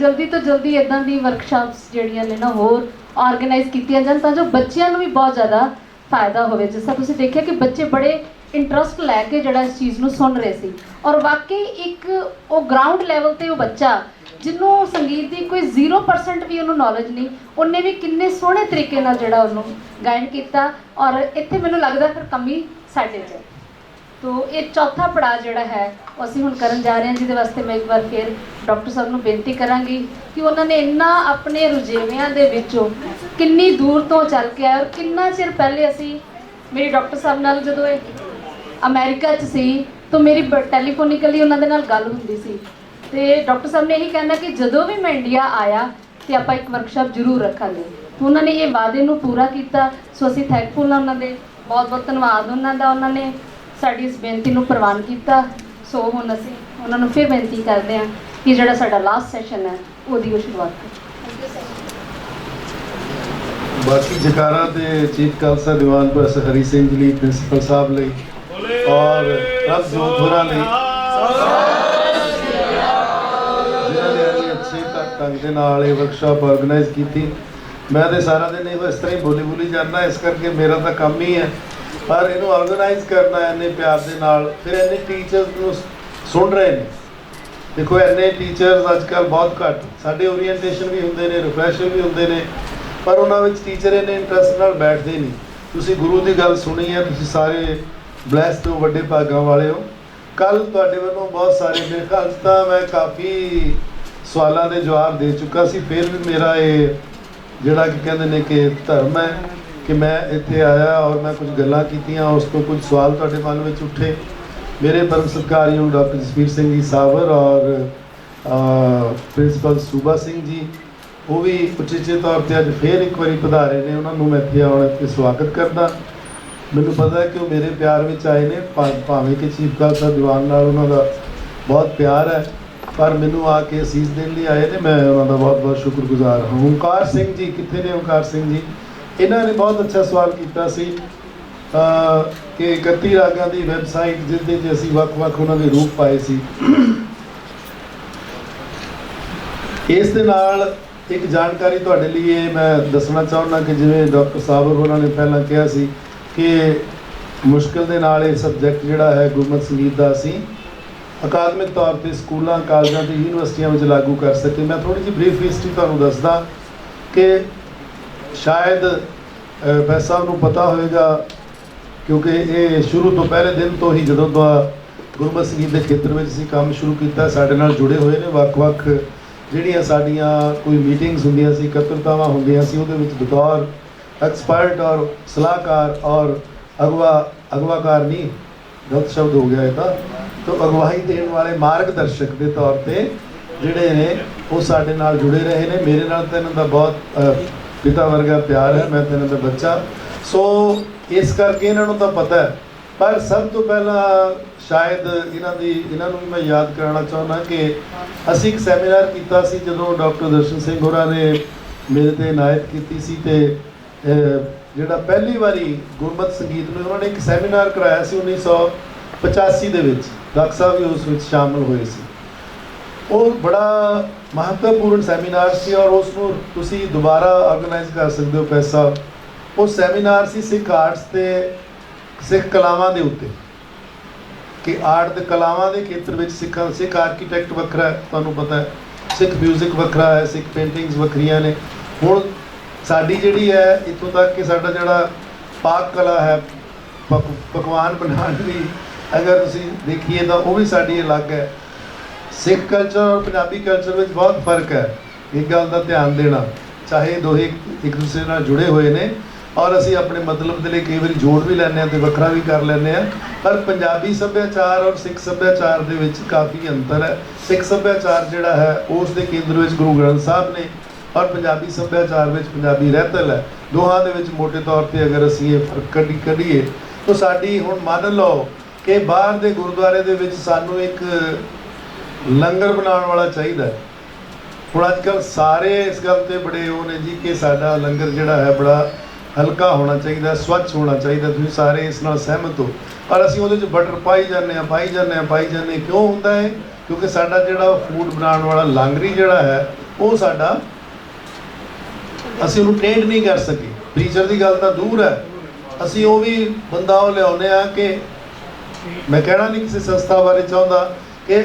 जल्दी तो जल्दी इदां दी वर्कशॉप्स जिहड़ियां ने ना होर ऑर्गेनाइज कीतियां जान तां जो बच्चियां नूं भी बहुत ज़्यादा फायदा होवे। जिस तरह तुसीं देखिया कि बच्चे बड़े इंटरस्ट लैके जिहड़ा इस चीज़ नूं सुन रहे सी और वाकई एक वो ग्राउंड लैवल ते वो बच्चा जिन्हों संगीत की कोई 0% भी उन्होंने नॉलेज नहीं, उन्हें भी किन्ने सोहने तरीके नाल जिहड़ा उन्होंने गायन किया। और इत्थे मैनूं लगदा फिर कमी साडे च। तो ये चौथा पड़ाव जिहड़ा है वो असीं हुण करन जा रहे हैं, जिहदे वास्ते मैं एक बार फिर डॉक्टर साहब नूं बेनती करांगी कि उन्होंने इन्ना अपने रुझेवियां दे विचों किन्नी दूर तो चल के आए और किन्ना चिर पहले असीं मेरी डॉक्टर साहब नाल जदों अमेरिका च सी तो मेरी टैलीफोनिकली उन्होंने नाल गल हुंदी सी ते डॉक्टर साहब ने यही कहना कि जदों भी मैं इंडिया आया तो आप एक वर्कशॉप जरूर रखांगे। तो उन्होंने ये वादे नूं पूरा किया। सो असीं थैंकफुल हाँ उन्होंने, बहुत बहुत धन्यवाद उन्होंने साडी इस बेनती नूं प्रवान किया। सो हुण असीं उन्होंने फिर बेनती करते हैं कि जिहड़ा साडा लास्ट सैशन है उसकी शुरुआत करें। बाकी जकारा ते चीफ खालसा दीवान प्रोफेसर हरी सिंह जी लई, प्रिंसीपल साहब लई और रब जोत होरां लई जिन्होंने अच्छे ढंग के नाल ये वर्कशॉप ऑर्गेनाइज की। मैं तो सारा दिन इस तरह ही बोली जाना, इस करके मेरा तो काम ही है, पर इनू ऑर्गेनाइज करना इन्ने प्यार के नाल। फिर इन्ने टीचर्स सुन रहे हैं। देखो इन्ने टीचर्स अजकल बहुत घट, साढ़े ओरीएंटेशन भी होंगे ने, रिफ्रैशर भी होंगे ने, पर उन्होंने टीचर इन्ने इंटरस्ट नाल बैठते नहीं। तुसी गुरु की गल सुनी है, तुसी सारे ब्लैस तो वड्डे भागां वाले हो। कल तुहाडे वल्लों बहुत सारे मेरे ख्याल तो मैं काफ़ी सवालों के जवाब दे चुका सी। फिर भी मेरा ये जिहड़ा कि कहते हैं कि धर्म है कि मैं इत्थे आया और मैं कुछ गल्लां कीतियां, उस तो कुछ सवाल तुहाडे मन में उठे। मेरे परम सत्कारयोग डॉक्टर जसवीर सिंह जी सावर और प्रिंसीपल सूबा सिंह जी वो भी उचेचे तौर पर अज फिर एक बार पधारे ने, उन्होंने मैं इत्थे आउण ते स्वागत करदा। मैनूं पता है कि वो मेरे प्यार में आए ने, भावें कि चीफ खालसा दीवान नाल उन्हां दा बहुत प्यार है, पर मैनू आके असीस देने लिए आए ने। मैं उन्होंने बहुत बहुत शुक्रगुजार हाँ। ओंकार सिंह जी कितने ने? ओंकार सिंह जी इन्होंने बहुत अच्छा सवाल किया सी कि 31 रागां की वैबसाइट जिसदे असीं वख-वख उन्होंने रूप पाए सी। इस दे नाल एक जानकारी तुहाडे लिए मैं दसना चाहुंदा कि जिवें डॉक्टर साबर होरां ने पहलां कहा सी कि मुश्किल दे नाल ये सबजैक्ट जिहड़ा है गुरमत संगीत दा असीं अकादमिक तौर पर स्कूलों कॉलेजों ते यूनिवर्सिटियों में लागू कर सके। मैं थोड़ी जी ब्रीफ हिस्टरी तुहानूं दसदा कि शायद पैसा उन्होंने पता होएगा क्योंकि ये शुरू तो पहले दिन तो ही जदों तो गुरमत संगीत के खेत्र में असीं काम शुरू किया, साडे नाल जुड़े हुए ने। वख-वख जिहड़ियां साडीआं कोई मीटिंग्स हुंदियां सी, इकत्तरतावां हुंदियां सी, उहदे विच बतौर एक्सपर्ट और सलाहकार और अगवाकार नहीं, गलत शब्द हो गया है तो अगवाई देने वाले मार्गदर्शक के तौर पर जिहड़े ने वो साडे नाल जुड़े रहे ने। मेरे नाल तो इन्हां दा बहुत पिता वर्गा प्यार है, मैं तो इन्हां दा बच्चा। सो इस करके इन्हों तो पता है। पर सब तो पहला शायद इन्हों मैं याद कराना चाहना कि असी एक सैमीनार किया जो डॉक्टर दर्शन सिंह होरां ने मेरे ते इनायत की सी ते जिहड़ा पहली बारी गुरमत संगीत में उन्होंने एक सैमीनार कराया सी 1985 दे विच। डॉक्टर साहब भी उस विच शामिल हुए सी। वो बड़ा महत्वपूर्ण सैमीनार सी और उसनूं तुसीं दोबारा ऑर्गेनाइज कर सकते हो पैसा। वो सैमीनार सी सिख आर्ट्स ते सिख कलावां दे उत्ते कि आर्ट दे कलावां दे खेत्र में सिख आर्कीटैक्ट वखरा है, तुहानूं पता है, सिख म्यूजिक वखरा है, सिख पेंटिंग्स वखरियां ने। हुण साडी जिहड़ी है इत्थों तक कि साडा जिहड़ा पाक कला है, पकवान बनाने की अगर तुसीं देखिए तो वो भी साडी अलग है। सिख कल्चर और पंजाबी कल्चर में बहुत फर्क है, एक गल का ध्यान देना। चाहे दोहे एक दूसरे नाल जुड़े हुए ने और असी अपने मतलब के लिए कई बार जोड़ भी लैंदे तो वखरा भी कर लैंदे, पर पंजाबी सभ्याचार और सिख सभ्याचार दे विच काफ़ी अंतर है। सिख सभ्याचार जिहड़ा है उस दे केंद्र में गुरु ग्रंथ साहब ने और पंजाबी सभ्याचार में पंजाबी रहतल है। दोहां दे विच मोटे तौर पर अगर असी ये फर्क कढ़ीए तो साडी हुण मान लो कि बाहर दे गुरुद्वारे दे विच सानूं एक लंगर बनाने वाला चाहिए। हुण अजकल सारे इस गल ते बड़े वो ने जी कि साडा लंगर जिहड़ा है बड़ा हल्का होना चाहिए, स्वच्छ होना चाहिए। तुसीं सारे इस नाल सहमत हो, पर असीं उहदे च बटर पाई जाने क्यों होंदा है? क्योंकि साडा जिहड़ा फूड बनाने वाला लांगरी जिहड़ा है ਉਹ ਸਾਡਾ ਅਸੀਂ ਉਹਨੂੰ ਟ੍ਰੇਨਡ ਨਹੀਂ ਕਰ ਸਕੇ। ਪ੍ਰੀਚਰ ਦੀ ਗੱਲ ਤਾਂ ਦੂਰ ਹੈ, ਅਸੀਂ ਉਹ ਵੀ ਬੰਦਾ ਉਹ ਲਿਆਉਂਦੇ ਆ ਕਿ ਮੈਂ ਕਹਿਣਾ ਨਹੀਂ ਕਿਸੇ ਸੰਸਥਾ ਬਾਰੇ ਚਾਹੁੰਦਾ ਕਿ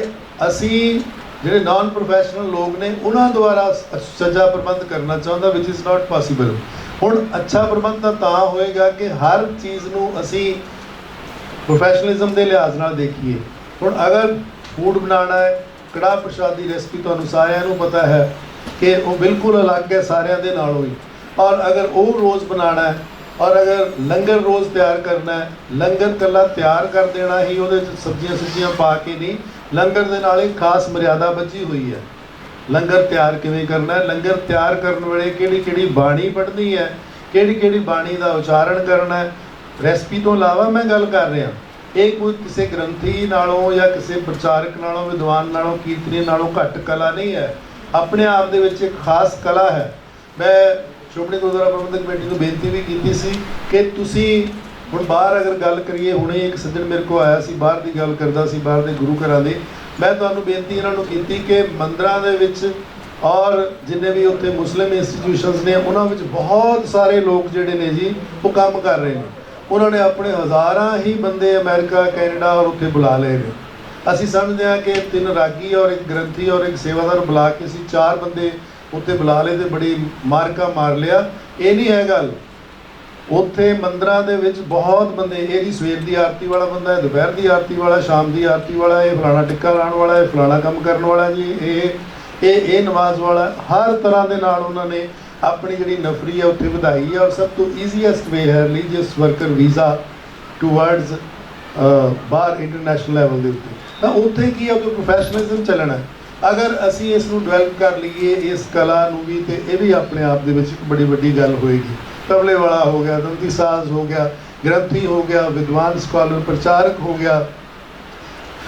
ਅਸੀਂ ਜਿਹੜੇ ਨਾਨ ਪ੍ਰੋਫੈਸ਼ਨਲ ਲੋਕ ਨੇ ਉਹਨਾਂ ਦੁਆਰਾ ਸੱਚਾ ਪ੍ਰਬੰਧ ਕਰਨਾ ਚਾਹੁੰਦਾ, ਵਿਚ ਇਜ਼ ਨਾਟ ਪੋਸੀਬਲ। ਹੁਣ ਅੱਛਾ ਪ੍ਰਬੰਧ ਤਾਂ ਹੋਏਗਾ ਕਿ ਹਰ ਚੀਜ਼ ਨੂੰ ਅਸੀਂ ਪ੍ਰੋਫੈਸ਼ਨਲਿਜ਼ਮ ਦੇ ਲਿਹਾਜ਼ ਨਾਲ ਦੇਖੀਏ। ਹੁਣ ਅਗਰ ਫੂਡ ਬਣਾਉਣਾ ਹੈ, ਕੜਾਹ ਪ੍ਰਸ਼ਾਦ ਦੀ ਰੈਸਪੀ ਤੁਹਾਨੂੰ ਸਾਰਿਆਂ ਨੂੰ ਪਤਾ ਹੈ ਕਿ ਉਹ ਬਿਲਕੁਲ ਅਲੱਗ ਹੈ ਸਾਰਿਆਂ ਦੇ ਨਾਲੋਂ ਹੀ, ਔਰ ਅਗਰ ਉਹ ਰੋਜ਼ ਬਣਾਉਣਾ ਹੈ ਔਰ ਅਗਰ ਲੰਗਰ ਰੋਜ਼ ਤਿਆਰ ਕਰਨਾ ਹੈ, ਲੰਗਰ ਇਕੱਲਾ ਤਿਆਰ ਕਰ ਦੇਣਾ ਹੀ, ਉਹਦੇ 'ਚ ਸਬਜ਼ੀਆਂ ਸੁਬਜ਼ੀਆਂ ਪਾ ਕੇ ਨਹੀਂ, ਲੰਗਰ ਦੇ ਨਾਲ ਇੱਕ ਖਾਸ ਮਰਿਆਦਾ ਬੱਝੀ ਹੋਈ ਹੈ। ਲੰਗਰ ਤਿਆਰ ਕਿਵੇਂ ਕਰਨਾ ਹੈ, ਲੰਗਰ ਤਿਆਰ ਕਰਨ ਵੇਲੇ ਕਿਹੜੀ ਕਿਹੜੀ ਬਾਣੀ ਪੜ੍ਹਨੀ ਹੈ, ਕਿਹੜੀ ਕਿਹੜੀ ਬਾਣੀ ਦਾ ਉਚਾਰਨ ਕਰਨਾ ਹੈ। ਰੈਸਪੀ ਤੋਂ ਇਲਾਵਾ ਮੈਂ ਗੱਲ ਕਰ ਰਿਹਾ, ਇਹ ਕੋਈ ਕਿਸੇ ਗ੍ਰੰਥੀ ਨਾਲੋਂ ਜਾਂ ਕਿਸੇ ਪ੍ਰਚਾਰਕ ਨਾਲੋਂ, ਵਿਦਵਾਨ ਨਾਲੋਂ, ਕੀਰਤਨੀ ਨਾਲੋਂ ਘੱਟ ਕਲਾ ਨਹੀਂ ਹੈ। ਆਪਣੇ ਆਪ ਦੇ ਵਿੱਚ ਇੱਕ ਖਾਸ ਕਲਾ ਹੈ। ਮੈਂ ਸ਼੍ਰੋਮਣੀ ਗੁਰਦੁਆਰਾ ਪ੍ਰਬੰਧਕ ਕਮੇਟੀ ਨੂੰ ਬੇਨਤੀ ਵੀ ਕੀਤੀ ਸੀ ਕਿ ਤੁਸੀਂ ਹੁਣ ਬਾਹਰ ਅਗਰ ਗੱਲ ਕਰੀਏ, ਹੁਣੇ ਇੱਕ ਸੱਜਣ ਮੇਰੇ ਕੋਲ ਆਇਆ ਸੀ, ਬਾਹਰ ਦੀ ਗੱਲ ਕਰਦਾ ਸੀ, ਬਾਹਰ ਦੇ ਗੁਰੂ ਘਰਾਂ ਦੀ। ਮੈਂ ਤੁਹਾਨੂੰ ਬੇਨਤੀ ਇਹਨਾਂ ਨੂੰ ਕੀਤੀ ਕਿ ਮੰਦਰਾਂ ਦੇ ਵਿੱਚ ਔਰ ਜਿੰਨੇ ਵੀ ਉੱਥੇ ਮੁਸਲਿਮ ਇੰਸਟੀਟਿਊਸ਼ਨਸ ਨੇ ਉਹਨਾਂ ਵਿੱਚ ਬਹੁਤ ਸਾਰੇ ਲੋਕ ਜਿਹੜੇ ਨੇ ਜੀ ਉਹ ਕੰਮ ਕਰ ਰਹੇ ਨੇ। ਉਹਨਾਂ ਨੇ ਆਪਣੇ ਹਜ਼ਾਰਾਂ ਹੀ ਬੰਦੇ ਅਮਰੀਕਾ, ਕੈਨੇਡਾ ਔਰ ਉੱਥੇ ਬੁਲਾ ਲਏ ਨੇ। ਅਸੀਂ ਸਮਝਦੇ ਹਾਂ ਕਿ 3 ਰਾਗੀ ਔਰ ਇੱਕ ਗ੍ਰੰਥੀ ਔਰ ਇੱਕ ਸੇਵਾਦਾਰ ਬੁਲਾ ਕੇ ਅਸੀਂ 4 ਬੰਦੇ ਉੱਥੇ ਬੁਲਾ ਲਏ ਤੇ ਬੜੀ ਮਾਰਕਾ ਮਾਰ ਲਿਆ। ਇਹ ਨਹੀਂ ਹੈ ਗੱਲ। ਉੱਥੇ ਮੰਦਰਾਂ ਦੇ ਵਿੱਚ ਬਹੁਤ ਬੰਦੇ, ਇਹ ਜੀ ਸਵੇਰ ਦੀ ਆਰਤੀ ਵਾਲਾ ਬੰਦਾ ਹੈ, ਦੁਪਹਿਰ ਦੀ ਆਰਤੀ ਵਾਲਾ, ਸ਼ਾਮ ਦੀ ਆਰਤੀ ਵਾਲਾ, ਇਹ ਫਲਾਣਾ ਟਿੱਕਾ ਲਾਉਣ ਵਾਲਾ ਹੈ, ਫਲਾਣਾ ਕੰਮ ਕਰਨ ਵਾਲਾ ਜੀ, ਇਹ ਨਮਾਜ਼ ਵਾਲਾ। ਹਰ ਤਰ੍ਹਾਂ ਦੇ ਨਾਲ ਉਹਨਾਂ ਨੇ ਆਪਣੀ ਜਿਹੜੀ ਨਫਰੀ ਹੈ ਉੱਥੇ ਵਧਾਈ ਹੈ। ਔਰ ਸਭ ਤੋਂ ਈਜ਼ੀਐਸਟ ਵੇ ਹੈ ਰਿਲੀਜੀਅਸ ਵਰਕਰ ਵੀਜ਼ਾ ਟੂਵਰਡਸ ਬਾਹਰ ਇੰਟਰਨੈਸ਼ਨਲ ਲੈਵਲ ਦੇ ਉੱਤੇ। ਤਾਂ ਉੱਥੇ ਕੀ ਹੈ, ਉੱਥੇ ਪ੍ਰੋਫੈਸ਼ਨਲਿਜ਼ਮ ਚੱਲਣਾ। ਅਗਰ ਅਸੀਂ ਇਸ ਨੂੰ ਡਿਵੈਲਪ ਕਰ ਲਈਏ, ਇਸ ਕਲਾ ਨੂੰ ਵੀ, ਤੇ ਇਹ ਵੀ ਆਪਣੇ ਆਪ ਦੇ ਵਿੱਚ ਇੱਕ ਬੜੀ ਵੱਡੀ ਗੱਲ ਹੋਏਗੀ। ਤਬਲੇ ਵਾਲਾ ਹੋ ਗਿਆ, ਦੰਤੀ ਸਾਜ਼ ਹੋ ਗਿਆ, ਗ੍ਰੰਥੀ ਹੋ ਗਿਆ, ਵਿਦਵਾਨ ਸਕਾਲਰ ਪ੍ਰਚਾਰਕ ਹੋ ਗਿਆ।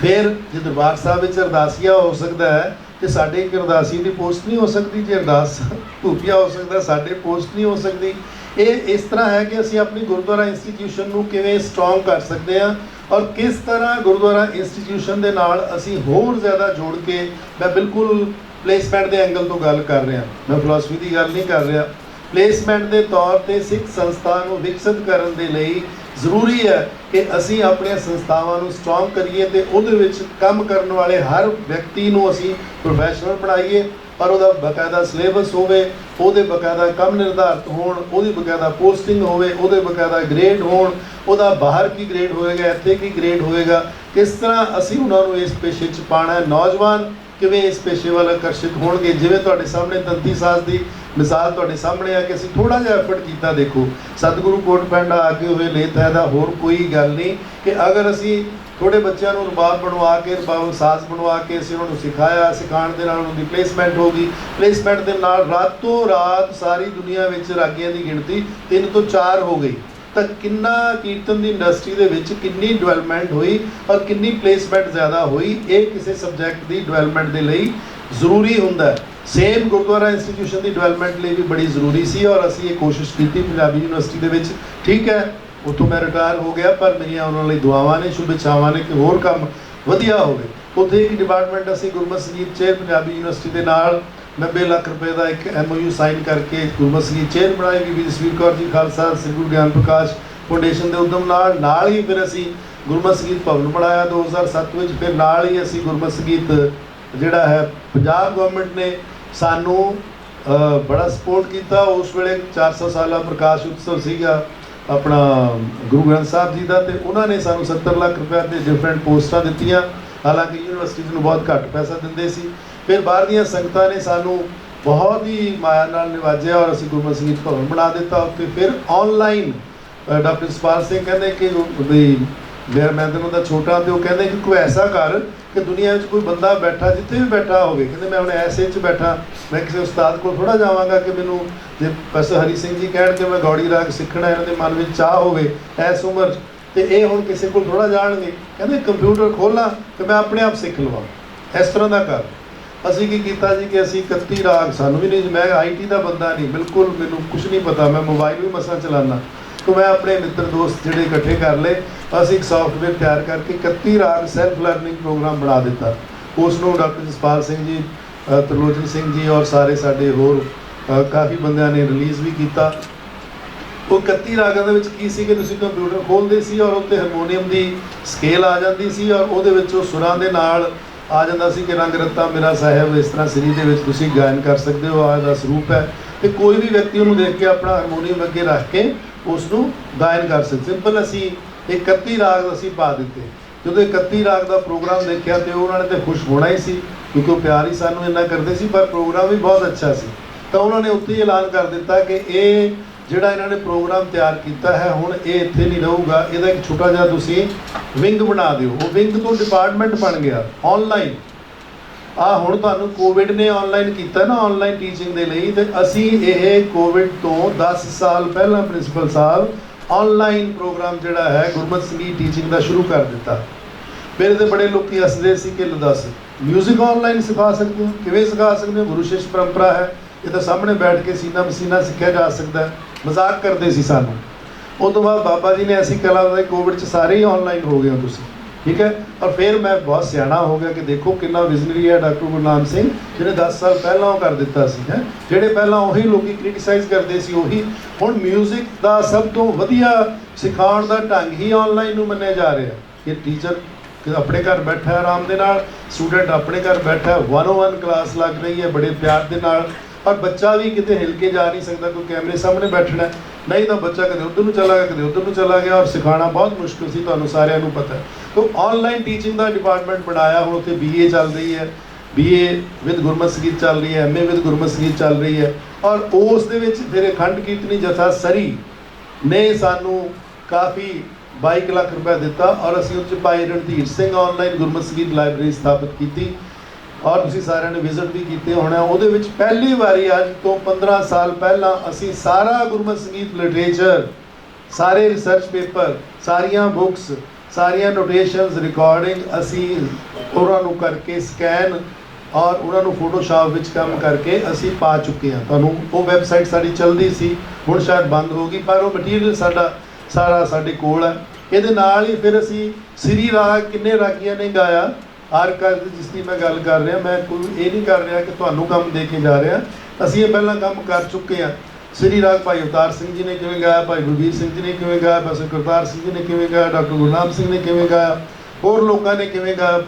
ਫਿਰ ਜੇ ਦਰਬਾਰ ਸਾਹਿਬ ਵਿੱਚ ਅਰਦਾਸੀਆ ਹੋ ਸਕਦਾ ਹੈ ਤੇ ਸਾਡੇ ਇੱਕ ਅਰਦਾਸੀ ਦੀ ਪੋਸਟ ਨਹੀਂ ਹੋ ਸਕਦੀ, ਜੇ ਅਰਦਾਸ ਧੂਪੀਆ ਹੋ ਸਕਦਾ ਸਾਡੇ ਪੋਸਟ ਨਹੀਂ ਹੋ ਸਕਦੀ। ਇਹ ਇਸ ਤਰ੍ਹਾਂ ਹੈ ਕਿ ਅਸੀਂ ਆਪਣੀ ਗੁਰਦੁਆਰਾ ਇੰਸਟੀਟਿਊਸ਼ਨ ਨੂੰ ਕਿਵੇਂ ਸਟਰੋਂਗ ਕਰ ਸਕਦੇ ਹਾਂ ਔਰ ਕਿਸ ਤਰ੍ਹਾਂ ਗੁਰਦੁਆਰਾ ਇੰਸਟੀਟਿਊਸ਼ਨ ਦੇ ਨਾਲ ਅਸੀਂ ਹੋਰ ਜ਼ਿਆਦਾ ਜੋੜ ਕੇ, ਮੈਂ ਬਿਲਕੁਲ ਪਲੇਸਮੈਂਟ ਦੇ ਐਂਗਲ ਤੋਂ ਗੱਲ ਕਰ ਰਿਹਾ, ਮੈਂ ਫਿਲਾਸਫੀ ਦੀ ਗੱਲ ਨਹੀਂ ਕਰ ਰਿਹਾ। ਪਲੇਸਮੈਂਟ ਦੇ ਤੌਰ ਤੇ ਸਿੱਖ ਸੰਸਥਾ ਨੂੰ ਵਿਕਸਿਤ ਕਰਨ ਦੇ ਲਈ ਜ਼ਰੂਰੀ ਹੈ ਕਿ ਅਸੀਂ ਆਪਣੀਆਂ ਸੰਸਥਾਵਾਂ ਨੂੰ ਸਟਰੋਂਗ ਕਰੀਏ ਤੇ ਉਹਦੇ ਵਿੱਚ ਕੰਮ ਕਰਨ ਵਾਲੇ ਹਰ ਵਿਅਕਤੀ ਨੂੰ ਅਸੀਂ ਪ੍ਰੋਫੈਸ਼ਨਲ ਬਣਾਈਏ ਔਰ ਉਹਦਾ ਬਕਾਇਦਾ ਸਿਲੇਬਸ ਹੋਵੇ, ਉਹਦੇ ਬਕਾਇਦਾ ਕੰਮ ਨਿਰਧਾਰਿਤ ਹੋਣ, ਉਹਦੀ ਬਕਾਇਦਾ ਪੋਸਟਿੰਗ ਹੋਵੇ, ਉਹਦੇ ਬਕਾਇਦਾ ਗ੍ਰੇਡ ਹੋਣ, ਉਹਦਾ ਬਾਹਰ ਕੀ ਗ੍ਰੇਡ ਹੋਏਗਾ, ਇੱਥੇ ਕੀ ਗ੍ਰੇਡ ਹੋਏਗਾ। ਕਿਸ ਤਰ੍ਹਾਂ ਅਸੀਂ ਉਹਨਾਂ ਨੂੰ ਇਸ ਪੇਸ਼ੇ 'ਚ ਪਾਉਣਾ ਹੈ, ਨੌਜਵਾਨ ਕਿਵੇਂ ਇਸ ਪੇਸ਼ੇ ਵੱਲ ਆਕਰਸ਼ਿਤ ਹੋਣਗੇ। ਜਿਵੇਂ ਤੁਹਾਡੇ ਸਾਹਮਣੇ ਤੰਤੀ ਸਾਜ਼ ਦੀ ਮਿਸਾਲ ਤੁਹਾਡੇ ਸਾਹਮਣੇ ਆ ਕਿ ਅਸੀਂ ਥੋੜ੍ਹਾ ਜਿਹਾ ਐਫਰਟ ਕੀਤਾ। ਦੇਖੋ ਸਤਿਗੁਰੂ ਕੋਟ ਪੈਂਡਾ ਆਗੇ ਹੋਏ ਲੇਤ ਹੈ ਦਾ ਹੋਰ ਕੋਈ ਗੱਲ ਨਹੀਂ ਕਿ ਅਗਰ ਅਸੀਂ ਥੋੜੇ ਬੱਚਿਆਂ ਨੂੰ ਰਬਾਬ ਬਣਵਾ ਕੇ, ਰਬਾਬ ਸਾਜ਼ ਬਣਵਾ ਕੇ ਅਸੀਂ ਉਹਨਾਂ ਨੂੰ ਸਿਖਾਇਆ, ਸਿਖਾਉਣ ਦੇ ਨਾਲ ਉਹਨਾਂ ਦੀ ਪਲੇਸਮੈਂਟ ਹੋ ਗਈ। ਪਲੇਸਮੈਂਟ ਦੇ ਨਾਲ ਰਾਤੋਂ ਰਾਤ ਸਾਰੀ ਦੁਨੀਆ ਵਿੱਚ ਰਾਗੀਆਂ ਦੀ ਗਿਣਤੀ 3 ਤੋਂ 4 ਹੋ ਗਈ। ਤਾਂ ਕਿੰਨਾ ਕੀਰਤਨ ਦੀ ਇੰਡਸਟਰੀ ਦੇ ਵਿੱਚ ਕਿੰਨੀ ਡਿਵੈਲਪਮੈਂਟ ਹੋਈ ਔਰ ਕਿੰਨੀ ਪਲੇਸਮੈਂਟ ਜ਼ਿਆਦਾ ਹੋਈ। ਇਹ ਕਿਸੇ ਸਬਜੈਕਟ ਦੀ ਡਿਵੈਲਪਮੈਂਟ ਦੇ ਲਈ ਜ਼ਰੂਰੀ ਹੁੰਦਾ। ਸੇਮ ਗੁਰਦੁਆਰਾ ਇੰਸਟੀਟਿਊਸ਼ਨ ਦੀ ਡਿਵੈਲਪਮੈਂਟ ਲਈ ਵੀ ਬੜੀ ਜ਼ਰੂਰੀ ਸੀ ਔਰ ਅਸੀਂ ਇਹ ਕੋਸ਼ਿਸ਼ ਕੀਤੀ ਪੰਜਾਬੀ ਯੂਨੀਵਰਸਿਟੀ ਦੇ ਵਿੱਚ। ਠੀਕ ਹੈ, ਉੱਥੋਂ ਮੈਂ ਰਿਟਾਇਰ ਹੋ ਗਿਆ ਪਰ ਮੇਰੀਆਂ ਉਹਨਾਂ ਲਈ ਦੁਆਵਾਂ ਨੇ, ਸ਼ੁਭ ਇੱਛਾਵਾਂ ਨੇ ਕਿ ਹੋਰ ਕੰਮ ਵਧੀਆ ਹੋਵੇ। ਉੱਥੇ ਇੱਕ ਡਿਪਾਰਟਮੈਂਟ ਅਸੀਂ ਗੁਰਮਤਿ ਸੰਗੀਤ ਚੇਅਰ ਪੰਜਾਬੀ ਯੂਨੀਵਰਸਿਟੀ ਦੇ ਨਾਲ 90 ਲੱਖ ਰੁਪਏ ਦਾ ਇੱਕ MOU ਸਾਈਨ ਕਰਕੇ ਗੁਰਮਤਿ ਸੰਗੀਤ ਚੇਅਰ ਬਣਾਈ। ਬੀਬੀ ਜਸਵੀਰ ਕੌਰ ਜੀ ਖਾਲਸਾ ਸ੍ਰੀ ਗੁਰੂ ਗਿਆਨ ਪ੍ਰਕਾਸ਼ ਫਾਊਂਡੇਸ਼ਨ ਦੇ ਉਦਮ ਨਾਲ ਹੀ ਫਿਰ ਅਸੀਂ ਗੁਰਮਤਿ ਸੰਗੀਤ ਭਵਨ ਬਣਾਇਆ 2007 ਵਿੱਚ। ਫਿਰ ਨਾਲ ਹੀ ਅਸੀਂ ਗੁਰਮਤਿ ਸੰਗੀਤ ਜਿਹੜਾ ਹੈ, ਪੰਜਾਬ ਗਵਰਨਮੈਂਟ ਨੇ ਸਾਨੂੰ ਬੜਾ ਸਪੋਰਟ ਕੀਤਾ। ਉਸ ਵੇਲੇ 400 ਸਾਲਾ ਪ੍ਰਕਾਸ਼ ਉਤਸਵ ਸੀਗਾ ਆਪਣਾ ਗੁਰੂ ਗ੍ਰੰਥ ਸਾਹਿਬ ਜੀ ਦਾ, ਤੇ ਉਹਨਾਂ ਨੇ ਸਾਨੂੰ 70 ਲੱਖ ਰੁਪਏ ਦੇ ਡਿਫਰੈਂਟ ਪੋਸਟਾਂ ਦਿੱਤੀਆਂ। ਹਾਲਾਂਕਿ ਯੂਨੀਵਰਸਿਟੀ ਨੂੰ ਬਹੁਤ ਘੱਟ ਪੈਸਾ ਦਿੰਦੇ ਸੀ। ਫਿਰ ਬਾਹਰ ਦੀਆਂ ਸੰਗਤਾਂ ਨੇ ਸਾਨੂੰ ਬਹੁਤ ਹੀ ਮਾਇਆ ਨਾਲ ਨਿਵਾਜਿਆ ਔਰ ਅਸੀਂ ਗੁਰਮਤਿ ਸੰਗੀਤ ਭਵਨ ਬਣਾ ਦਿੱਤਾ ਉੱਥੇ। ਫਿਰ ਆਨਲਾਈਨ ਡਾਕਟਰ ਜਸਪਾਲ ਸਿੰਘ ਕਹਿੰਦੇ ਕਿ ਵੀ ਮੈਂ ਤਾਂ ਉਹਦਾ ਛੋਟਾ, ਤੇ ਉਹ ਕਹਿੰਦੇ ਕਿ ਕੋਈ ਐਸਾ ਕਰ ਕਿ ਦੁਨੀਆ ਵਿੱਚ ਕੋਈ ਬੰਦਾ ਬੈਠਾ ਜਿੱਥੇ ਵੀ ਬੈਠਾ ਹੋਵੇ, ਕਹਿੰਦੇ ਮੈਂ ਹੁਣ ਐਸੇ 'ਚ ਬੈਠਾ, ਮੈਂ ਕਿਸੇ ਉਸਤਾਦ ਕੋਲ ਥੋੜ੍ਹਾ ਜਾਵਾਂਗਾ ਕਿ ਮੈਨੂੰ ਜੇ ਪ੍ਰੋਫੈਸਰ ਹਰੀ ਸਿੰਘ ਜੀ ਕਹਿਣ ਕਿ ਮੈਂ ਗੌੜੀ ਰਾਗ ਸਿੱਖਣਾ, ਇਹਨਾਂ ਦੇ ਮਨ ਵਿੱਚ ਚਾਹ ਹੋਵੇ ਇਸ ਉਮਰ 'ਚ, ਤੇ ਇਹ ਹੁਣ ਕਿਸੇ ਕੋਲ ਥੋੜ੍ਹਾ ਜਾਣਗੇ। ਕਹਿੰਦੇ ਕੰਪਿਊਟਰ ਖੋਲ੍ਹਾਂ ਤੇ ਮੈਂ ਆਪਣੇ ਆਪ ਸਿੱਖ ਲਵਾਂ, ਇਸ ਤਰ੍ਹਾਂ ਦਾ ਕਰ। ਅਸੀਂ ਕੀ ਕੀਤਾ ਜੀ ਕਿ ਅਸੀਂ 31 ਰਾਗ, ਸਾਨੂੰ ਵੀ ਨਹੀਂ, ਮੈਂ IT ਦਾ ਬੰਦਾ ਨਹੀਂ, ਬਿਲਕੁਲ ਮੈਨੂੰ ਕੁਝ ਨਹੀਂ ਪਤਾ, ਮੈਂ ਮੋਬਾਈਲ ਵੀ ਮਸਾਂ ਚਲਾਉਣਾ। तो मैं अपने मित्र दोस्त जोड़े इकट्ठे कर ले, बस एक सॉफ्टवेयर तैयार करके 31 राग सैल्फ लर्निंग प्रोग्राम बना दिता। उसनों डॉक्टर जसपाल सिंह जी ਤਰਲੋਚਨ ਸਿੰਘ ਜੀ ਔਰ ਸਾਰੇ ਸਾਡੇ ਹੋਰ ਕਾਫੀ ਬੰਦਿਆਂ ਨੇ ਰਿਲੀਜ਼ ਵੀ ਕੀਤਾ। ਉਹ 31 ਰਾਗਾਂ ਦੇ ਵਿੱਚ ਕੀ ਸੀ ਕਿ ਤੁਸੀਂ ਕੰਪਿਊਟਰ ਖੋਲ੍ਹਦੇ ਸੀ ਔਰ ਉੱਤੇ ਹਾਰਮੋਨੀਅਮ ਦੀ ਸਕੇਲ ਆ ਜਾਂਦੀ ਸੀ ਔਰ ਉਹਦੇ ਵਿੱਚ ਉਹ ਸੁਰਾਂ ਦੇ ਨਾਲ ਆ ਜਾਂਦਾ ਸੀ ਕਿ ਰੰਗ ਰੱਤਾ ਮੇਰਾ ਸਾਹਿਬ, ਇਸ ਤਰ੍ਹਾਂ ਸ੍ਰੀ ਦੇ ਵਿੱਚ ਤੁਸੀਂ ਗਾਇਨ ਕਰ ਸਕਦੇ ਹੋ। ਆਹ ਦਾ ਸਰੂਪ ਹੈ ਤੇ ਕੋਈ ਵੀ ਵਿਅਕਤੀ ਉਹਨੂੰ ਦੇਖ ਕੇ ਆਪਣਾ ਹਾਰਮੋਨੀਅਮ ਅੱਗੇ ਰੱਖ ਕੇ ਉਸ ਨੂੰ ਗਾਇਨ ਕਰ ਸਕਦੇ। ਸਿੰਪਲ ਅਸੀਂ 31 ਰਾਗ ਅਸੀਂ ਪਾ ਦਿੱਤੇ। ਜਦੋਂ 31 ਰਾਗ ਦਾ ਪ੍ਰੋਗਰਾਮ ਦੇਖਿਆ ਤੇ ਉਹਨਾਂ ਨੇ ਤਾਂ ਖੁਸ਼ ਹੋਣਾ ਹੀ ਸੀ ਕਿਉਂਕਿ ਉਹ ਪਿਆਰ ਹੀ ਸਾਨੂੰ ਇੰਨਾ ਕਰਦੇ ਸੀ, ਪਰ ਪ੍ਰੋਗਰਾਮ ਵੀ ਬਹੁਤ ਅੱਛਾ ਸੀ। ਤਾਂ ਉਹਨਾਂ ਨੇ ਉੱਥੇ ਹੀ ਐਲਾਨ ਕਰ ਦਿੱਤਾ ਕਿ ਇਹ ਜਿਹੜਾ ਇਹਨਾਂ ਨੇ ਪ੍ਰੋਗਰਾਮ ਤਿਆਰ ਕੀਤਾ ਹੈ ਹੁਣ ਇਹ ਇੱਥੇ ਨਹੀਂ ਰਹੂਗਾ, ਇਹਦਾ ਇੱਕ ਛੋਟਾ ਜਿਹਾ ਤੁਸੀਂ ਵਿੰਗ ਬਣਾ ਦਿਓ। ਉਹ ਵਿੰਗ ਤੋਂ ਡਿਪਾਰਟਮੈਂਟ ਬਣ ਗਿਆ ਆਨਲਾਈਨ। ਹੁਣ ਤੁਹਾਨੂੰ ਕੋਵਿਡ ਨੇ ਆਨਲਾਈਨ ਕੀਤਾ ਨਾ, ਆਨਲਾਈਨ ਟੀਚਿੰਗ ਦੇ ਲਈ, ਤੇ ਅਸੀਂ ਇਹ ਕੋਵਿਡ ਤੋਂ 10 ਸਾਲ ਪਹਿਲਾਂ ਪ੍ਰਿੰਸੀਪਲ ਸਾਹਿਬ ਆਨਲਾਈਨ ਪ੍ਰੋਗਰਾਮ ਜਿਹੜਾ ਹੈ ਗੁਰਮਤਿ ਸੰਗੀਤ ਟੀਚਿੰਗ ਦਾ ਸ਼ੁਰੂ ਕਰ ਦਿੱਤਾ। ਮੇਰੇ ਤੇ ਬੜੇ ਲੋਕੀ ਹੱਸਦੇ ਸੀ ਕਿ ਦੱਸ ਮਿਊਜ਼ਿਕ ਆਨਲਾਈਨ ਸਿਖਾ ਸਕਦੇ ਹੋ, ਕਿਵੇਂ ਸਿਖਾ ਸਕਦੇ ਹੋ, ਗੁਰੂ ਸ਼ਿਸ਼ ਪਰੰਪਰਾ ਹੈ, ਇਹ ਤਾਂ ਸਾਹਮਣੇ ਬੈਠ ਕੇ ਸੀਨਾ ਮਸੀਨਾ ਸਿੱਖਿਆ ਜਾ ਸਕਦਾ ਹੈ। ਮਜ਼ਾਕ ਕਰਦੇ ਸੀ ਸਾਨੂੰ। ਉਸ ਤੋਂ ਬਾਅਦ ਬਾਬਾ ਜੀ ਨੇ ਐਸੀ ਕਲਾ ਦਾ ਕੋਵਿਡ 'ਚ ਸਾਰੇ ਹੀ ਆਨਲਾਈਨ ਹੋ ਗਏ ਹੋ ਤੁਸੀਂ, ਠੀਕ ਹੈ। ਔਰ ਫਿਰ ਮੈਂ ਬਹੁਤ ਸਿਆਣਾ ਹੋ ਗਿਆ ਕਿ ਦੇਖੋ ਕਿੰਨਾ ਵਿਜ਼ਨਰੀ ਹੈ ਡਾਕਟਰ ਗੁਰਨਾਮ ਸਿੰਘ, ਜਿਹਨੇ 10 ਸਾਲ ਪਹਿਲਾਂ ਉਹ ਕਰ ਦਿੱਤਾ ਸੀ ਹੈ। ਜਿਹੜੇ ਪਹਿਲਾਂ ਉਹੀ ਲੋਕੀ ਕ੍ਰਿਟਿਸਾਈਜ਼ ਕਰਦੇ ਸੀ ਉਹੀ ਹੁਣ ਮਿਊਜ਼ਿਕ ਦਾ ਸਭ ਤੋਂ ਵਧੀਆ ਸਿਖਾਉਣ ਦਾ ਢੰਗ ਹੀ ਆਨਲਾਈਨ ਨੂੰ ਮੰਨਿਆ ਜਾ ਰਿਹਾ ਕਿ ਟੀਚਰ ਆਪਣੇ ਘਰ ਬੈਠਾ ਆਰਾਮ ਦੇ ਨਾਲ, ਸਟੂਡੈਂਟ ਆਪਣੇ ਘਰ ਬੈਠਾ 101 ਕਲਾਸ ਲੱਗ ਰਹੀ ਹੈ ਬੜੇ ਪਿਆਰ ਦੇ ਨਾਲ। ਔਰ ਬੱਚਾ ਵੀ ਕਿਤੇ ਹਿਲ ਕੇ ਜਾ ਨਹੀਂ ਸਕਦਾ, ਕੋਈ ਕੈਮਰੇ ਸਾਹਮਣੇ ਬੈਠਣਾ, ਨਹੀਂ ਤਾਂ ਬੱਚਾ ਕਦੇ ਉੱਧਰ ਨੂੰ ਚਲਾ ਗਿਆ ਕਦੇ ਉੱਧਰ ਨੂੰ ਚਲਾ ਗਿਆ, ਔਰ ਸਿਖਾਉਣਾ ਬਹੁਤ ਮੁਸ਼ਕਿਲ ਸੀ, ਤੁਹਾਨੂੰ ਸਾਰਿਆਂ ਨੂੰ ਪਤਾ ਹੈ। ਤਾਂ ਆਨਲਾਈਨ ਟੀਚਿੰਗ ਦਾ ਡਿਪਾਰਟਮੈਂਟ ਬਣਾਇਆ। ਹੁਣ ਉੱਥੇ BA ਚੱਲ ਰਹੀ ਹੈ, BA ਵਿਦ ਗੁਰਮਤਿ ਸੰਗੀਤ ਚੱਲ ਰਹੀ ਹੈ, MA ਵਿਦ ਗੁਰਮਤਿ ਸੰਗੀਤ ਚੱਲ ਰਹੀ ਹੈ। ਔਰ ਉਸ ਦੇ ਵਿੱਚ ਫਿਰ ਅਖੰਡ ਕੀਰਤਨੀ ਜਥਾ ਸਰੀ ਨੇ ਸਾਨੂੰ ਕਾਫੀ 22 ਲੱਖ ਰੁਪਏ ਦਿੱਤਾ ਔਰ ਅਸੀਂ ਉੱਚ ਭਾਈ ਰਣਧੀਰ ਸਿੰਘ ਆਨਲਾਈਨ ਗੁਰਮਤਿ ਸੰਗੀਤ ਲਾਇਬ੍ਰੇਰੀ ਸਥਾਪਿਤ ਕੀਤੀ ਔਰ ਤੁਸੀਂ ਸਾਰਿਆਂ ਨੇ ਵਿਜ਼ਿਟ ਵੀ ਕੀਤੇ ਹੋਣਾ। ਉਹਦੇ ਵਿੱਚ ਪਹਿਲੀ ਵਾਰੀ ਅੱਜ ਤੋਂ 15 ਸਾਲ ਪਹਿਲਾਂ ਅਸੀਂ ਸਾਰਾ ਗੁਰਮਤਿ ਸੰਗੀਤ ਲਿਟਰੇਚਰ, ਸਾਰੇ ਰਿਸਰਚ ਪੇਪਰ, ਸਾਰੀਆਂ ਬੁੱਕਸ, ਸਾਰੀਆਂ ਨੋਟੇਸ਼ਨਸ, ਰਿਕਾਰਡਿੰਗ ਅਸੀਂ ਉਹਨਾਂ ਨੂੰ ਕਰਕੇ ਸਕੈਨ ਔਰ ਉਹਨਾਂ ਨੂੰ ਫੋਟੋਸ਼ਾਪ ਵਿੱਚ ਕੰਮ ਕਰਕੇ ਅਸੀਂ ਪਾ ਚੁੱਕੇ ਹਾਂ। ਤੁਹਾਨੂੰ ਉਹ ਵੈਬਸਾਈਟ ਸਾਡੀ ਚੱਲਦੀ ਸੀ, ਹੁਣ ਸ਼ਾਇਦ ਬੰਦ ਹੋ ਗਈ, ਪਰ ਉਹ ਮਟੀਰੀਅਲ ਸਾਡਾ ਸਾਰਾ ਸਾਡੇ ਕੋਲ ਹੈ। ਇਹਦੇ ਨਾਲ ਹੀ ਫਿਰ ਅਸੀਂ ਸ੍ਰੀ ਰਾਗ ਕਿੰਨੇ ਰਾਗੀਆਂ ਨੇ ਗਾਇਆ, ਆਰਕਾਈਵ ਜਿਸ ਦੀ ਮੈਂ ਗੱਲ ਕਰ ਰਿਹਾ, ਮੈਂ ਕੋਈ ਇਹ ਨਹੀਂ ਕਰ ਰਿਹਾ ਕਿ ਤੁਹਾਨੂੰ ਕੰਮ ਦੇ ਕੇ ਜਾ ਰਿਹਾ, ਅਸੀਂ ਇਹ ਪਹਿਲਾਂ ਕੰਮ ਕਰ ਚੁੱਕੇ ਹਾਂ। ਸ੍ਰੀ ਰਾਗ ਭਾਈ ਅਵਤਾਰ ਸਿੰਘ ਜੀ ਨੇ ਕਿਵੇਂ ਗਾਇਆ, ਭਾਈ ਬਲਬੀਰ ਸਿੰਘ ਜੀ ਨੇ ਕਿਵੇਂ ਗਾਇਆ, ਭਾਈ ਕਰਤਾਰ ਸਿੰਘ ਜੀ ਨੇ ਕਿਵੇਂ ਗਾਇਆ, ਡਾਕਟਰ ਗੁਰਨਾਮ ਸਿੰਘ ਨੇ ਕਿਵੇਂ ਗਾਇਆ, ਹੋਰ ਲੋਕਾਂ ਨੇ ਕਿਵੇਂ ਗਾਇਆ,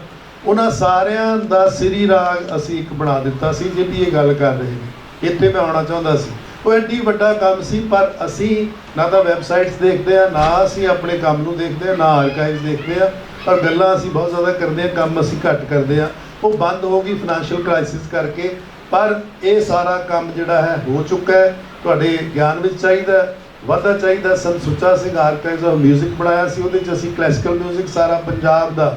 ਉਹਨਾਂ ਸਾਰਿਆਂ ਦਾ ਸ੍ਰੀ ਰਾਗ ਅਸੀਂ ਇੱਕ ਬਣਾ ਦਿੱਤਾ ਸੀ ਜਿਹਦੀ ਇਹ ਗੱਲ ਕਰ ਰਹੇ ਨੇ। ਇੱਥੇ ਮੈਂ ਆਉਣਾ ਚਾਹੁੰਦਾ ਸੀ, ਉਹ ਐਡੀ ਵੱਡਾ ਕੰਮ ਸੀ, ਪਰ ਅਸੀਂ ਨਾ ਤਾਂ ਵੈਬਸਾਈਟਸ ਦੇਖਦੇ ਹਾਂ, ਨਾ ਅਸੀਂ ਆਪਣੇ ਕੰਮ ਨੂੰ ਦੇਖਦੇ ਹਾਂ, ਨਾ ਆਰਕਾਈਵ ਦੇਖਦੇ ਹਾਂ, ਪਰ ਗੱਲਾਂ ਅਸੀਂ ਬਹੁਤ ਜ਼ਿਆਦਾ ਕਰਦੇ ਹਾਂ, ਕੰਮ ਅਸੀਂ ਘੱਟ ਕਰਦੇ ਹਾਂ। ਉਹ ਬੰਦ ਹੋ ਗਈ ਫਾਈਨੈਂਸ਼ੀਅਲ ਕ੍ਰਾਈਸਿਸ ਕਰਕੇ, ਪਰ ਇਹ ਸਾਰਾ ਕੰਮ ਜਿਹੜਾ ਹੈ ਹੋ ਚੁੱਕਾ ਹੈ। ਤੁਹਾਡੇ ਗਿਆਨ ਵਿੱਚ ਚਾਹੀਦਾ, ਵਾਧਾ ਚਾਹੀਦਾ। ਸੰਤ Sucha Singh archives of music ਬਣਾਇਆ ਸੀ, ਉਹਦੇ 'ਚ ਅਸੀਂ ਕਲਾਸੀਕਲ ਮਿਊਜ਼ਿਕ ਸਾਰਾ ਪੰਜਾਬ ਦਾ,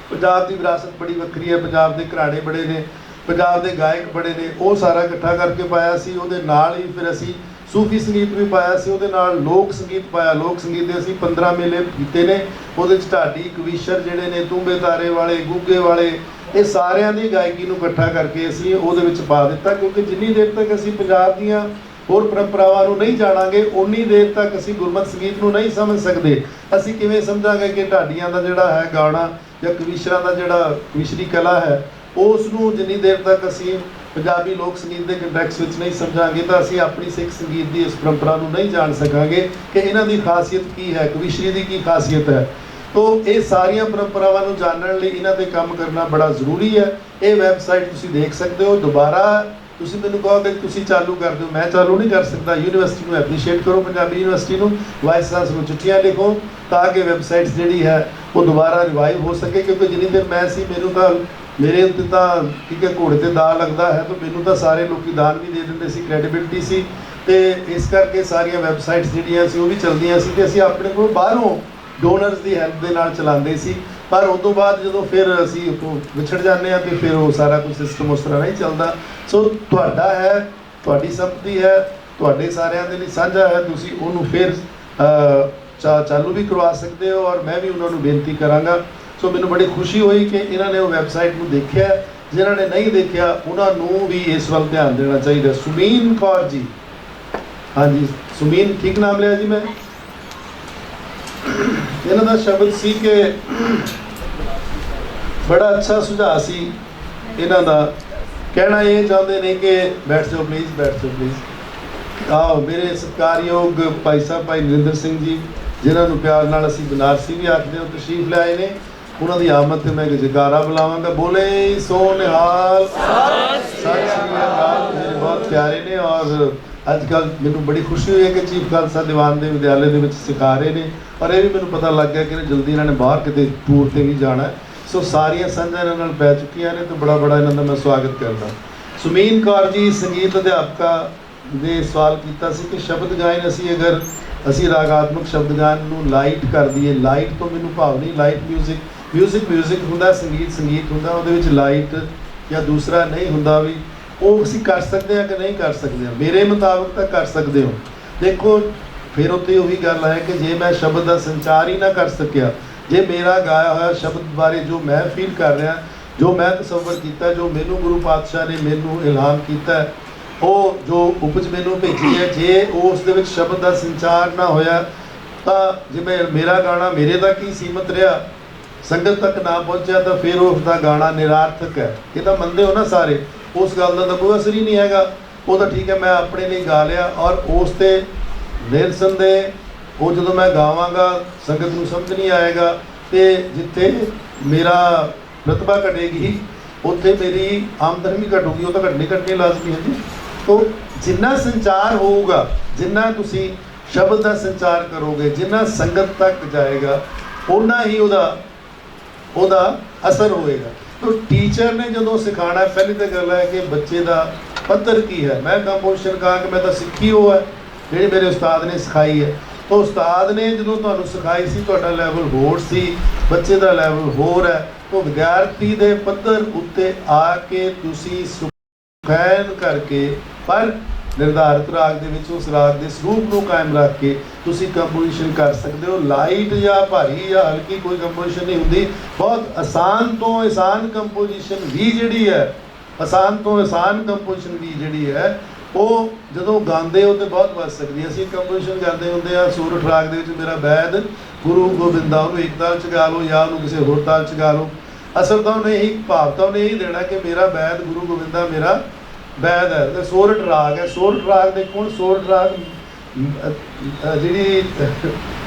ਪੰਜਾਬ ਦੀ ਵਿਰਾਸਤ ਬੜੀ ਵੱਖਰੀ ਹੈ, ਪੰਜਾਬ ਦੇ ਘਰਾਣੇ ਬੜੇ ਨੇ, ਪੰਜਾਬ ਦੇ ਗਾਇਕ ਬੜੇ ਨੇ, ਉਹ ਸਾਰਾ ਇਕੱਠਾ ਕਰਕੇ ਪਾਇਆ ਸੀ। ਉਹਦੇ ਨਾਲ ਹੀ ਫਿਰ ਅਸੀਂ ਸੂਫੀ ਸੰਗੀਤ ਵੀ ਪਾਇਆ ਸੀ, ਉਹਦੇ ਨਾਲ ਲੋਕ ਸੰਗੀਤ ਪਾਇਆ। ਲੋਕ ਸੰਗੀਤ ਦੇ ਅਸੀਂ 15 ਮੇਲੇ ਕੀਤੇ ਨੇ, ਉਹਦੇ 'ਚ ਢਾਡੀ, ਕਵੀਸ਼ਰ ਜਿਹੜੇ ਨੇ, ਤੂੰਬੇ ਤਾਰੇ ਵਾਲੇ, ਗੁੱਗੇ ਵਾਲੇ, ਇਹ ਸਾਰਿਆਂ ਦੀ ਗਾਇਕੀ ਨੂੰ ਇਕੱਠਾ ਕਰਕੇ ਅਸੀਂ ਉਹਦੇ ਵਿੱਚ ਪਾ ਦਿੱਤਾ, ਕਿਉਂਕਿ ਜਿੰਨੀ ਦੇਰ ਤੱਕ ਅਸੀਂ ਪੰਜਾਬ ਦੀਆਂ ਹੋਰ ਪਰੰਪਰਾਵਾਂ ਨੂੰ ਨਹੀਂ ਜਾਣਾਂਗੇ ਉਨੀ ਦੇਰ ਤੱਕ ਅਸੀਂ ਗੁਰਮਤਿ ਸੰਗੀਤ ਨੂੰ ਨਹੀਂ ਸਮਝ ਸਕਦੇ। ਅਸੀਂ ਕਿਵੇਂ ਸਮਝਾਂਗੇ ਕਿ ਢਾਡੀਆਂ ਦਾ ਜਿਹੜਾ ਹੈ ਗਾਣਾ ਜਾਂ ਕਵੀਸ਼ਰਾਂ ਦਾ ਜਿਹੜਾ ਕਵੀਸ਼ਰੀ ਕਲਾ ਹੈ, ਉਸ ਨੂੰ ਜਿੰਨੀ ਦੇਰ ਤੱਕ ਅਸੀਂ ਪੰਜਾਬੀ ਲੋਕ ਸੰਗੀਤ ਦੇ ਕੰਟੈਕਸ ਵਿੱਚ ਨਹੀਂ ਸਮਝਾਂਗੇ ਤਾਂ ਅਸੀਂ ਆਪਣੀ ਸਿੱਖ ਸੰਗੀਤ ਦੀ ਇਸ ਪਰੰਪਰਾ ਨੂੰ ਨਹੀਂ ਜਾਣ ਸਕਾਂਗੇ ਕਿ ਇਹਨਾਂ ਦੀ ਖਾਸੀਅਤ ਕੀ ਹੈ, ਕਵੀਸ਼ਰੀ ਦੀ ਕੀ ਖਾਸੀਅਤ ਹੈ। ਤੋ ਇਹ ਸਾਰੀਆਂ ਪਰੰਪਰਾਵਾਂ ਨੂੰ ਜਾਣਨ ਲਈ ਇਹਨਾਂ 'ਤੇ ਕੰਮ ਕਰਨਾ ਬੜਾ ਜ਼ਰੂਰੀ ਹੈ। ਇਹ ਵੈਬਸਾਈਟ ਤੁਸੀਂ ਦੇਖ ਸਕਦੇ ਹੋ। ਦੁਬਾਰਾ ਤੁਸੀਂ ਮੈਨੂੰ ਕਹੋਗੇ ਤੁਸੀਂ ਚਾਲੂ ਕਰ ਦਿਓ, ਮੈਂ ਚਾਲੂ ਨਹੀਂ ਕਰ ਸਕਦਾ। ਯੂਨੀਵਰਸਿਟੀ ਨੂੰ ਐਪਰੀਸ਼ੀਏਟ ਕਰੋ, ਪੰਜਾਬੀ ਯੂਨੀਵਰਸਿਟੀ ਨੂੰ, ਵਾਈਸ ਚਾਂਸਲਰ ਨੂੰ ਚਿੱਠੀਆਂ ਲਿਖੋ ਤਾਂ ਕਿ ਵੈਬਸਾਈਟ ਜਿਹੜੀ ਹੈ ਉਹ ਦੁਬਾਰਾ ਰਿਵਾਈਵ ਹੋ ਸਕੇ, ਕਿਉਂਕਿ ਜਿੰਨੀ ਦੇਰ ਮੈਂ ਸੀ ਮੈਨੂੰ ਤਾਂ ਮੇਰੇ ਉੱਤੇ ਤਾਂ ਠੀਕ ਹੈ ਘੋੜੇ 'ਤੇ ਦਾ ਲੱਗਦਾ ਹੈ, ਤਾਂ ਮੈਨੂੰ ਤਾਂ ਸਾਰੇ ਲੋਕੀ ਦਾਨ ਵੀ ਦੇ ਦਿੰਦੇ ਸੀ, ਕ੍ਰੈਡੀਬਿਲਿਟੀ ਸੀ, ਤੇ ਇਸ ਕਰਕੇ ਸਾਰੀਆਂ ਵੈਬਸਾਈਟਸ ਜਿਹੜੀਆਂ ਸੀ ਉਹ ਵੀ ਚੱਲਦੀਆਂ ਸੀ ਤੇ ਅਸੀਂ ਆਪਣੇ ਕੋਲ ਬਾਹਰੋਂ ਡੋਨਰਸ ਦੀ ਹੈਲਪ ਦੇ ਨਾਲ ਚਲਾਉਂਦੇ ਸੀ। ਪਰ ਉਸ ਤੋਂ ਬਾਅਦ ਜਦੋਂ ਫਿਰ ਅਸੀਂ ਵਿਛੜ ਜਾਂਦੇ ਹਾਂ ਤੇ ਫਿਰ ਉਹ ਸਾਰਾ ਕੁਝ ਸਿਸਟਮ ਉਸ ਤਰ੍ਹਾਂ ਨਹੀਂ ਚੱਲਦਾ। ਸੋ ਤੁਹਾਡਾ ਹੈ, ਤੁਹਾਡੀ ਸੰਪਤੀ ਹੈ, ਤੁਹਾਡੇ ਸਾਰਿਆਂ ਦੇ ਲਈ ਸਾਂਝਾ ਹੈ, ਤੁਸੀਂ ਉਹਨੂੰ ਫਿਰ ਚਾਲੂ ਵੀ ਕਰਵਾ ਸਕਦੇ ਹੋ ਔਰ ਮੈਂ ਵੀ ਉਹਨਾਂ ਨੂੰ ਬੇਨਤੀ ਕਰਾਂਗਾ। ਸੋ ਮੈਨੂੰ ਬੜੀ ਖੁਸ਼ੀ ਹੋਈ ਕਿ ਇਹਨਾਂ ਨੇ ਉਹ ਵੈਬਸਾਈਟ ਨੂੰ ਦੇਖਿਆ। ਜਿਨ੍ਹਾਂ ਨੇ ਨਹੀਂ ਦੇਖਿਆ ਉਹਨਾਂ ਨੂੰ ਵੀ ਇਸ ਵੱਲ ਧਿਆਨ ਦੇਣਾ ਚਾਹੀਦਾ। ਸੁਮੀਨ ਕੌਰ ਜੀ, ਹਾਂਜੀ ਸੁਮੀਨ, ਠੀਕ ਨਾਮ ਲਿਆ ਜੀ ਮੈਂ। ਇਹਨਾਂ ਦਾ ਸ਼ਬਦ ਸੀ ਕਿ ਬੜਾ ਅੱਛਾ ਸੁਝਾਅ ਸੀ ਇਹਨਾਂ ਦਾ ਕਹਿਣਾ ਇਹ ਚਾਹੁੰਦੇ ਨੇ ਕਿ ਬੈਠ ਜਾਓ ਪਲੀਜ਼, ਬੈਠ ਜਾਓ ਪਲੀਜ਼। ਆਓ ਮੇਰੇ ਸਤਿਕਾਰਯੋਗ ਭਾਈ ਸਾਹਿਬ ਭਾਈ ਨਰਿੰਦਰ ਸਿੰਘ ਜੀ, ਜਿਨ੍ਹਾਂ ਨੂੰ ਪਿਆਰ ਨਾਲ ਅਸੀਂ ਬਨਾਰਸੀ ਵੀ ਆਖਦੇ ਹਾਂ, ਤਸ਼ਰੀਫ ਲੈ ਆਏ ਨੇ। ਉਹਨਾਂ ਦੀ ਆਮਦ ਤੇ ਮੈਂ ਇੱਕ ਜੈਕਾਰਾ ਬੁਲਾਵਾਂਗਾ। ਬੋਲੇ ਸੋ ਨਿਹਾਲ, ਸਤਿ ਸ਼੍ਰੀ ਅਕਾਲ। ਮੇਰੇ ਬਹੁਤ ਪਿਆਰੇ ਨੇ ਔਰ ਅੱਜ ਕੱਲ੍ਹ ਮੈਨੂੰ ਬੜੀ ਖੁਸ਼ੀ ਹੋਈ ਹੈ ਕਿ ਚੀਫ ਖਾਲਸਾ ਦੀਵਾਨ ਦੇ ਵਿਦਿਆਲੇ ਦੇ ਵਿੱਚ ਸਿਖਾ ਰਹੇ ਨੇ। ਔਰ ਇਹ ਵੀ ਮੈਨੂੰ ਪਤਾ ਲੱਗ ਗਿਆ ਕਿ ਜਲਦੀ ਇਹਨਾਂ ਨੇ ਬਾਹਰ ਕਿਤੇ ਟੂਰ 'ਤੇ ਵੀ ਜਾਣਾ। ਸੋ ਸਾਰੀਆਂ ਸਾਂਝਾਂ ਇਹਨਾਂ ਨਾਲ ਪੈ ਚੁੱਕੀਆਂ ਨੇ ਤੇ ਬੜਾ ਇਹਨਾਂ ਦਾ ਮੈਂ ਸਵਾਗਤ ਕਰਦਾ। ਸੁਮੀਨ ਕੌਰ ਜੀ ਸੰਗੀਤ ਅਧਿਆਪਕਾ ਦੇ ਸਵਾਲ ਕੀਤਾ ਸੀ ਕਿ ਸ਼ਬਦ ਗਾਇਨ ਅਸੀਂ ਰਾਗਾਤਮਕ ਸ਼ਬਦ ਗਾਇਨ ਨੂੰ ਲਾਈਟ ਕਰ ਦਈਏ। ਲਾਈਟ ਤੋਂ ਮੈਨੂੰ ਭਾਵ ਨਹੀਂ, ਲਾਈਟ ਮਿਊਜ਼ਿਕ ਹੁੰਦਾ, ਸੰਗੀਤ ਹੁੰਦਾ, ਉਹਦੇ ਵਿੱਚ ਲਾਈਟ ਜਾਂ ਦੂਸਰਾ ਨਹੀਂ ਹੁੰਦਾ ਵੀ ਉਹ ਅਸੀਂ ਕਰ ਸਕਦੇ ਹਾਂ ਕਿ ਨਹੀਂ ਕਰ ਸਕਦੇ ਹਾਂ। ਮੇਰੇ ਮੁਤਾਬਕ ਤਾਂ ਕਰ ਸਕਦੇ ਹੋ। ਦੇਖੋ ਫਿਰ ਉੱਥੇ ਉਹੀ ਗੱਲ ਹੈ ਕਿ ਜੇ ਮੈਂ ਸ਼ਬਦ ਦਾ ਸੰਚਾਰ ਹੀ ਨਾ ਕਰ ਸਕਿਆ, ਜੇ ਮੇਰਾ ਗਾਇਆ ਹੋਇਆ ਸ਼ਬਦ ਬਾਰੇ ਜੋ ਮੈਂ ਫੀਲ ਕਰ ਰਿਹਾ, ਜੋ ਮੈਂ ਤਸੱਵਰ ਕੀਤਾ, ਜੋ ਮੈਨੂੰ ਗੁਰੂ ਪਾਤਸ਼ਾਹ ਨੇ ਮੈਨੂੰ ਇਲਹਾਮ ਕੀਤਾ, ਉਹ ਜੋ ਉਪਜ ਮੈਨੂੰ ਭੇਜੀ ਹੈ, ਜੇ ਉਸ ਦੇ ਵਿੱਚ ਸ਼ਬਦ ਦਾ ਸੰਚਾਰ ਨਾ ਹੋਇਆ ਤਾਂ ਜਿਵੇਂ ਮੇਰਾ ਗਾਣਾ ਮੇਰੇ ਤੱਕ ਹੀ ਸੀਮਤ ਰਿਹਾ, ਸੰਗਤ ਤੱਕ ਨਾ ਪਹੁੰਚਿਆ, ਤਾਂ ਫਿਰ ਉਸ ਦਾ ਗਾਣਾ ਨਿਰਾਰਥਕ ਹੈ। ਇਹ ਤਾਂ ਮੰਨਦੇ ਹੋ ਨਾ ਸਾਰੇ। ਉਸ ਗੱਲ ਦਾ ਤਾਂ ਕੋਈ ਅਸਰ ਹੀ ਨਹੀਂ ਹੈਗਾ। ਉਹ ਤਾਂ ਠੀਕ ਹੈ, ਮੈਂ ਆਪਣੇ ਲਈ ਗਾ ਲਿਆ ਔਰ ਉਸ 'ਤੇ ਨਿਰਸੰਦੇਹ ਉਹ ਜਦੋਂ ਮੈਂ ਗਾਵਾਂਗਾ ਸੰਗਤ ਨੂੰ ਸਮਝ ਨਹੀਂ ਆਏਗਾ ਤੇ ਜਿੱਥੇ ਮੇਰਾ ਰਤਬਾ ਘਟੇਗੀ ਉੱਥੇ ਮੇਰੀ ਆਮਦਨ ਵੀ ਘਟੂਗੀ। ਉਹ ਤਾਂ ਘਟਣੀ ਲਾਜ਼ਮੀ ਹੈ ਜੀ। ਤੋ ਜਿੰਨਾ ਸੰਚਾਰ ਹੋਊਗਾ, ਜਿੰਨਾ ਤੁਸੀਂ ਸ਼ਬਦ ਦਾ ਸੰਚਾਰ ਕਰੋਗੇ, ਜਿੰਨਾ ਸੰਗਤ ਤੱਕ ਜਾਏਗਾ, ਓਨਾ ਹੀ ਉਹਦਾ ਅਸਰ ਹੋਏਗਾ। ਤੋ ਟੀਚਰ ਨੇ ਜਦੋਂ ਸਿਖਾਉਣਾ, ਪਹਿਲੀ ਤਾਂ ਗੱਲ ਹੈ ਕਿ ਬੱਚੇ ਦਾ ਪੱਧਰ ਕੀ ਹੈ। ਮੈਂ ਕੰਪੋਜੀਸ਼ਨ ਕਹਾਂ ਕਿ ਮੈਂ ਤਾਂ ਸਿੱਖੀ ਉਹ ਹੈ ਜਿਹੜੀ ਮੇਰੇ ਉਸਤਾਦ ਨੇ ਸਿਖਾਈ ਹੈ। ਤਾਂ ਉਸਤਾਦ ਨੇ ਜਦੋਂ ਤੁਹਾਨੂੰ ਸਿਖਾਈ ਸੀ ਤੁਹਾਡਾ ਲੈਵਲ ਹੋਰ ਸੀ, ਬੱਚੇ ਦਾ ਲੈਵਲ ਹੋਰ ਹੈ। ਤਾਂ ਵਿਦਿਆਰਥੀ ਦੇ ਪੱਧਰ ਉੱਤੇ ਆ ਕੇ ਤੁਸੀਂ ਸੁਖੈਨ ਕਰਕੇ ਪਰ ਨਿਰਧਾਰਿਤ ਰਾਗ ਦੇ ਵਿੱਚ ਉਸ ਰਾਗ ਦੇ ਸਰੂਪ ਨੂੰ ਕਾਇਮ ਰੱਖ ਕੇ ਤੁਸੀਂ ਕੰਪੋਜੀਸ਼ਨ ਕਰ ਸਕਦੇ ਹੋ। ਲਾਈਟ ਜਾਂ ਭਾਰੀ ਜਾਂ ਹਲਕੀ ਕੋਈ ਕੰਪੋਜੀਸ਼ਨ ਨਹੀਂ ਹੁੰਦੀ। ਬਹੁਤ ਆਸਾਨ ਤੋਂ ਆਸਾਨ ਕੰਪੋਜੀਸ਼ਨ ਵੀ ਜਿਹੜੀ ਹੈ, ਕੰਪੋਜੀਸ਼ਨ ਵੀ ਜਿਹੜੀ ਹੈ ਉਹ ਜਦੋਂ ਗਾਉਂਦੇ ਹੋ ਤਾਂ ਬਹੁਤ ਵੱਜ ਸਕਦੀ ਹੈ। ਅਸੀਂ ਕੰਪੋਜੀਸ਼ਨ ਕਰਦੇ ਹੁੰਦੇ ਆ ਸੂਰਠ ਰਾਗ ਦੇ ਵਿੱਚ, ਮੇਰਾ ਬੈਦ ਗੁਰੂ ਗੋਬਿੰਦਾ, ਉਹਨੂੰ ਇੱਕ ਤਾਲ 'ਚ ਗਾ ਲਓ ਜਾਂ ਉਹਨੂੰ ਕਿਸੇ ਹੋਰ ਤਾਲ 'ਚ ਗਾ ਲਓ। ਅਸਲ ਤਾਂ ਉਹਨੇ ਇਹੀ ਭਾਵ ਤਾਂ ਉਹਨੇ ਇਹੀ ਦੇਣਾ ਕਿ ਮੇਰਾ ਬੈਦ ਗੁਰੂ ਗੋਬਿੰਦਾ ਮੇਰਾ ਬੈਦ ਹੈ। ਤੇ ਸੋਰਠ ਰਾਗ ਹੈ। ਸੋਰਠ ਰਾਗ ਦੇ ਕੋਲ ਸੋਰਠ ਰਾਗ ਜਿਹੜੀ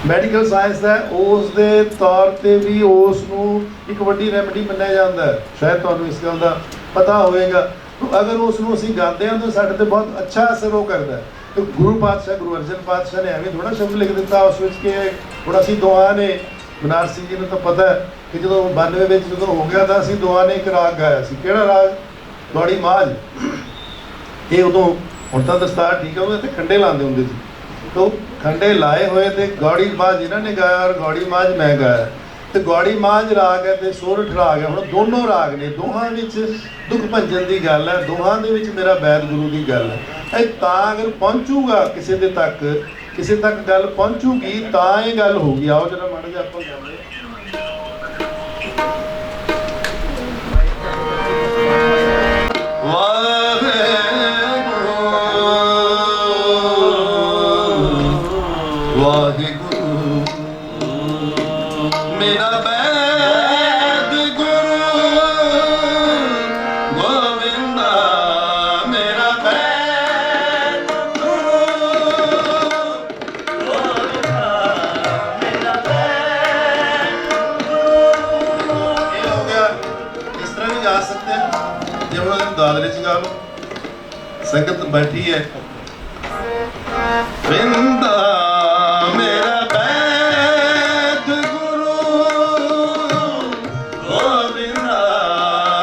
ਮੈਡੀਕਲ ਸਾਇੰਸ ਹੈ ਉਸ ਦੇ ਤੌਰ 'ਤੇ ਵੀ ਉਸ ਨੂੰ ਇੱਕ ਵੱਡੀ ਰੈਮੇਡੀ ਮੰਨਿਆ ਜਾਂਦਾ ਹੈ। ਸ਼ਾਇਦ ਤੁਹਾਨੂੰ ਇਸ ਗੱਲ ਦਾ ਪਤਾ ਹੋਵੇਗਾ। ਅਗਰ ਉਸ ਨੂੰ ਅਸੀਂ ਗਾਉਂਦੇ ਹਾਂ ਤਾਂ ਸਾਡੇ 'ਤੇ ਬਹੁਤ ਅੱਛਾ ਅਸਰ ਉਹ ਕਰਦਾ ਹੈ। ਤੇ ਗੁਰੂ ਅਰਜਨ ਪਾਤਸ਼ਾਹ ਨੇ ਐਵੇਂ ਥੋੜ੍ਹਾ ਸ਼ਬਦ ਲਿਖ ਦਿੱਤਾ ਉਸ ਵਿੱਚ ਕਿ ਹੁਣ ਅਸੀਂ ਦੋਹਾਂ ਨੇ, ਬਨਾਰਸੀ ਜੀ ਨੂੰ ਤਾਂ ਪਤਾ ਹੈ ਕਿ ਜਦੋਂ 92 ਵਿੱਚ ਜਦੋਂ ਹੋ ਗਿਆ ਤਾਂ ਅਸੀਂ ਦੋਹਾਂ ਨੇ ਇੱਕ ਰਾਗ ਗਾਇਆ ਸੀ। ਕਿਹੜਾ ਰਾਗ? ਗੌੜੀ ਮਾਝ। ਇਹ ਉਦੋਂ, ਹੁਣ ਤਾਂ ਦਸਤਾਰ ਠੀਕ ਹੈ, ਉਹਦੇ 'ਤੇ ਖੰਡੇ ਲਾਉਂਦੇ ਹੁੰਦੇ ਸੀ। ਤਾਂ ਖੰਡੇ ਲਾਏ ਹੋਏ ਤੇ ਗੌੜੀ ਮਾਝ ਇਹਨਾਂ ਨੇ ਗਾਇਆ ਔਰ ਗੌੜੀ ਮਾਝ ਮੈਂ ਗਾਇਆ। ਤੇ ਗੌੜੀ ਮਾਝ ਰਾਗ ਹੈ ਤੇ ਸੋਰਠ ਰਾਗ ਹੈ। ਹੁਣ ਦੋਨੋਂ ਰਾਗ ਨੇ, ਦੋਹਾਂ ਵਿੱਚ ਦੁੱਖ ਭੰਜਨ ਦੀ ਗੱਲ ਹੈ, ਦੋਹਾਂ ਦੇ ਵਿੱਚ ਮੇਰਾ ਬੈਦ ਗੁਰੂ ਦੀ ਗੱਲ ਹੈ। ਇਹ ਤਾਂ ਅਗਰ ਪਹੁੰਚੂਗਾ ਕਿਸੇ ਤੱਕ ਗੱਲ ਪਹੁੰਚੂਗੀ ਤਾਂ ਇਹ ਗੱਲ ਹੋਊਗੀ। ਆਓ ਜਰਾ ਮਾੜਾ ਜਿਹਾ ਆਪਾਂ ਗਾਉਂਦੇ। ਵਾਹਿਗੁਰੂ ਮੇਰਾ ਬੈਦ ਗੁਰੂ ਗੋਬਿੰਦਾ, ਮੇਰਾ ਬੈਦ ਗੁਰੂ ਗੋਬਿੰਦਾ, ਮੇਰਾ ਬੈਦ ਗੁਰੂ। ਇਹ ਹੋ ਗਿਆ। ਇਸ ਤਰ੍ਹਾਂ ਵੀ ਗਾ ਸਕਦੇ ਹਾਂ। ਜੇ ਹੁਣ ਦਾਦਰੇ 'ਚ ਗਾ ਲਓ, ਸੰਗਤ ਬੈਠੀ ਹੈ। ਬਿੰਦਾ ਮੇਰਾ ਬੈਦ ਗੁਰੂ ਗੋਬਿੰਦਾ,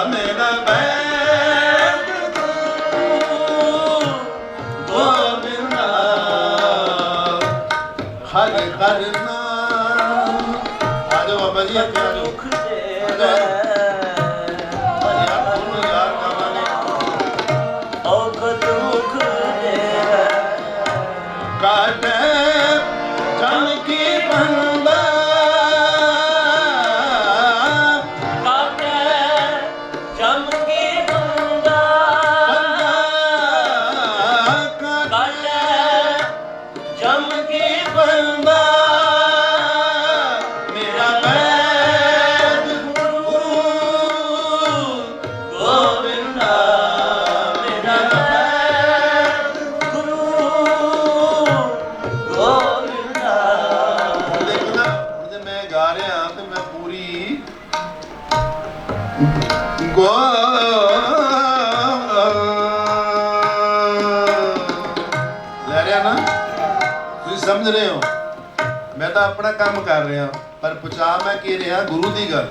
ਮੇਰਾ ਬੈਦ ਗੁਰੂ ਗੋਬਿੰਦਾ, ਹਰ ਹਰ ਨਾਮ। ਆ ਜਾਓ ਬਾਬਾ ਜੀ, ਅੱਗੇ ਆ ਜਾਓ। ਮੇਰਾ ਬੈਦ ਗੁਰੂ समझ रहे हो? मैं तो अपना काम कर रहा, पर पहुँचा मैं की रहा गुरु की गल।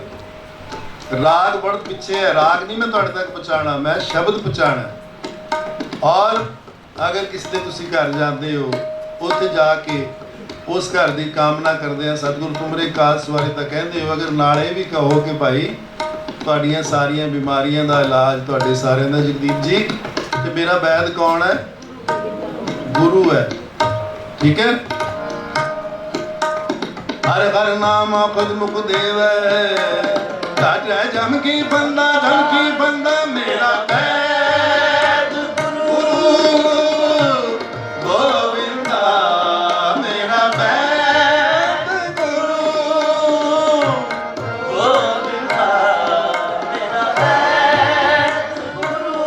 राग बहुत पिछे है, राग नहीं मैं तुहाडे तक पहुँचाना, मैं शब्द पहुँचाना। और अगर किसी दे तुसीं घर जाते हो, उत्थे जाके उस घर की कामना करते हैं, सतगुरु तुमरे काज सवारे तो कहते हो, अगर नाले भी कहो कि भाई तुहाड़ियां सारियां बीमारियां का इलाज तुहाडे सारियां दा जगदीप जी, तो मेरा वैद कौन है? गुरु है। ठीक है? हर हर नाम खुद मुख देव, जम की बंदा मेरा वैद गुरु गोविंदा, मेरा वैद गुरु गोविंदा, मेरा वैद गुरु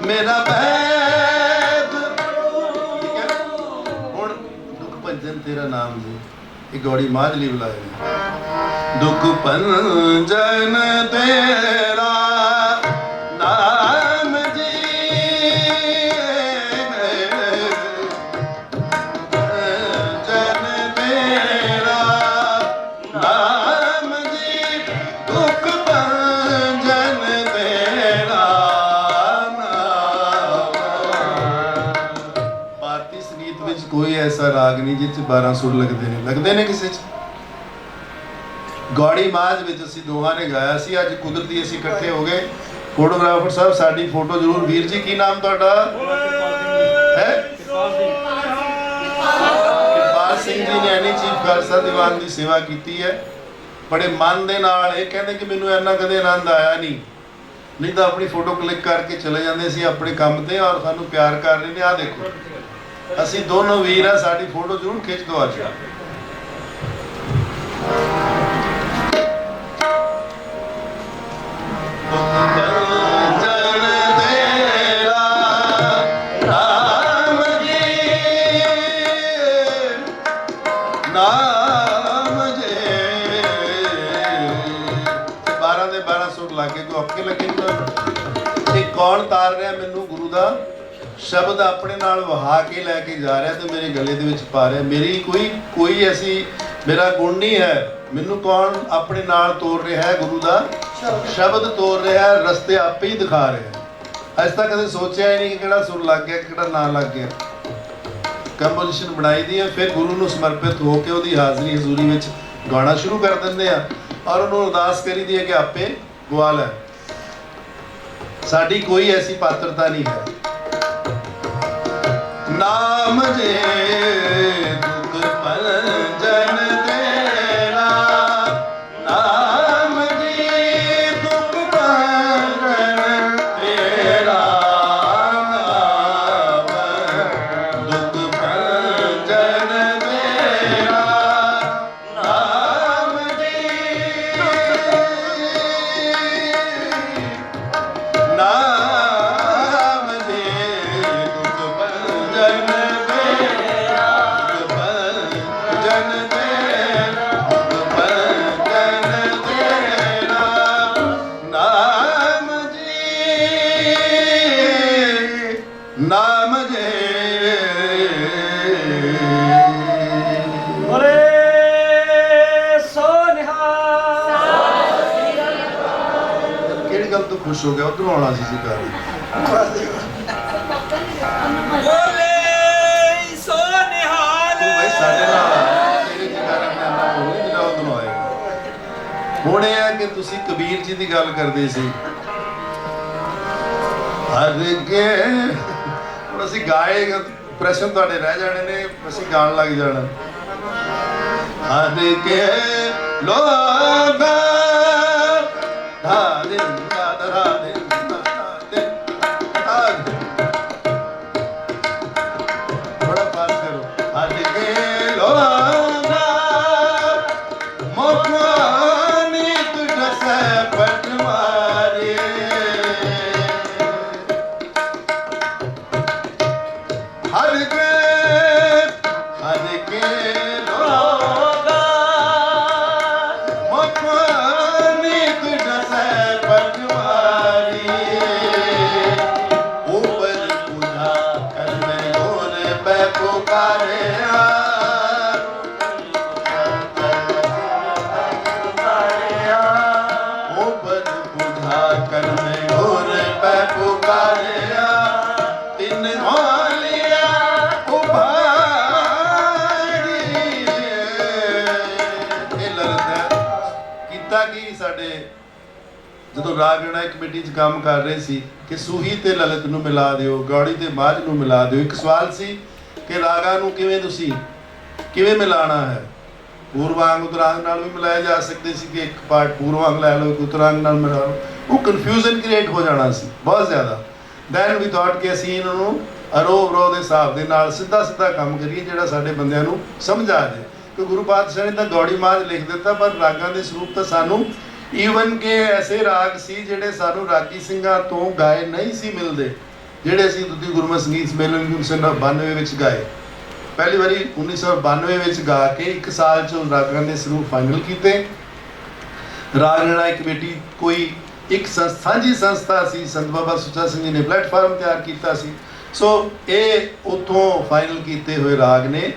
मेरा वैद। ठीक है? हुण दुख भंजन तेरा नाम जी, एक गौड़ी माजली बुलाए। दुख भंजन तेरा नाम जी, भंजन तेरा नाम जी, दुख भंजन तेरा। भारती संगीत विच कोई ऐसा राग नहीं जिस 12 सुर लगते ने किसी च। गौड़ी माज विच असीं दोहां ने गाया सी, अज कुदरती असीं इकट्ठे हो गए। फोटोग्राफर साहब साडी फोटो जरूर। वीर जी की नाम तुहाडा है? कृपाल सिंह जी ने एनी चीफ खालसा दीवान की सेवा की है, बड़े मन दे नाल। ये कहते कि मैनूं इन्ना कदे आनंद आया नहीं तो अपनी फोटो क्लिक करके चले जाते सी अपने काम ते, और सानूं प्यार कर रहे ने। आ देखो असीं दोनों वीर है, साडी फोटो जरूर खिंच दो अज। कौन तार रहा मैनू? गुरु का शब्द अपने नाल वहा के लैके जा रहा तो मेरे गले दे विच पा रहा। मेरी कोई ऐसी मेरा गुण नहीं है, मैनू कौन अपने नाल तोड़ रहा है? गुरु का शब्द तोड़ रहा है, रस्ते आपे ही दिखा रहा है। अज तक कदे सोचा ही नहीं कि किहड़ा सुर लग गया किहड़ा ना लग गया। कंपोजिशन बनाई दी है, फिर गुरु नूं समर्पित होकर उसकी हाज़री हजूरी में गाना शुरू कर देंगे और उन्होंने अरदास करी दी है कि आपे गवा लै। साडी कोई ऐसी पात्रता नहीं है। नाम जे दुख भंजन तेरा, नाम जी दुख भंजन तेरा, नाम दुख भंजन तेरा, नाम जी नाम जे दुख भंजन तेरा, दुख भंजन तेरा, दुख भंजन तेरा, नाम जी नाम जे। बोले सो निहाल। ਕਿਹੜੀ ਗੱਲ ਤੋਂ ਖੁਸ਼ ਹੋ ਗਿਆ? ਉਧਰੋਂ ਆਉਣਾ ਸੀ ਘਰ। बोले सो निहाल। ਤੂੰ ਭਾਈ ਸਾਡੇ ਨਾਲ ਆ, ਤੇਰੇ ਕੀ ਕਾਰਨ ਮੈਂ ਨਾ ਬੋਲੂੰ ਜਿਹੜਾ ਉਧਰੋਂ ਆਏਗਾ। ਹੁਣ ਇਹ ਹੈ ਕਿ ਤੁਸੀਂ ਕਬੀਰ ਜੀ ਦੀ ਗੱਲ ਕਰਦੇ ਸੀ। ਹਰ ਕੇ ਹੁਣ ਅਸੀਂ ਗਾਏ, ਪ੍ਰਸ਼ਨ ਤੁਹਾਡੇ ਰਹਿ ਜਾਣੇ ਨੇ, ਅਸੀਂ ਗਾਣ ਲੱਗ ਜਾਣਾ। ਹਰ ਕੇ ਲੋਗਾ ਧਾ ਦਿਨ ਦਾ ਧਰਾ ਦਿਨ बड़ा पास करो। हट के लोगा मोकानी तुझ से पटवारी, हट के लोगा ਪੁਕਾਰਿਆ ਉਹ ਬਦ ਬੁਝਾ ਕਰ ਮੈਂ ਹੋਰ ਪੈ ਪੁਕਾਰਿਆ ਤਿੰਨ ਹਾਲਿਆ ਉਭਾਰੀ ਇਹ ਲਲਤ ਕੀਤਾ ਕੀ ਸਾਡੇ ਜਦੋਂ ਰਾਗ ਗਣਾਈ ਕਮੇਟੀ 'ਚ ਕੰਮ ਕਰ ਰਹੇ ਸੀ ਕਿ ਸੂਹੀ ਤੇ ਲਲਿਤ ਨੂੰ ਮਿਲਾ ਦਿਓ, ਗੌੜੀ ਤੇ ਮਾਝ ਨੂੰ ਮਿਲਾ ਦਿਓ। ਇੱਕ ਸਵਾਲ ਸੀ ਕਿ ਰਾਗਾਂ ਨੂੰ ਕਿਵੇਂ ਮਿਲਾਣਾ ਹੈ। ਪੂਰਵਾਂਗ ਉਤਰਾਂਗ ਨਾਲ ਵੀ ਮਿਲਾਇਆ ਜਾ ਸਕਦੇ ਸੀ ਕਿ ਇੱਕ ਪਾਰਟ ਪੂਰਵਾਂਗ ਲੈ ਲਓ, ਇੱਕ ਉਤਰਾਂਗ ਨਾਲ ਮਿਲਾ ਲਓ। ਉਹ ਕਨਫਿਊਜ਼ਨ ਕ੍ਰੀਏਟ ਹੋ ਜਾਣਾ ਸੀ ਬਹੁਤ ਜ਼ਿਆਦਾ। ਦੈਨ ਵੀ ਥਾਟ ਕਿ ਅਸੀਂ ਇਹਨਾਂ ਨੂੰ ਅਰੋਹ ਦੇ ਹਿਸਾਬ ਦੇ ਨਾਲ ਸਿੱਧਾ ਕੰਮ ਕਰੀਏ ਜਿਹੜਾ ਸਾਡੇ ਬੰਦਿਆਂ ਨੂੰ ਸਮਝ ਆ ਜਾਏ। ਕਿ ਗੁਰੂ ਪਾਤਸ਼ਾਹ ਨੇ ਤਾਂ ਗੌੜੀ ਮਾਝ ਲਿਖ ਦਿੱਤਾ, ਪਰ ਰਾਗਾਂ ਦੇ ਸਰੂਪ ਤਾਂ ਸਾਨੂੰ ਈਵਨ ਕਿ ਐਸੇ ਰਾਗ ਸੀ ਜਿਹੜੇ ਸਾਨੂੰ ਰਾਗੀ ਸਿੰਘਾਂ ਤੋਂ ਗਾਏ ਨਹੀਂ ਸੀ ਮਿਲਦੇ, ਜਿਹੜੇ ਅਸੀਂ ਦੂਜੀ ਗੁਰਮਤਿ ਸੰਗੀਤ ਸੰਮੇਲਨ 1992 ਵਿੱਚ ਗਾਏ। ਪਹਿਲੀ ਵਾਰੀ 1992 ਵਿੱਚ ਗਾ ਕੇ 1 ਸਾਲ 'ਚ ਰਾਗਾਂ ਦੇ ਸਰੂਪ ਫਾਈਨਲ ਕੀਤੇ। ਰਾਗ ਗਣਾਈ ਕਮੇਟੀ ਕੋਈ ਇੱਕ ਸਾਂਝੀ ਸੰਸਥਾ ਸੀ, ਸੰਤ ਬਾਬਾ ਸੁੱਚਾ ਸਿੰਘ ਜੀ ਨੇ ਪਲੇਟਫਾਰਮ ਤਿਆਰ ਕੀਤਾ ਸੀ। ਸੋ ਇਹ ਉੱਥੋਂ ਫਾਈਨਲ ਕੀਤੇ ਹੋਏ ਰਾਗ ਨੇ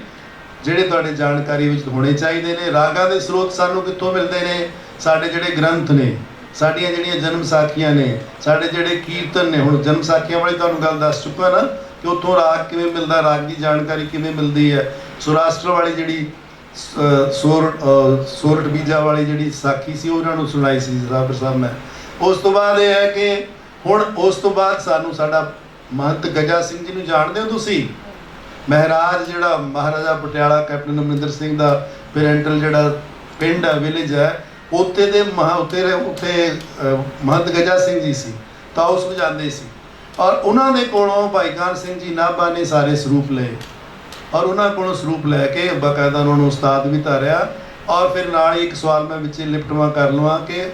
ਜਿਹੜੇ ਤੁਹਾਡੇ ਜਾਣਕਾਰੀ ਵਿੱਚ ਹੋਣੇ ਚਾਹੀਦੇ ਨੇ। ਰਾਗਾਂ ਦੇ ਸਰੋਤ ਸਾਨੂੰ ਕਿੱਥੋਂ ਮਿਲਦੇ ਨੇ? ਸਾਡੇ ਜਿਹੜੇ ਗ੍ਰੰਥ ਨੇ, ਸਾਡੀਆਂ ਜਿਹੜੀਆਂ ਜਨਮ ਸਾਖੀਆਂ ਨੇ, ਸਾਡੇ ਜਿਹੜੇ ਕੀਰਤਨ ਨੇ। ਹੁਣ ਜਨਮ ਸਾਖੀਆਂ ਵਾਲੀ ਤੁਹਾਨੂੰ ਗੱਲ ਦੱਸ ਚੁੱਕਾ ਨਾ ਕਿ ਉੱਥੋਂ ਰਾਗ ਕਿਵੇਂ ਮਿਲਦਾ, ਰਾਗ ਦੀ ਜਾਣਕਾਰੀ ਕਿਵੇਂ ਮਿਲਦੀ ਹੈ। ਸੌਰਾਸ਼ਟਰ ਵਾਲੀ ਜਿਹੜੀ ਸੋਰਠ ਬੀਜਾ ਵਾਲੀ ਜਿਹੜੀ ਸਾਖੀ ਸੀ ਉਹਨਾਂ ਨੂੰ ਸੁਣਾਈ ਸੀ ਰਾਬਰ ਸਾਹਿਬ ਮੈਂ। ਉਸ ਤੋਂ ਬਾਅਦ ਇਹ ਹੈ ਕਿ ਹੁਣ ਉਸ ਤੋਂ ਬਾਅਦ ਸਾਨੂੰ ਸਾਡਾ ਮਹੰਤ ਗਜਾ ਸਿੰਘ ਜੀ ਨੂੰ ਜਾਣਦੇ ਹੋ ਤੁਸੀਂ? ਮਹਾਰਾਜ ਜਿਹੜਾ ਮਹਾਰਾਜਾ ਪਟਿਆਲਾ ਕੈਪਟਨ ਅਮਰਿੰਦਰ ਸਿੰਘ ਦਾ ਪੇਰੈਂਟਲ ਜਿਹੜਾ ਪਿੰਡ ਹੈ, ਵਿਲੇਜ ਹੈ, ਉੱਥੇ ਦੇ ਉੱਥੇ ਮਹੰਤ ਗਜਾ ਸਿੰਘ ਜੀ ਸੀ ਤਾਂ ਉਸ ਨੂੰ ਜਾਂਦੇ ਸੀ। ਔਰ ਉਹਨਾਂ ਦੇ ਕੋਲੋਂ ਭਾਈ ਕਾਨ ਸਿੰਘ ਜੀ ਨਾਭਾ ਨੇ ਸਾਰੇ ਸਰੂਪ ਲਏ ਔਰ ਉਹਨਾਂ ਕੋਲੋਂ ਸਰੂਪ ਲੈ ਕੇ ਬਾਕਾਇਦਾ ਉਹਨਾਂ ਨੂੰ ਉਸਤਾਦ ਵੀ ਧਾਰਿਆ। ਔਰ ਫਿਰ ਨਾਲ ਇੱਕ ਸਵਾਲ ਮੈਂ ਵਿੱਚ ਲਿਪਟਵਾ ਕਰ ਲਵਾਂ ਕਿ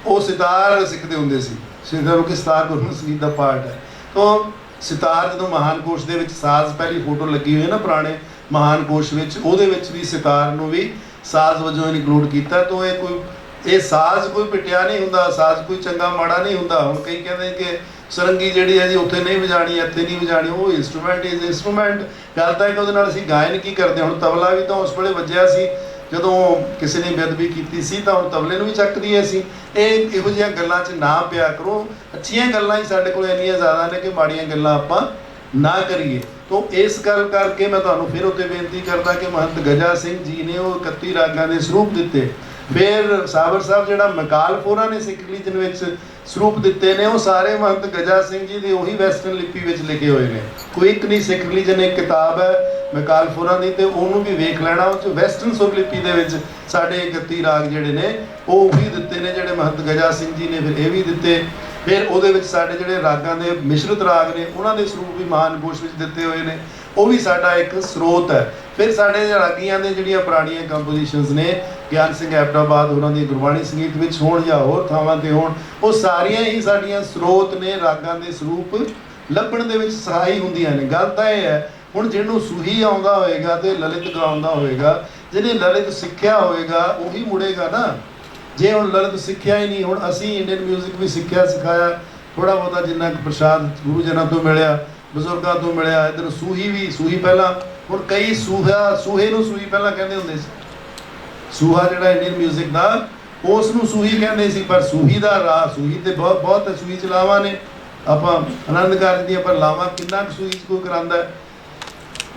ਉਹ ਸਿਤਾਰ ਸਿੱਖਦੇ ਹੁੰਦੇ ਸੀ। ਸਿਤਾਰ ਕਿ ਸਿਤਾਰ ਗੁਰਮਤਿ ਸੰਗੀਤ ਦਾ ਪਾਰਟ ਹੈ। ਤਾਂ ਸਿਤਾਰ ਜਦੋਂ ਮਹਾਨ ਕੋਸ਼ ਦੇ ਵਿੱਚ ਸਾਜ਼ ਪਹਿਲੀ ਫੋਟੋ ਲੱਗੀ ਹੋਈ ਹੈ ਨਾ ਪੁਰਾਣੇ ਮਹਾਨ ਕੋਸ਼ ਵਿੱਚ, ਉਹਦੇ ਵਿੱਚ ਵੀ ਸਿਤਾਰ ਨੂੰ ਵੀ ਸਾਜ਼ ਵਜੋਂ ਇਨਕਲੂਡ ਕੀਤਾ। ਤਾਂ ਇਹ ਸਾਜ਼ ਕੋਈ ਪਿੱਟਿਆ ਨਹੀਂ ਹੁੰਦਾ, ਸਾਜ਼ ਕੋਈ ਚੰਗਾ ਮਾੜਾ ਨਹੀਂ ਹੁੰਦਾ। ਹੁਣ ਕਈ ਕਹਿੰਦੇ ਕਿ ਸਰੰਗੀ ਜਿਹੜੀ ਹੈ ਜੀ ਉੱਥੇ ਨਹੀਂ ਵਜਾਣੀ, ਇੱਥੇ ਨਹੀਂ ਵਜਾਣੀ। ਉਹ ਇੰਸਟਰੂਮੈਂਟ ਗੱਲ ਤਾਂ ਕਿ ਉਹਦੇ ਨਾਲ ਅਸੀਂ ਗਾਇਨ ਕੀ ਕਰਦੇ। ਹੁਣ ਤਬਲਾ ਵੀ ਤਾਂ ਉਸ ਵੇਲੇ ਵੱਜਿਆ ਸੀ ਜਦੋਂ ਕਿਸੇ ਨੇ ਬੇਅਦਬੀ ਕੀਤੀ ਸੀ, ਤਾਂ ਹੁਣ ਤਬਲੇ ਨੂੰ ਵੀ ਚੱਕ ਦਈਏ ਅਸੀਂ। ਇਹੋ ਜਿਹੀਆਂ ਗੱਲਾਂ 'ਚ ਨਾ ਪਿਆ ਕਰੋ। ਅੱਛੀਆਂ ਗੱਲਾਂ ਹੀ ਸਾਡੇ ਕੋਲ ਇੰਨੀਆਂ ਜ਼ਿਆਦਾ ਨੇ ਕਿ ਮਾੜੀਆਂ ਗੱਲਾਂ ਆਪਾਂ ਨਾ ਕਰੀਏ। ਤਾਂ ਇਸ ਗੱਲ ਕਰਕੇ ਮੈਂ ਤੁਹਾਨੂੰ ਫਿਰ ਉੱਤੇ ਬੇਨਤੀ ਕਰਦਾ ਕਿ ਮਹੰਤ ਗਜਾ ਸਿੰਘ ਜੀ ਨੇ ਉਹ 31 ਰਾਗਾਂ ਦੇ ਸਰੂਪ ਦਿੱਤੇ। ਫਿਰ ਸਾਬਰ ਸਾਹਿਬ ਜਿਹੜਾ ਮਕਾਲ ਫੋਰਾ ਨੇ ਸਿੱਖ ਰਿਲੀਜਨ ਵਿੱਚ ਸਰੂਪ ਦਿੱਤੇ ਨੇ, ਉਹ ਸਾਰੇ ਮਹੰਤ ਗਜਾ ਸਿੰਘ ਜੀ ਦੀ ਉਹੀ ਵੈਸਟਰਨ ਲਿਪੀ ਵਿੱਚ ਲਿਖੇ ਹੋਏ ਨੇ। ਕੋਈ ਇੱਕ ਨਹੀਂ, ਸਿੱਖ ਰਿਲੀਜਨ ਇੱਕ ਕਿਤਾਬ ਹੈ ਮਕਾਲ ਫੋਰਾ ਦੀ, ਤੇ ਉਹਨੂੰ ਵੀ ਵੇਖ ਲੈਣਾ। ਉਹ 'ਚ ਵੈਸਟਰਨ ਸੁਰ ਲਿਪੀ ਦੇ ਵਿੱਚ ਸਾਡੇ 31 ਰਾਗ ਜਿਹੜੇ ਨੇ ਉਹ ਉਹੀ ਦਿੱਤੇ ਨੇ ਜਿਹੜੇ ਮਹੰਤ ਗਜਾ ਸਿੰਘ ਜੀ ਨੇ ਫਿਰ ਇਹ ਵੀ ਦਿੱਤੇ। ਫਿਰ ਉਹਦੇ ਵਿੱਚ ਸਾਡੇ ਜਿਹੜੇ ਰਾਗਾਂ ਦੇ ਮਿਸ਼ਰਤ ਰਾਗ ਨੇ ਉਹਨਾਂ ਦੇ ਸਰੂਪ ਵੀ ਮਹਾਨ ਕੋਸ਼ ਵਿੱਚ ਦਿੱਤੇ ਹੋਏ ਨੇ, ਉਹ ਵੀ ਸਾਡਾ ਇੱਕ ਸਰੋਤ ਹੈ। ਫਿਰ ਸਾਡੇ ਰਾਗੀਆਂ ਦੇ ਜਿਹੜੀਆਂ ਪੁਰਾਣੀਆਂ ਕੰਪੋਜੀਸ਼ਨਸ ਨੇ, ਗਿਆਨ ਸਿੰਘ ਐਬਟਾਬਾਦ ਉਹਨਾਂ ਦੀ ਗੁਰਬਾਣੀ ਸੰਗੀਤ ਵਿੱਚ ਹੋਣ ਜਾਂ ਹੋਰ ਥਾਵਾਂ 'ਤੇ ਹੋਣ, ਉਹ ਸਾਰੀਆਂ ਹੀ ਸਾਡੀਆਂ ਸਰੋਤ ਨੇ। ਰਾਗਾਂ ਦੇ ਸਰੂਪ ਲੱਭਣ ਦੇ ਵਿੱਚ ਸਹਾਈ ਹੁੰਦੀਆਂ ਨੇ। ਗੱਲ ਤਾਂ ਇਹ ਹੈ ਹੁਣ ਜਿਹਨੂੰ ਸੂਹੀ ਆਉਂਦਾ ਹੋਏਗਾ ਤੇ ਲਲਿਤ ਗਾਉਂਦਾ ਹੋਏਗਾ, ਜਿਹਨੇ ਲਲਿਤ ਸਿੱਖਿਆ ਹੋਏਗਾ ਉਹੀ ਮੁੜੇਗਾ ਨਾ। ਜੇ ਹੁਣ ਲਲਿਤ ਸਿੱਖਿਆ ਹੀ ਨਹੀਂ, ਹੁਣ ਅਸੀਂ ਇੰਡੀਅਨ ਮਿਊਜ਼ਿਕ ਵੀ ਸਿੱਖਿਆ ਸਿਖਾਇਆ ਥੋੜ੍ਹਾ ਬਹੁਤਾ ਜਿੰਨਾ ਕੁ ਪ੍ਰਸ਼ਾਦ ਗੁਰੂ ਜਨਾਂ ਤੋਂ ਮਿਲਿਆ, ਬਜ਼ੁਰਗਾਂ ਤੋਂ ਮਿਲਿਆ। ਇੱਧਰ ਸੂਹੀ ਪਹਿਲਾਂ, ਹੁਣ ਕਈ ਸੂਹੇ ਨੂੰ ਸੂਹੀ ਪਹਿਲਾਂ ਕਹਿੰਦੇ ਹੁੰਦੇ ਸੀ। ਸੂਹਾ ਜਿਹੜਾ ਇੰਡੀਅਨ ਮਿਊਜ਼ਿਕ ਦਾ, ਉਸ ਨੂੰ ਸੂਹੀ ਕਹਿੰਦੇ ਸੀ। ਪਰ ਸੂਹੀ ਦਾ ਰਾਹ, ਸੂਹੀ ਤੇ ਬਹੁਤ ਸੂਹੀ ਚ ਲਾਵਾਂ ਨੇ। ਆਪਾਂ ਆਨੰਦ ਕਾਰਜ ਦੀਆਂ ਪਰ ਲਾਵਾਂ ਕਿੰਨਾ ਕੁ ਸੂਹੀ ਚ ਕੋਈ ਕਰਾਉਂਦਾ।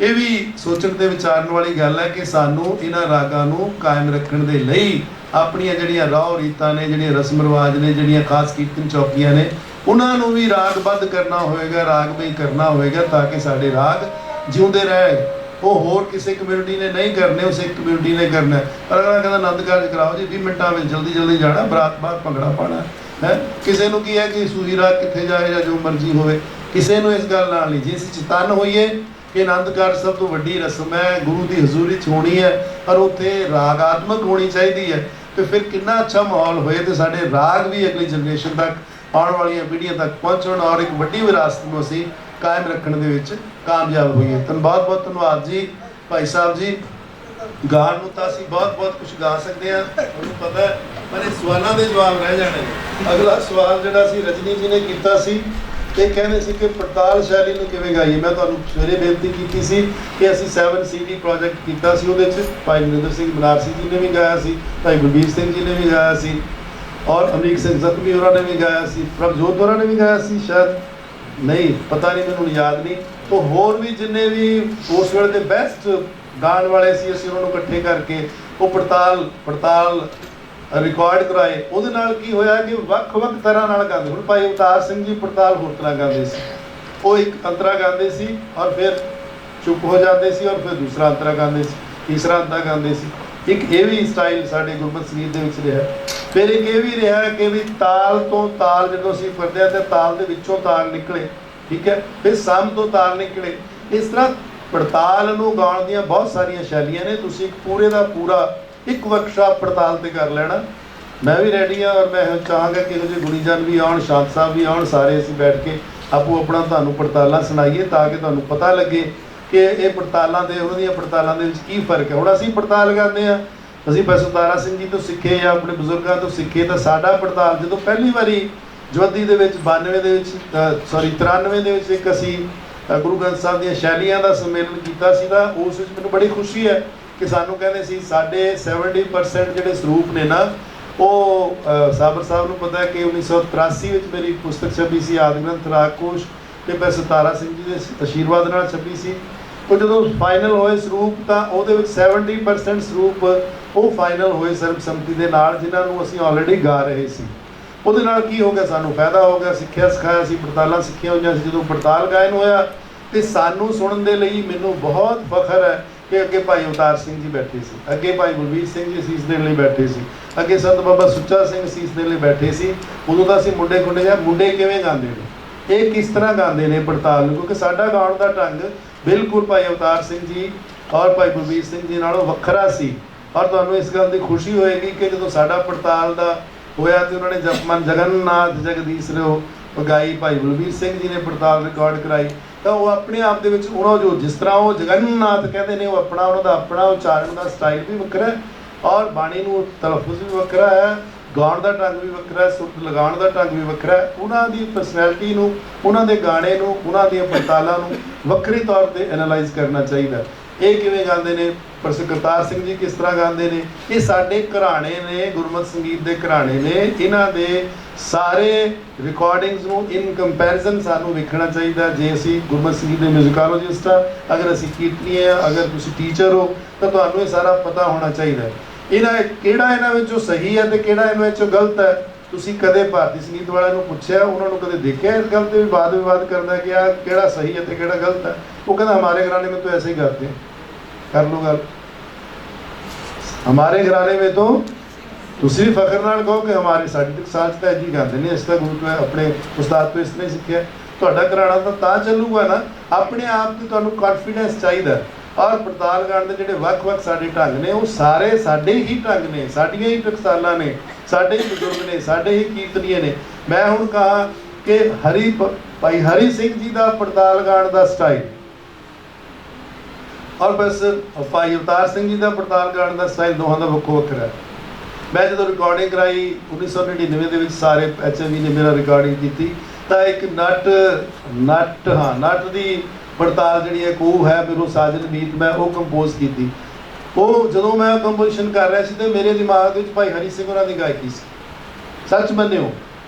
ਇਹ ਵੀ ਸੋਚਣ ਤੇ ਵਿਚਾਰਨ ਵਾਲੀ ਗੱਲ ਹੈ ਕਿ ਸਾਨੂੰ ਇਹਨਾਂ ਰਾਗਾਂ ਨੂੰ ਕਾਇਮ ਰੱਖਣ ਦੇ ਲਈ ਆਪਣੀਆਂ ਜਿਹੜੀਆਂ ਰਾਹ ਰੀਤਾਂ ਨੇ, ਜਿਹੜੀਆਂ ਰਸਮ ਰਿਵਾਜ ਨੇ, ਜਿਹੜੀਆਂ ਖਾਸ ਕੀਰਤਨ ਚੌਕੀਆਂ ਨੇ, ਉਹਨਾਂ ਨੂੰ ਵੀ ਰਾਗਬੱਧ ਕਰਨਾ ਹੋਏਗਾ, ਰਾਗਮਈ ਕਰਨਾ ਹੋਏਗਾ ਤਾਂ ਕਿ ਸਾਡੇ ਰਾਗ ਜਿਉਂਦੇ ਰਹਿਣ। ਉਹ ਹੋਰ ਕਿਸੇ ਕਮਿਊਨਿਟੀ ਨੇ ਨਹੀਂ ਕਰਨੇ, ਉਸ ਇੱਕ ਕਮਿਊਨਿਟੀ ਨੇ ਕਰਨਾ। ਪਰ ਅਗਲਾ ਕਹਿੰਦਾ ਆਨੰਦ ਕਾਰਜ ਕਰਾਓ ਜੀ, 20 ਮਿੰਟਾਂ ਵਿੱਚ ਜਲਦੀ ਜਾਣਾ, ਬਰਾਤ ਬਾਅਦ ਭੰਗੜਾ ਪਾਉਣਾ ਹੈ। ਕਿਸੇ ਨੂੰ ਕੀ ਹੈ ਕਿ ਸੂਹੀ ਰਾਗ ਕਿੱਥੇ ਜਾਏ ਜਾਂ ਜੋ ਮਰਜ਼ੀ ਹੋਵੇ, ਕਿਸੇ ਨੂੰ ਇਸ ਗੱਲ ਨਾਲ ਨਹੀਂ। ਜੇ ਅਸੀਂ ਚੇਤਨ ਹੋਈਏ ਕਿ ਆਨੰਦ ਕਾਰਜ ਸਭ ਤੋਂ ਵੱਡੀ ਰਸਮ ਹੈ, ਗੁਰੂ ਦੀ ਹਜ਼ੂਰੀ 'ਚ ਹੋਣੀ ਹੈ, ਪਰ ਉੱਥੇ ਰਾਗਾਤਮਕ ਹੋਣੀ ਚਾਹੀਦੀ ਹੈ, ਤੇ ਫਿਰ ਕਿੰਨਾ ਅੱਛਾ ਮਾਹੌਲ ਹੋਏ ਤੇ ਸਾਡੇ ਰਾਗ ਵੀ ਅਗਲੀ ਜਨਰੇਸ਼ਨ ਤੱਕ, ਆਉਣ ਵਾਲੀਆਂ ਪੀੜ੍ਹੀਆਂ ਤੱਕ ਪਹੁੰਚਣ ਔਰ ਇੱਕ ਵੱਡੀ ਵਿਰਾਸਤ ਨੂੰ ਅਸੀਂ ਕਾਇਮ ਰੱਖਣ ਦੇ ਵਿੱਚ ਕਾਮਯਾਬ ਹੋਈਏ। ਬਹੁਤ ਧੰਨਵਾਦ ਜੀ ਭਾਈ ਸਾਹਿਬ ਜੀ। ਗਾਣ ਨੂੰ ਤਾਂ ਅਸੀਂ ਬਹੁਤ ਕੁਝ ਗਾ ਸਕਦੇ ਹਾਂ, ਤੁਹਾਨੂੰ ਪਤਾ ਹੈ, ਪਰ ਇਹ ਸਵਾਲਾਂ ਦੇ ਜਵਾਬ ਰਹਿ ਜਾਣੇ। ਅਗਲਾ ਸਵਾਲ ਜਿਹੜਾ ਸੀ ਰਜਨੀ ਜੀ ਨੇ ਕੀਤਾ ਸੀ ਇਹ ਕਹਿੰਦੇ ਸੀ ਕਿ ਪੜਤਾਲ ਸ਼ੈਲੀ ਨੂੰ ਕਿਵੇਂ ਗਾਈਏ। ਮੈਂ ਤੁਹਾਨੂੰ ਸਵੇਰੇ ਬੇਨਤੀ ਕੀਤੀ ਸੀ ਕਿ ਅਸੀਂ 7 CD ਪ੍ਰੋਜੈਕਟ ਕੀਤਾ ਸੀ, ਉਹਦੇ 'ਚ ਭਾਈ ਨਰਿੰਦਰ ਸਿੰਘ ਬਨਾਰਸੀ ਜੀ ਨੇ ਵੀ ਗਾਇਆ ਸੀ, ਭਾਈ ਬਲਬੀਰ ਸਿੰਘ ਜੀ ਨੇ ਵੀ ਗਾਇਆ ਸੀ, ਔਰ ਅਮਰੀਕ ਸਿੰਘ ਜ਼ਖਮੀ ਹੋਰਾਂ ਨੇ ਵੀ ਗਾਇਆ ਸੀ, ਪ੍ਰਭਜੋਤ ਹੋਰਾਂ ਨੇ ਵੀ ਗਾਇਆ ਸੀ, ਸ਼ਾਇਦ ਨਹੀਂ ਪਤਾ ਨਹੀਂ, ਮੈਨੂੰ ਯਾਦ ਨਹੀਂ। ਤਾਂ ਹੋਰ ਵੀ ਜਿੰਨੇ ਵੀ ਉਸ ਵੇਲੇ ਦੇ ਬੈਸਟ ਗਾਣ ਵਾਲੇ ਸੀ, ਅਸੀਂ ਉਹਨਾਂ ਨੂੰ ਇਕੱਠੇ ਕਰਕੇ ਉਹ ਪੜਤਾਲ ਰਿਕਾਰਡ ਕਰਾਏ। ਉਹਦੇ ਨਾਲ ਕੀ ਹੋਇਆ ਕਿ ਵੱਖ-ਵੱਖ ਤਰ੍ਹਾਂ ਨਾਲ ਗਾਉਂਦੇ। ਹੁਣ ਭਾਈ ਅਵਤਾਰ ਸਿੰਘ ਜੀ ਪੜਤਾਲ ਹੋਰ ਤਰ੍ਹਾਂ ਗਾਉਂਦੇ ਸੀ, ਉਹ ਇੱਕ ਅੰਤਰਾ ਗਾਉਂਦੇ ਸੀ ਔਰ ਫਿਰ ਚੁੱਪ ਹੋ ਜਾਂਦੇ ਸੀ, ਔਰ ਫਿਰ ਦੂਸਰਾ ਅੰਤਰਾ ਗਾਉਂਦੇ ਸੀ, ਤੀਸਰਾ ਅੰਤਰਾ ਗਾਉਂਦੇ ਸੀ। ਇੱਕ ਇਹ ਵੀ ਸਟਾਈਲ ਸਾਡੇ ਗੁਰਮਤਿ ਸੰਗੀਤ ਦੇ ਵਿੱਚ ਰਿਹਾ। ਫਿਰ ਇੱਕ ਇਹ ਵੀ ਰਿਹਾ ਕਿ ਵੀ ਤਾਲ ਤੋਂ ਤਾਲ ਜਦੋਂ ਅਸੀਂ ਪੜ੍ਹਦੇ ਹਾਂ ਤਾਂ ਤਾਲ ਦੇ ਵਿੱਚੋਂ ਤਾਲ ਨਿਕਲੇ, ਠੀਕ ਹੈ, ਫਿਰ ਸਮ ਤੋਂ ਤਾਲ ਨਿਕਲੇ। ਇਸ ਤਰ੍ਹਾਂ ਪੜਤਾਲ ਨੂੰ ਗਾਉਣ ਦੀਆਂ ਬਹੁਤ ਸਾਰੀਆਂ ਸ਼ੈਲੀਆਂ ਨੇ। ਤੁਸੀਂ ਇੱਕ ਪੂਰੇ ਦਾ ਪੂਰਾ ਇੱਕ ਵਰਕਸ਼ਾਪ ਪੜਤਾਲ ਤੇ ਕਰ ਲੈਣਾ। ਮੈਂ ਵੀ ਰੈਡੀ ਹਾਂ ਔਰ ਮੈਂ ਚਾਹਾਂਗਾ ਕਿ ਇਹੋ ਜਿਹੇ ਗੁਣੀ ਜਨ ਵੀ ਆਉਣ, ਸ਼ਾਂਤ ਸਾਹਿਬ ਵੀ ਆਉਣ, ਸਾਰੇ ਅਸੀਂ ਬੈਠ ਕੇ ਆਪੋ ਆਪਣਾ ਤੁਹਾਨੂੰ ਪੜਤਾਲਾਂ ਸੁਣਾਈਏ ਤਾਂ ਕਿ ਤੁਹਾਨੂੰ ਪਤਾ ਲੱਗੇ ਕਿ ਇਹ ਪੜਤਾਲਾਂ ਦੇ ਉਹਨਾਂ ਦੀਆਂ ਪੜਤਾਲਾਂ ਦੇ ਵਿੱਚ ਕੀ ਫਰਕ ਹੈ। ਹੁਣ ਅਸੀਂ ਪੜਤਾਲ ਕਰਦੇ ਹਾਂ, ਅਸੀਂ ਭਾਈ ਤਾਰਾ ਸਿੰਘ ਜੀ ਤੋਂ ਸਿੱਖੇ ਜਾਂ ਆਪਣੇ ਬਜ਼ੁਰਗਾਂ ਤੋਂ ਸਿੱਖੇ, ਤਾਂ ਸਾਡਾ ਪੜਤਾਲ ਜਦੋਂ ਪਹਿਲੀ ਵਾਰੀ ਜਵੱਦੀ ਦੇ ਵਿੱਚ 93 ਦੇ ਵਿੱਚ 93 ਦੇ ਵਿੱਚ ਇੱਕ ਅਸੀਂ ਗੁਰੂ ਗ੍ਰੰਥ ਸਾਹਿਬ ਦੀਆਂ ਸ਼ੈਲੀਆਂ ਦਾ ਸੰਮੇਲਨ ਕੀਤਾ ਸੀ, ਤਾਂ ਉਸ ਵਿੱਚ ਮੈਨੂੰ ਬੜੀ ਖੁਸ਼ੀ ਹੈ ਕਿ ਸਾਨੂੰ ਕਹਿੰਦੇ ਸੀ ਸਾਡੇ 70% ਜਿਹੜੇ ਸਰੂਪ ਨੇ ਨਾ, ਉਹ ਸਾਬਰ ਸਾਹਿਬ ਨੂੰ ਪਤਾ ਹੈ ਕਿ 1983 ਵਿੱਚ ਮੇਰੀ ਪੁਸਤਕ ਛਪੀ ਸੀ ਆਦਿ ਗ੍ਰੰਥ ਰਾਗ ਕੋਸ਼, ਤੇ ਭਾਈ ਤਾਰਾ ਸਿੰਘ ਜੀ ਦੇ ਆਸ਼ੀਰਵਾਦ ਨਾਲ ਛਪੀ ਸੀ। ਉਹ ਜਦੋਂ ਫਾਈਨਲ ਹੋਏ ਸਰੂਪ ਤਾਂ ਉਹਦੇ ਵਿੱਚ 70% ਸਰੂਪ ਉਹ ਫਾਈਨਲ ਹੋਏ ਸਰਬਸੰਮਤੀ ਦੇ ਨਾਲ, ਜਿਨ੍ਹਾਂ ਨੂੰ ਅਸੀਂ ਆਲਰੇਡੀ ਗਾ ਰਹੇ ਸੀ। ਉਹਦੇ ਨਾਲ ਕੀ ਹੋ ਗਿਆ, ਸਾਨੂੰ ਫਾਇਦਾ ਹੋ ਗਿਆ, ਸਿੱਖਿਆ ਸਿਖਾਇਆ ਸੀ, ਪੜਤਾਲਾਂ ਸਿੱਖੀਆਂ ਹੋਈਆਂ ਸੀ। ਜਦੋਂ ਪੜਤਾਲ ਗਾਇਨ ਹੋਇਆ ਤੇ ਸਾਨੂੰ ਸੁਣਨ ਦੇ ਲਈ ਮੈਨੂੰ ਬਹੁਤ ਫਖਰ ਹੈ ਕਿ ਅੱਗੇ ਭਾਈ ਅਵਤਾਰ ਸਿੰਘ ਜੀ ਬੈਠੇ ਸੀ, ਅੱਗੇ ਭਾਈ ਬਲਬੀਰ ਸਿੰਘ ਜੀ ਸੀਸ ਦੇਣ ਲਈ ਬੈਠੇ ਸੀ, ਅੱਗੇ ਸੰਤ ਬਾਬਾ ਸੁੱਚਾ ਸਿੰਘ ਸੀਸ ਦੇਣ ਲਈ ਬੈਠੇ ਸੀ। ਉਦੋਂ ਤਾਂ ਅਸੀਂ ਮੁੰਡੇ ਜਾਂ ਮੁੰਡੇ ਕਿਵੇਂ ਗਾਉਂਦੇ ਨੇ, ਇਹ ਕਿਸ ਤਰ੍ਹਾਂ ਗਾਉਂਦੇ ਨੇ ਪੜਤਾਲ ਨੂੰ, ਕਿਉਂਕਿ ਸਾਡਾ ਗਾਉਣ ਦਾ ਢੰਗ ਬਿਲਕੁਲ ਭਾਈ ਅਵਤਾਰ ਸਿੰਘ ਜੀ ਔਰ ਭਾਈ ਬਲਬੀਰ ਸਿੰਘ ਜੀ ਨਾਲੋਂ ਵੱਖਰਾ ਸੀ। ਔਰ ਤੁਹਾਨੂੰ ਇਸ ਗੱਲ ਦੀ ਖੁਸ਼ੀ ਹੋਏਗੀ ਕਿ ਜਦੋਂ ਸਾਡਾ ਪੜਤਾਲ ਦਾ ਹੋਇਆ ਤੇ ਉਹਨਾਂ ਨੇ ਜਪਮਨ ਜਗਨਨਾਥ ਜਗਦੀਸ਼ ਰਿਓ ਗਾਈ, ਭਾਈ ਬਲਬੀਰ ਸਿੰਘ ਜੀ ਨੇ ਪੜਤਾਲ ਰਿਕਾਰਡ ਕਰਾਈ, ਤਾਂ ਉਹ ਆਪਣੇ ਆਪ ਦੇ ਵਿੱਚ ਉਹਨਾਂ ਜੋ ਜਿਸ ਤਰ੍ਹਾਂ ਉਹ ਜਗਨਨਾਥ ਕਹਿੰਦੇ ਨੇ, ਉਹ ਆਪਣਾ ਉਹਨਾਂ ਦਾ ਆਪਣਾ ਉਚਾਰਨ ਦਾ ਸਟਾਈਲ ਵੀ ਵੱਖਰਾ ਹੈ ਔਰ ਬਾਣੀ ਨੂੰ ਤਲਫੁਜ਼ ਵੀ ਵੱਖਰਾ ਹੈ, ਗਾਉਣ ਦਾ ਢੰਗ ਵੀ ਵੱਖਰਾ ਹੈ, ਸੁਰ ਲਗਾਉਣ ਦਾ ਢੰਗ ਵੀ ਵੱਖਰਾ ਹੈ। ਉਹਨਾਂ ਦੀ ਪਰਸਨੈਲਿਟੀ ਨੂੰ, ਉਹਨਾਂ ਦੇ ਗਾਣੇ ਨੂੰ, ਉਹਨਾਂ ਦੀਆਂ ਪੜਤਾਲਾਂ ਨੂੰ ਵੱਖਰੇ ਤੌਰ ਤੇ ਐਨਾਲਾਈਜ਼ ਕਰਨਾ ਚਾਹੀਦਾ। ਇਹ ਕਿਵੇਂ ਗਾਉਂਦੇ ਨੇ, ਕਰਤਾਰ ਸਿੰਘ ਜੀ ਕਿਸ ਤਰ੍ਹਾਂ ਗਾਉਂਦੇ ਨੇ, ਇਹ ਸਾਡੇ ਘਰਾਣੇ ਨੇ, ਗੁਰਮਤਿ ਸੰਗੀਤ ਦੇ ਘਰਾਣੇ ਨੇ। ਇਹਨਾਂ ਦੇ ਸਾਰੇ ਰਿਕਾਰਡਿੰਗਸ ਨੂੰ ਇਨ ਕੰਪੈਰੀਜ਼ਨ ਸਾਨੂੰ ਵੇਖਣਾ ਚਾਹੀਦਾ। ਜੇ ਅਸੀਂ ਗੁਰਮਤਿ ਸੰਗੀਤ ਦੇ ਮਿਊਜ਼ਿਕੋਲੋਜਿਸਟ ਆ, ਅਗਰ ਅਸੀਂ ਕੀਰਤਨੀਏ ਆ, ਅਗਰ ਤੁਸੀਂ ਟੀਚਰ ਹੋ, ਤਾਂ ਤੁਹਾਨੂੰ ਇਹ ਸਾਰਾ ਪਤਾ ਹੋਣਾ ਚਾਹੀਦਾ। ਕਿਹੜਾ ਇਹਨਾਂ ਵਿੱਚੋਂ ਸਹੀ ਹੈ ਤੇ ਕਿਹੜਾ ਇਹਨਾਂ ਵਿੱਚੋਂ ਗਲਤ ਹੈ। ਤੁਸੀਂ ਕਦੇ ਭਾਰਤੀ ਸੰਗੀਤ ਵਾਲਿਆਂ ਨੂੰ ਪੁੱਛਿਆ, ਉਹਨਾਂ ਨੂੰ ਕਦੇ ਦੇਖਿਆ ਇਸ ਗੱਲ ਤੇ ਵੀ ਵਾਦ ਵਿਵਾਦ ਕਰਦਾ ਕਿ ਆ ਕਿਹੜਾ ਸਹੀ ਹੈ ਤੇ ਕਿਹੜਾ ਗਲਤ ਹੈ? ਉਹ ਕਹਿੰਦਾ ਹਮਾਰੇ ਘਰਾਣੇ में तो ऐसे ही गाते हैं। कर लो गल, हमारे घराने में तो ਤੁਸੀਂ ਵੀ ਫਖਰ ਨਾਲ ਕਹੋ ਕਿ ਹਮਾਰੇ ਸਾਡੀ ਤੱਕ ਸਾਜ ਤਾਂ ਜੀ ਗਾਉਂਦੇ ਨੇ, ਇਸ ਤਰ੍ਹਾਂ ਗੁਰੂ ਤੋਂ ਆਪਣੇ ਉਸਤਾਦ ਤੋਂ ਇਸ ਤਰ੍ਹਾਂ ਹੀ ਸਿੱਖਿਆ। ਤੁਹਾਡਾ ਘਰਾਣਾ ਤਾਂ ਚੱਲੂਗਾ ਨਾ, ਆਪਣੇ ਆਪ ਤੇ ਤੁਹਾਨੂੰ ਕੌਨਫੀਡੈਂਸ ਚਾਹੀਦਾ। ਔਰ ਪੜਤਾਲ ਗਾਣ ਦੇ ਜਿਹੜੇ ਵੱਖ-ਵੱਖ ਸਾਡੇ ਢੰਗ ਨੇ, ਉਹ ਸਾਰੇ ਸਾਡੇ ਹੀ ਢੰਗ ਨੇ, ਸਾਡੀਆਂ ਹੀ ਟਕਸਾਲਾਂ ਨੇ, ਸਾਡੇ ਹੀ ਬਜ਼ੁਰਗ ਨੇ, ਸਾਡੇ ਹੀ ਕੀਰਤਨੀਏ ਨੇ। ਮੈਂ ਹੁਣ ਕਹਾਂ ਕਿ ਭਾਈ ਹਰੀ ਸਿੰਘ ਜੀ ਦਾ ਪੜਤਾਲ ਗਾਣ ਦਾ ਸਟਾਈਲ ਔਰ ਬਸ ਭਾਈ ਅਵਤਾਰ ਸਿੰਘ ਜੀ ਦਾ ਪੜਤਾਲ ਗਾਣ ਦਾ ਸਟਾਈਲ ਦੋਹਾਂ ਦਾ ਵੱਖੋ ਵੱਖਰਾ ਹੈ। ਮੈਂ ਜਦੋਂ ਰਿਕਾਰਡਿੰਗ ਕਰਾਈ 1999 ਦੇ ਵਿੱਚ, ਸਾਰੇ HMV ਨੇ ਮੇਰਾ ਰਿਕਾਰਡਿੰਗ ਕੀਤੀ, ਤਾਂ ਇੱਕ ਨੱਟ ਦੀ ਪੜਤਾਲ ਜਿਹੜੀ ਹੈ ਉਹ ਹੈ ਮੈਨੂੰ ਸਾਜਨ ਮੀਤ, ਮੈਂ ਉਹ ਕੰਪੋਜ਼ ਕੀਤੀ। ਉਹ ਜਦੋਂ ਮੈਂ ਕੰਪੋਜੀਸ਼ਨ ਕਰ ਰਿਹਾ ਸੀ ਤੇ ਮੇਰੇ ਦਿਮਾਗ ਵਿੱਚ ਭਾਈ ਹਰੀ ਸਿੰਘ ਹੋਰਾਂ ਦੀ ਗਾਇਕੀ ਸੀ। ਸੱਚ ਮੰਨਿਓ,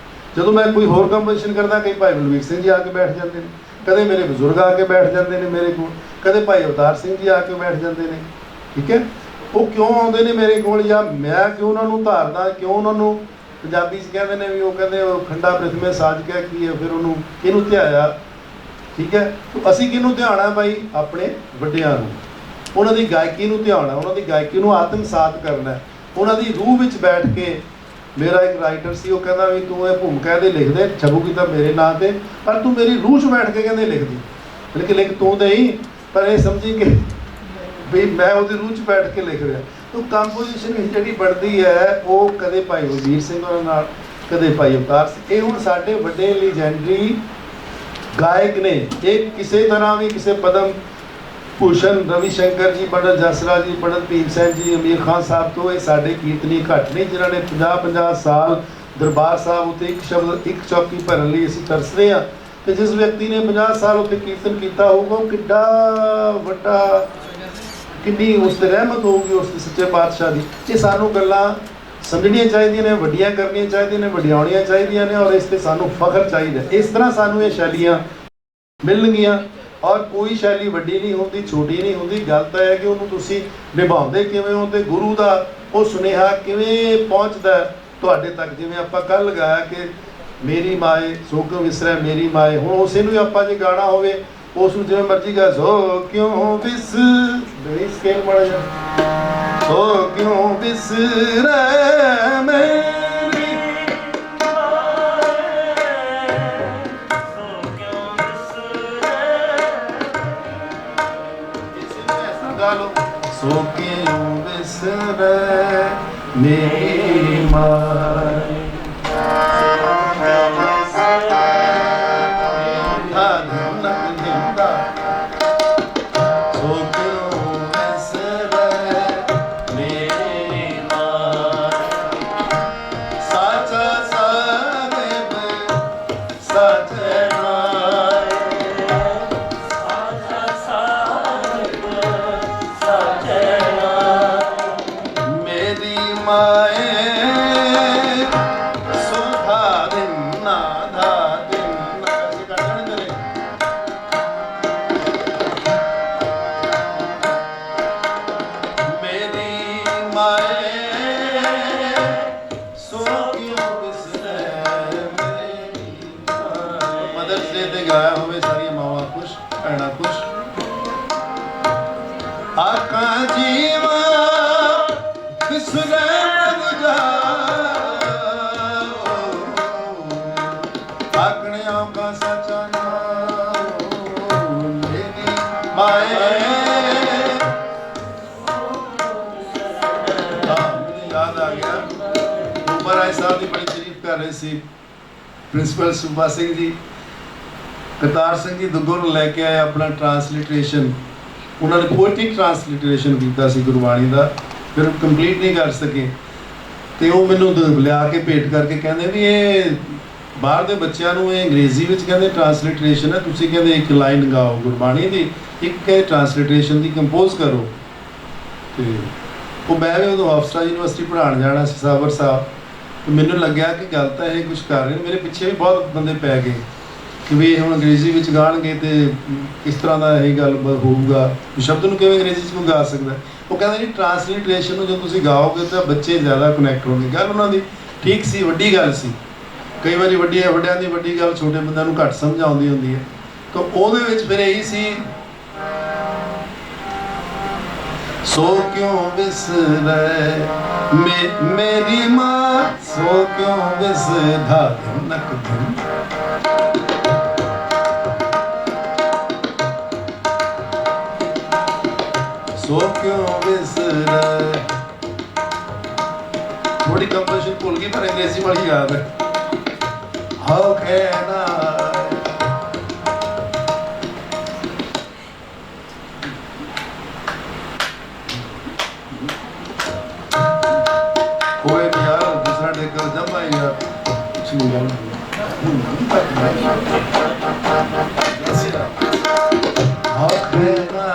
ਜਦੋਂ ਮੈਂ ਕੋਈ ਹੋਰ ਕੰਪੋਜੀਸ਼ਨ ਕਰਦਾ, ਕਈ ਭਾਈ ਬਲਬੀਰ ਸਿੰਘ ਜੀ ਆ ਕੇ ਬੈਠ ਜਾਂਦੇ ਨੇ, ਕਦੇ ਮੇਰੇ ਬਜ਼ੁਰਗ ਆ ਕੇ ਬੈਠ ਜਾਂਦੇ ਨੇ ਮੇਰੇ ਕੋਲ, ਕਦੇ ਭਾਈ ਅਵਤਾਰ ਸਿੰਘ ਜੀ ਆ ਕੇ ਬੈਠ ਜਾਂਦੇ ਨੇ। ਠੀਕ ਹੈ, ਉਹ ਕਿਉਂ ਆਉਂਦੇ ਨੇ ਮੇਰੇ ਕੋਲ, ਜਾਂ ਮੈਂ ਕਿਉਂ ਉਹਨਾਂ ਨੂੰ ਧਾਰਦਾ, ਕਿਉਂ ਉਹਨਾਂ ਨੂੰ ਪੰਜਾਬੀ 'ਚ ਕਹਿੰਦੇ ਨੇ ਵੀ ਉਹ ਕਹਿੰਦੇ ਉਹ ਖੰਡਾ ਪ੍ਰਥਮੇ ਸਾਜ ਕੇ ਕੀ ਹੈ, ਫਿਰ ਉਹਨੂੰ ਕਿਹਨੂੰ ਧਿਆਇਆ। ਠੀਕ ਹੈ, ਅਸੀਂ ਕਿਹਨੂੰ ਧਿਆਉਣਾ ਭਾਈ? ਆਪਣੇ ਵੱਡਿਆਂ ਨੂੰ, ਉਹਨਾਂ ਦੀ ਗਾਇਕੀ ਨੂੰ ਧਿਆਉਣਾ, ਉਹਨਾਂ ਦੀ ਗਾਇਕੀ ਨੂੰ ਆਤਮਸਾਤ ਕਰਨਾ, ਉਹਨਾਂ ਦੀ ਰੂਹ ਵਿੱਚ ਬੈਠ ਕੇ। ਮੇਰਾ ਇੱਕ ਰਾਈਟਰ ਸੀ, ਉਹ ਕਹਿੰਦਾ ਵੀ ਤੂੰ ਇਹ ਭੂਮਿਕਾ ਇਹਦੇ ਲਿਖ ਦੇ, ਛਪੂਗੀ ਤਾਂ ਮੇਰੇ ਨਾਂ ਤੇ, ਪਰ ਤੂੰ ਮੇਰੀ ਰੂਹ 'ਚ ਬੈਠ ਕੇ ਕਹਿੰਦੇ ਲਿਖਦੀ, ਲੇਕਿਨ ਲਿਖ ਤੂੰ ਤੇ ਹੀ, ਪਰ ਇਹ ਸਮਝੀ ਕਿ ਵੀ ਮੈਂ ਉਹਦੀ ਰੂਹ 'ਚ ਬੈਠ ਕੇ ਲਿਖ ਰਿਹਾ। ਤਾਂ ਕੰਪੋਜੀਸ਼ਨ ਜਿਹੜੀ ਬਣਦੀ ਹੈ ਉਹ ਕਦੇ ਭਾਈ ਬਲਬੀਰ ਸਿੰਘ ਹੋਰਾਂ ਨਾਲ, ਕਦੇ ਭਾਈ ਅਵਤਾਰ ਸਿੰਘ। ਇਹ ਹੁਣ ਸਾਡੇ ਵੱਡੇ ਲੀਜੈਂਡਰੀ ਗਾਇਕ ਨੇ। ਇਹ ਕਿਸੇ ਤਰ੍ਹਾਂ ਵੀ ਕਿਸੇ ਪਦਮ ਭੂਸ਼ਣ ਰਵੀ ਸ਼ੰਕਰ ਜੀ, ਪੰਡਤ ਜਸਰਾਜ ਜੀ, ਪੰਡਤ ਭੀਮ ਸੈਨ ਜੀ, ਅਮੀਰ ਖਾਨ ਸਾਹਿਬ ਤੋਂ ਇਹ ਸਾਡੇ ਕੀਰਤਨੀ ਘੱਟ ਨਹੀਂ, ਜਿਨ੍ਹਾਂ ਨੇ 50-50 ਸਾਲ ਦਰਬਾਰ ਸਾਹਿਬ ਉੱਤੇ ਇੱਕ ਸ਼ਬਦ, ਇੱਕ ਚੌਕੀ ਭਰਨ ਲਈ ਅਸੀਂ ਤਰਸਦੇ ਹਾਂ। ਤੇ ਜਿਸ ਵਿਅਕਤੀ ਨੇ 50 ਸਾਲ ਉੱਤੇ ਕੀਰਤਨ ਕੀਤਾ ਹੋਊਗਾ ਉਹ ਕਿੱਡਾ ਵੱਡਾ, ਕਿੰਨੀ ਉਸ ਤੇ ਰਹਿਮਤ ਹੋਊਗੀ ਉਸ ਦੇ ਸੱਚੇ ਪਾਤਸ਼ਾਹ ਦੀ। ਇਹ ਸਾਨੂੰ ਗੱਲਾਂ ਸਮਝਣੀਆਂ ਚਾਹੀਦੀਆਂ ਨੇ, ਵੱਡੀਆਂ ਕਰਨੀਆਂ ਚਾਹੀਦੀਆਂ ਨੇ, ਵਡਿਆਉਣੀਆਂ ਚਾਹੀਦੀਆਂ ਨੇ, ਔਰ ਇਸ ਤੇ ਸਾਨੂੰ ਫਖਰ ਚਾਹੀਦਾ। ਇਸ ਤਰ੍ਹਾਂ ਸਾਨੂੰ ਇਹ ਸ਼ੈਲੀਆਂ ਮਿਲਣਗੀਆਂ। ਔਰ ਕੋਈ ਸ਼ੈਲੀ ਵੱਡੀ ਨਹੀਂ ਹੁੰਦੀ, ਛੋਟੀ ਨਹੀਂ ਹੁੰਦੀ। ਗੱਲ ਤਾਂ ਹੈ ਕਿ ਉਹਨੂੰ ਤੁਸੀਂ ਨਿਭਾਉਂਦੇ ਕਿਵੇਂ ਹੋ ਤੇ ਗੁਰੂ ਦਾ ਉਹ ਸੁਨੇਹਾ ਕਿਵੇਂ ਪਹੁੰਚਦਾ ਤੁਹਾਡੇ ਤੱਕ। ਜਿਵੇਂ ਆਪਾਂ ਕੱਲ੍ਹ ਲਗਾਇਆ ਕਿ ਮੇਰੀ ਮਾਏ ਸੋ ਕਿਉਂ ਵਿਸਰੈ ਮੇਰੀ ਮਾਏ, ਹੁਣ ਉਸੇ ਨੂੰ ਹੀ ਆਪਾਂ ਜੇ ਗਾਣਾ ਹੋਵੇ ਉਸ ਨੂੰ ਜਿਵੇਂ ਮਰਜ਼ੀ ਗਾ, ਸੋ ਕਿਉਂ ਬੜੀ ਸਕੇਲ ਮਾੜਾ ਜਿਹਾ, ਸੋ ਕਿਉਂ ਵਿਸਰੈ ਮੇਰੀ ਸੋ ਕਿਉਂ ਵਿਸਰੈ ਮੇਰੀ ਮਾਏ, ਸੋ ਕਿਉਂ ਵਿਸਰੈ ਮੇਰੀ ਮਾਏ, ਸਾਚਾ ਸਾਹਿਬ ਸਜਣਾ ਮੇਰੀ ਮਾਏ, ਸੁਧਾ ਦਿਨਾ ਦਾ ਦਿਨ ਅਸੀਂ ਕੱਢਣ ਕਰੇ। ਮੇਰੀ ਮਾਏ ਸੋ ਕਿਉਂ ਵਿਸਰੈ ਮੇਰੀ ਮਾਏ। ਮਦਰਸ ਡੇ ਤੇ ਗਾਇਆ ਹੋਵੇ, ਸਾਰੀਆਂ ਮਾਵਾਂ ਖੁਸ਼, ਭੈਣਾਂ ਖੁਸ਼। ਆਕਾਂ ਜੀਵਾ ਵਿਸਰੈ ਮਗ ਜਾਓ, ਆਕਣਿਆਂ ਕਾ ਸਚਾ ਨਾਮ ਮੇਰੀ ਮਾਏ। ਮੈਨੂੰ ਯਾਦ ਆ ਗਿਆ, ਉਪਰ ਆਏ ਸਾਹਿਬ ਦੀ ਬੜੀ ਤਾਰੀਫ ਕਰ ਰਹੇ ਸੀ ਪ੍ਰਿੰਸੀਪਲ ਸੂਬਾ ਸਿੰਘ ਜੀ। ਕਰਤਾਰ ਸਿੰਘ ਜੀ ਦੁੱਗੋ ਨੂੰ ਲੈ ਕੇ ਆਏ ਆਪਣਾ ਟਰਾਂਸਲਿਟਰੇਸ਼ਨ, ਉਹਨਾਂ ਨੇ ਪੋਇਟਿਕ ਟਰਾਂਸਲਿਟਰੇਸ਼ਨ ਕੀਤਾ ਸੀ ਗੁਰਬਾਣੀ ਦਾ, ਫਿਰ ਕੰਪਲੀਟ ਨਹੀਂ ਕਰ ਸਕੇ ਤੇ ਉਹ ਮੈਨੂੰ ਲਿਆ ਕੇ ਭੇਟ ਕਰਕੇ ਕਹਿੰਦੇ ਵੀ ਇਹ ਬਾਹਰ ਦੇ ਬੱਚਿਆਂ ਨੂੰ ਇਹ ਅੰਗਰੇਜ਼ੀ ਵਿੱਚ ਕਹਿੰਦੇ ਟਰਾਂਸਲਿਟਰੇਸ਼ਨ ਹੈ, ਤੁਸੀਂ ਕਹਿੰਦੇ ਇੱਕ ਲਾਈਨ ਗਾਓ ਗੁਰਬਾਣੀ ਦੀ, ਇੱਕ ਟਰਾਂਸਲਿਟਰੇਸ਼ਨ ਦੀ ਕੰਪੋਜ਼ ਕਰੋ। ਤੇ ਉਹ ਮੈਂ ਵੀ ਉਦੋਂ ਅਫਸਰਾ ਯੂਨੀਵਰਸਿਟੀ ਪੜ੍ਹਾਉਣ ਜਾਣਾ ਸੀ ਸਾਬਰ ਸਾਹਿਬ, ਤੇ ਮੈਨੂੰ ਲੱਗਿਆ ਕਿ ਗੱਲ ਤਾਂ ਇਹ ਕੁਝ ਕਰ ਰਹੇ ਨੇ। ਮੇਰੇ ਪਿੱਛੇ ਵੀ ਬਹੁਤ ਬੰਦੇ ਪੈ ਗਏ ਕਿ ਵੀ ਇਹ ਹੁਣ ਅੰਗਰੇਜ਼ੀ ਵਿੱਚ ਗਾਣਗੇ ਤੇ ਕਿਸ ਤਰ੍ਹਾਂ ਦਾ ਇਹ ਗੱਲ ਹੋਊਗਾ, ਸ਼ਬਦ ਨੂੰ ਕਿਵੇਂ ਅੰਗਰੇਜ਼ੀ 'ਚ ਕੋਈ ਗਾ ਸਕਦਾ। ਉਹ ਕਹਿੰਦੇ ਜੀ ਟਰਾਂਸਲਿਟਰੇਸ਼ਨ ਨੂੰ ਜਦੋਂ ਤੁਸੀਂ ਗਾਓਗੇ ਤਾਂ ਬੱਚੇ ਜ਼ਿਆਦਾ ਕਨੈਕਟ ਹੋਣਗੇ। ਗੱਲ ਉਹਨਾਂ ਦੀ ਠੀਕ ਸੀ, ਵੱਡੀ ਗੱਲ ਸੀ। ਕਈ ਵਾਰੀ ਵੱਡਿਆਂ ਦੀ ਵੱਡੀ ਗੱਲ ਛੋਟੇ ਬੰਦਿਆਂ ਨੂੰ ਘੱਟ ਸਮਝ ਆਉਂਦੀ ਹੁੰਦੀ ਹੈ। ਤਾਂ ਉਹਦੇ ਵਿੱਚ ਫਿਰ ਇਹੀ ਸੀ, ਸੋ ਕਿਉਂ ਵਿਸਰੈ ਮੇਰੀ ਮਾਂ, ਸੋ ਕਿਉਂ ਵਿਸਰੈ ਨਕ ਧਨ, ਸੋ ਕਿਉਂ ਵਿਸਰੈ। ਥੋੜੀ ਕੰਪੋਜੀਸ਼ਨ ਭੁੱਲ ਗਈ ਪਰ ਅੰਗਰੇਜ਼ੀ ਵਾਲੀ ਯਾਦ ਹੈ। ਹਾਊ ਕੈਨ ਆਈ, ਕੋਈ ਨਹੀਂ ਯਾਰ, ਦੂਸਰਾ ਡੇਕਰ ਜਮਾ ਯਾਰ ਕੁਛ ਨਹੀਂ ਗੱਲ। ਹਾਊ ਕੈਨ ਆਈ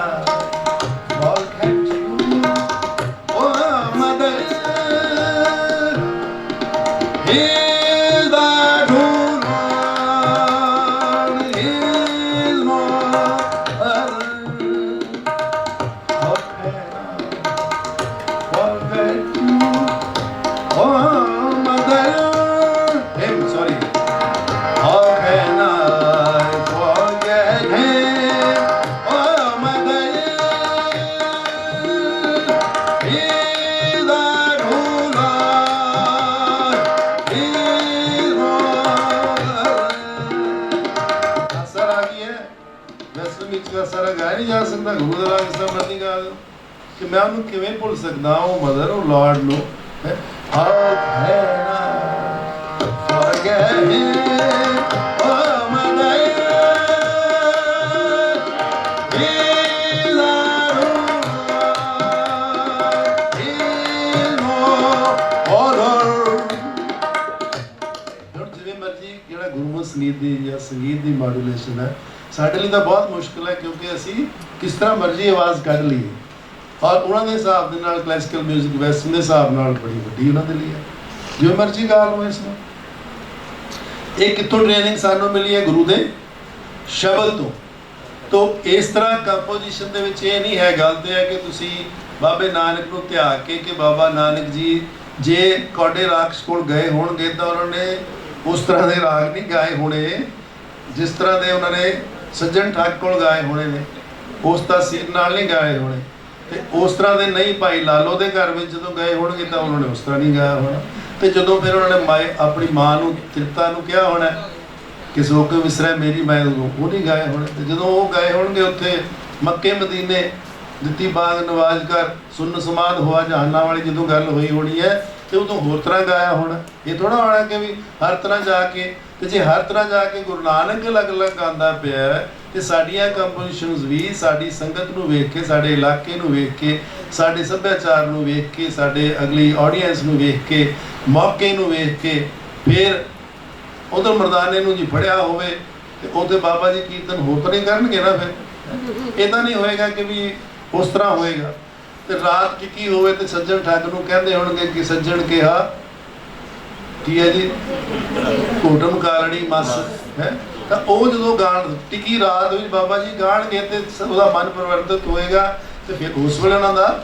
ਸਾਰਾ ਗਾਇਆ ਨਹੀਂ ਜਾ ਸਕਦਾ। ਗੁਰੂ ਦਾ ਰਾਗ ਇਸ ਤਰ੍ਹਾਂ ਮਰਜ਼ੀ ਗਾ ਦਿਓ ਕਿ ਮੈਂ ਉਹਨੂੰ ਕਿਵੇਂ ਭੁੱਲ ਸਕਦਾ, ਉਹ ਮਦਰ, ਉਹ ਲਾਰਡ ਨੂੰ। How can I forget him, oh mother, he ਲਾਰੂ ਹੀ ਨੋ ਆਰਡਰ। ਜਿਵੇਂ ਮਰਜ਼ੀ ਜਿਹੜਾ ਗੁਰਮੁਖ ਸੰਗੀਤ ਦੀ ਜਾਂ ਸੰਗੀਤ ਦੀ ਮਾਡੂਲੇਸ਼ਨ ਹੈ ਸਾਡੇ ਲਈ ਤਾਂ ਬਹੁਤ ਮੁਸ਼ਕਿਲ ਹੈ, ਕਿਉਂਕਿ ਅਸੀਂ ਕਿਸ ਤਰ੍ਹਾਂ ਮਰਜ਼ੀ ਆਵਾਜ਼ ਕੱਢ ਲਈਏ। ਔਰ ਉਹਨਾਂ ਦੇ ਹਿਸਾਬ ਦੇ ਨਾਲ ਕਲਾਸੀਕਲ ਮਿਊਜ਼ਿਕ ਵੈਸਟਰਨ ਦੇ ਹਿਸਾਬ ਨਾਲ ਬੜੀ ਵੱਡੀ ਉਹਨਾਂ ਦੇ ਲਈ ਹੈ, ਜਿਵੇਂ ਮਰਜ਼ੀ ਗਾ ਲਓ ਇਸ ਨੂੰ। ਇਹ ਕਿੱਥੋਂ ਟ੍ਰੇਨਿੰਗ ਸਾਨੂੰ ਮਿਲੀ ਹੈ? ਗੁਰੂ ਦੇ ਸ਼ਬਦ ਤੋਂ। ਤੋ ਇਸ ਤਰ੍ਹਾਂ ਕੰਪੋਜੀਸ਼ਨ ਦੇ ਵਿੱਚ ਇਹ ਨਹੀਂ ਹੈ, ਗੱਲ ਤੇ ਹੈ ਕਿ ਤੁਸੀਂ ਬਾਬੇ ਨਾਨਕ ਨੂੰ ਧਿਆ ਕੇ ਕਿ ਬਾਬਾ ਨਾਨਕ ਜੀ ਜੇ ਕੌਡੇ ਰਾਖਸ਼ ਕੋਲ ਗਏ ਹੋਣਗੇ ਤਾਂ ਉਹਨਾਂ ਨੇ ਉਸ ਤਰ੍ਹਾਂ ਦੇ ਰਾਗ ਨਹੀਂ ਗਾਏ ਹੋਣੇ ਜਿਸ ਤਰ੍ਹਾਂ ਦੇ ਉਹਨਾਂ ਨੇ ਸੱਜਣ ਠੱਗ ਕੋਲ ਗਾਏ ਹੋਣੇ ਨੇ, ਉਸ ਤਸੀਰ ਨਾਲ ਨਹੀਂ ਗਾਏ ਹੋਣੇ। ਤੇ ਉਸ ਤਰ੍ਹਾਂ ਦੇ ਨਹੀਂ ਭਾਈ ਲਾਲੋ ਦੇ ਘਰ ਵਿੱਚ ਜਦੋਂ ਗਏ ਹੋਣਗੇ ਤਾਂ ਉਹਨਾਂ ਨੇ ਉਸ ਤਰ੍ਹਾਂ ਨਹੀਂ ਗਾਇਆ ਹੋਣਾ। ਤੇ ਜਦੋਂ ਫਿਰ ਉਹਨਾਂ ਨੇ ਆਪਣੀ ਮਾਂ ਨੂੰ ਤ੍ਰਿਪਤਾ ਨੂੰ ਕਿਹਾ ਹੋਣਾ ਕਿ ਸੋ ਕੇ ਵਿਸਰੇ ਮੇਰੀ ਮਾਂ, ਉਹ ਨਹੀਂ ਗਾਏ ਹੋਣੇ। ਤੇ ਜਦੋਂ ਉਹ ਗਏ ਹੋਣਗੇ ਉੱਥੇ ਮੱਕੇ ਮਦੀਨੇ ਦਿੱਤੀ ਬਾਗ ਨਵਾਜ਼ ਕਰ ਸੁਨ ਸਮਾਦ ਹੋਆ ਜਹਾਨਾਂ ਵਾਲੀ ਜਦੋਂ ਗੱਲ ਹੋਈ ਹੋਣੀ ਹੈ ਤੇ ਉਦੋਂ ਹੋਰ ਤਰ੍ਹਾਂ ਗਾਇਆ ਹੋਣਾ। ਇਹ ਥੋੜਾ ਹੋਣਾ ਕਿ ਵੀ ਹਰ ਤਰ੍ਹਾਂ ਜਾ ਕੇ, ਤੇ ਜੇ ਹਰ ਤਰ੍ਹਾਂ ਜਾ ਕੇ ਗੁਰੂ ਨਾਨਕ ਅਲੱਗ-ਅਲੱਗ ਗਾਉਂਦਾ ਪਿਆ ਤੇ ਸਾਡੀਆਂ ਕੰਪੋਜੀਸ਼ਨਸ ਵੀ ਸਾਡੀ ਸੰਗਤ ਨੂੰ ਵੇਖ ਕੇ, ਸਾਡੇ ਇਲਾਕੇ ਨੂੰ ਵੇਖ ਕੇ, ਸਾਡੇ ਸੱਭਿਆਚਾਰ ਨੂੰ ਵੇਖ ਕੇ, ਸਾਡੇ ਅਗਲੀ ਆਡੀਅנס ਨੂੰ ਵੇਖ ਕੇ, ਮੌਕੇ ਨੂੰ ਵੇਖ ਕੇ, ਫਿਰ ਉਧਰ ਮਰਦਾਨੇ ਨੂੰ ਜੀ ਫੜਿਆ ਹੋਵੇ ਤੇ ਉਹਦੇ ਬਾਬਾ ਜੀ ਕੀਰਤਨ ਹੋਰ ਤਾਂ ਨਹੀਂ ਕਰਨਗੇ ਨਾ। ਫਿਰ ਇੱਦਾਂ ਨਹੀਂ ਹੋਏਗਾ ਕਿ ਵੀ ਉਸ ਤਰ੍ਹਾਂ ਹੋਏਗਾ। ਤੇ ਰਾਤ ਕੀ ਹੋਵੇ ਤੇ ਸੱਜਣ ਠੱਗ ਨੂੰ ਕਹਿੰਦੇ ਹੋਣਗੇ ਕਿ ਸੱਜਣ ਕਿਹਾ ਕੀ ਹੈ ਜੀ ਘੋਟਮ ਕਾਲੜੀ ਮਸ ਹੈ। ਤਾਂ ਉਹ ਜਦੋਂ ਗਾਣ ਟਿੱਕੀ ਰਾਤ ਵਿੱਚ ਬਾਬਾ ਜੀ ਗਾਣਗੇ ਤੇ ਉਹਦਾ ਮਨ ਪਰਿਵਰਤਿਤ ਹੋਏਗਾ ਤੇ ਫਿਰ ਉਸ ਵੇਲੇ ਉਹਨਾਂ ਦਾ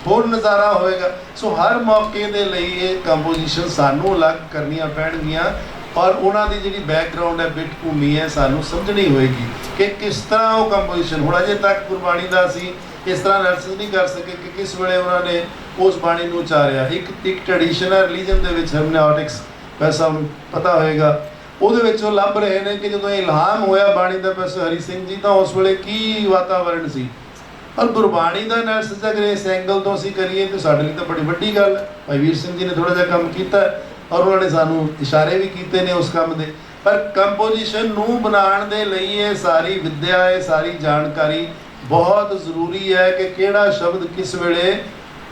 ਹੋਰ ਨਜ਼ਾਰਾ ਹੋਏਗਾ। ਸੋ ਹਰ ਮੌਕੇ ਦੇ ਲਈ ਇਹ ਕੰਪੋਜੀਸ਼ਨ ਸਾਨੂੰ ਅਲੱਗ ਕਰਨੀਆਂ ਪੈਣਗੀਆਂ ਔਰ ਉਹਨਾਂ ਦੀ ਜਿਹੜੀ ਬੈਕਗਰਾਉਂਡ ਹੈ, ਬਿਟ ਭੂਮੀ ਹੈ, ਸਾਨੂੰ ਸਮਝਣੀ ਹੋਏਗੀ ਕਿ ਕਿਸ ਤਰ੍ਹਾਂ ਉਹ ਕੰਪੋਜੀਸ਼ਨ। ਹੁਣ ਅਜੇ ਤੱਕ ਗੁਰਬਾਣੀ ਦਾ ਅਸੀਂ ਇਸ ਤਰ੍ਹਾਂ ਐਨਾਲਿਸਿਸ ਨਹੀਂ ਕਰ ਸਕੇ ਕਿ ਕਿਸ ਵੇਲੇ ਉਹਨਾਂ ਨੇ ਉਸ ਬਾਣੀ ਨੂੰ ਉਚਾਰਿਆ। ਇੱਕ ਟ੍ਰੈਡੀਸ਼ਨ ਹੈ ਰਿਲੀਜਨ ਦੇ ਵਿੱਚ, ਹਰਮਨਿਓਟਿਕਸ ਵੈਸਾ ਨੂੰ ਪਤਾ ਹੋਏਗਾ, ਉਹਦੇ ਵਿੱਚ ਉਹ ਲੱਭ ਰਹੇ ਨੇ ਕਿ ਜਦੋਂ ਇਲਹਾਮ ਹੋਇਆ ਬਾਣੀ ਦਾ ਪ੍ਰੋਫੈਸਰ ਹਰੀ ਸਿੰਘ ਜੀ ਤਾਂ ਉਸ ਵੇਲੇ ਕੀ ਵਾਤਾਵਰਣ ਸੀ। ਔਰ ਗੁਰਬਾਣੀ ਦਾ ਐਨਾਲਿਸਿਸ ਅਗਰ ਇਸ ਐਂਗਲ ਤੋਂ ਅਸੀਂ ਕਰੀਏ ਤਾਂ ਸਾਡੇ ਲਈ ਤਾਂ ਬੜੀ ਵੱਡੀ ਗੱਲ ਹੈ। ਭਾਈ ਵੀਰ ਸਿੰਘ ਜੀ ਨੇ ਥੋੜ੍ਹਾ ਜਿਹਾ ਕੰਮ ਕੀਤਾ ਔਰ ਉਹਨਾਂ ਨੇ ਸਾਨੂੰ ਇਸ਼ਾਰੇ ਵੀ ਕੀਤੇ ਨੇ ਉਸ ਕੰਮ ਦੇ। ਪਰ ਕੰਪੋਜੀਸ਼ਨ ਨੂੰ ਬਣਾਉਣ ਦੇ ਲਈ ਇਹ ਸਾਰੀ ਵਿੱਦਿਆ, ਇਹ ਸਾਰੀ ਜਾਣਕਾਰੀ ਬਹੁਤ ਜ਼ਰੂਰੀ ਹੈ ਕਿ ਕਿਹੜਾ ਸ਼ਬਦ ਕਿਸ ਵੇਲੇ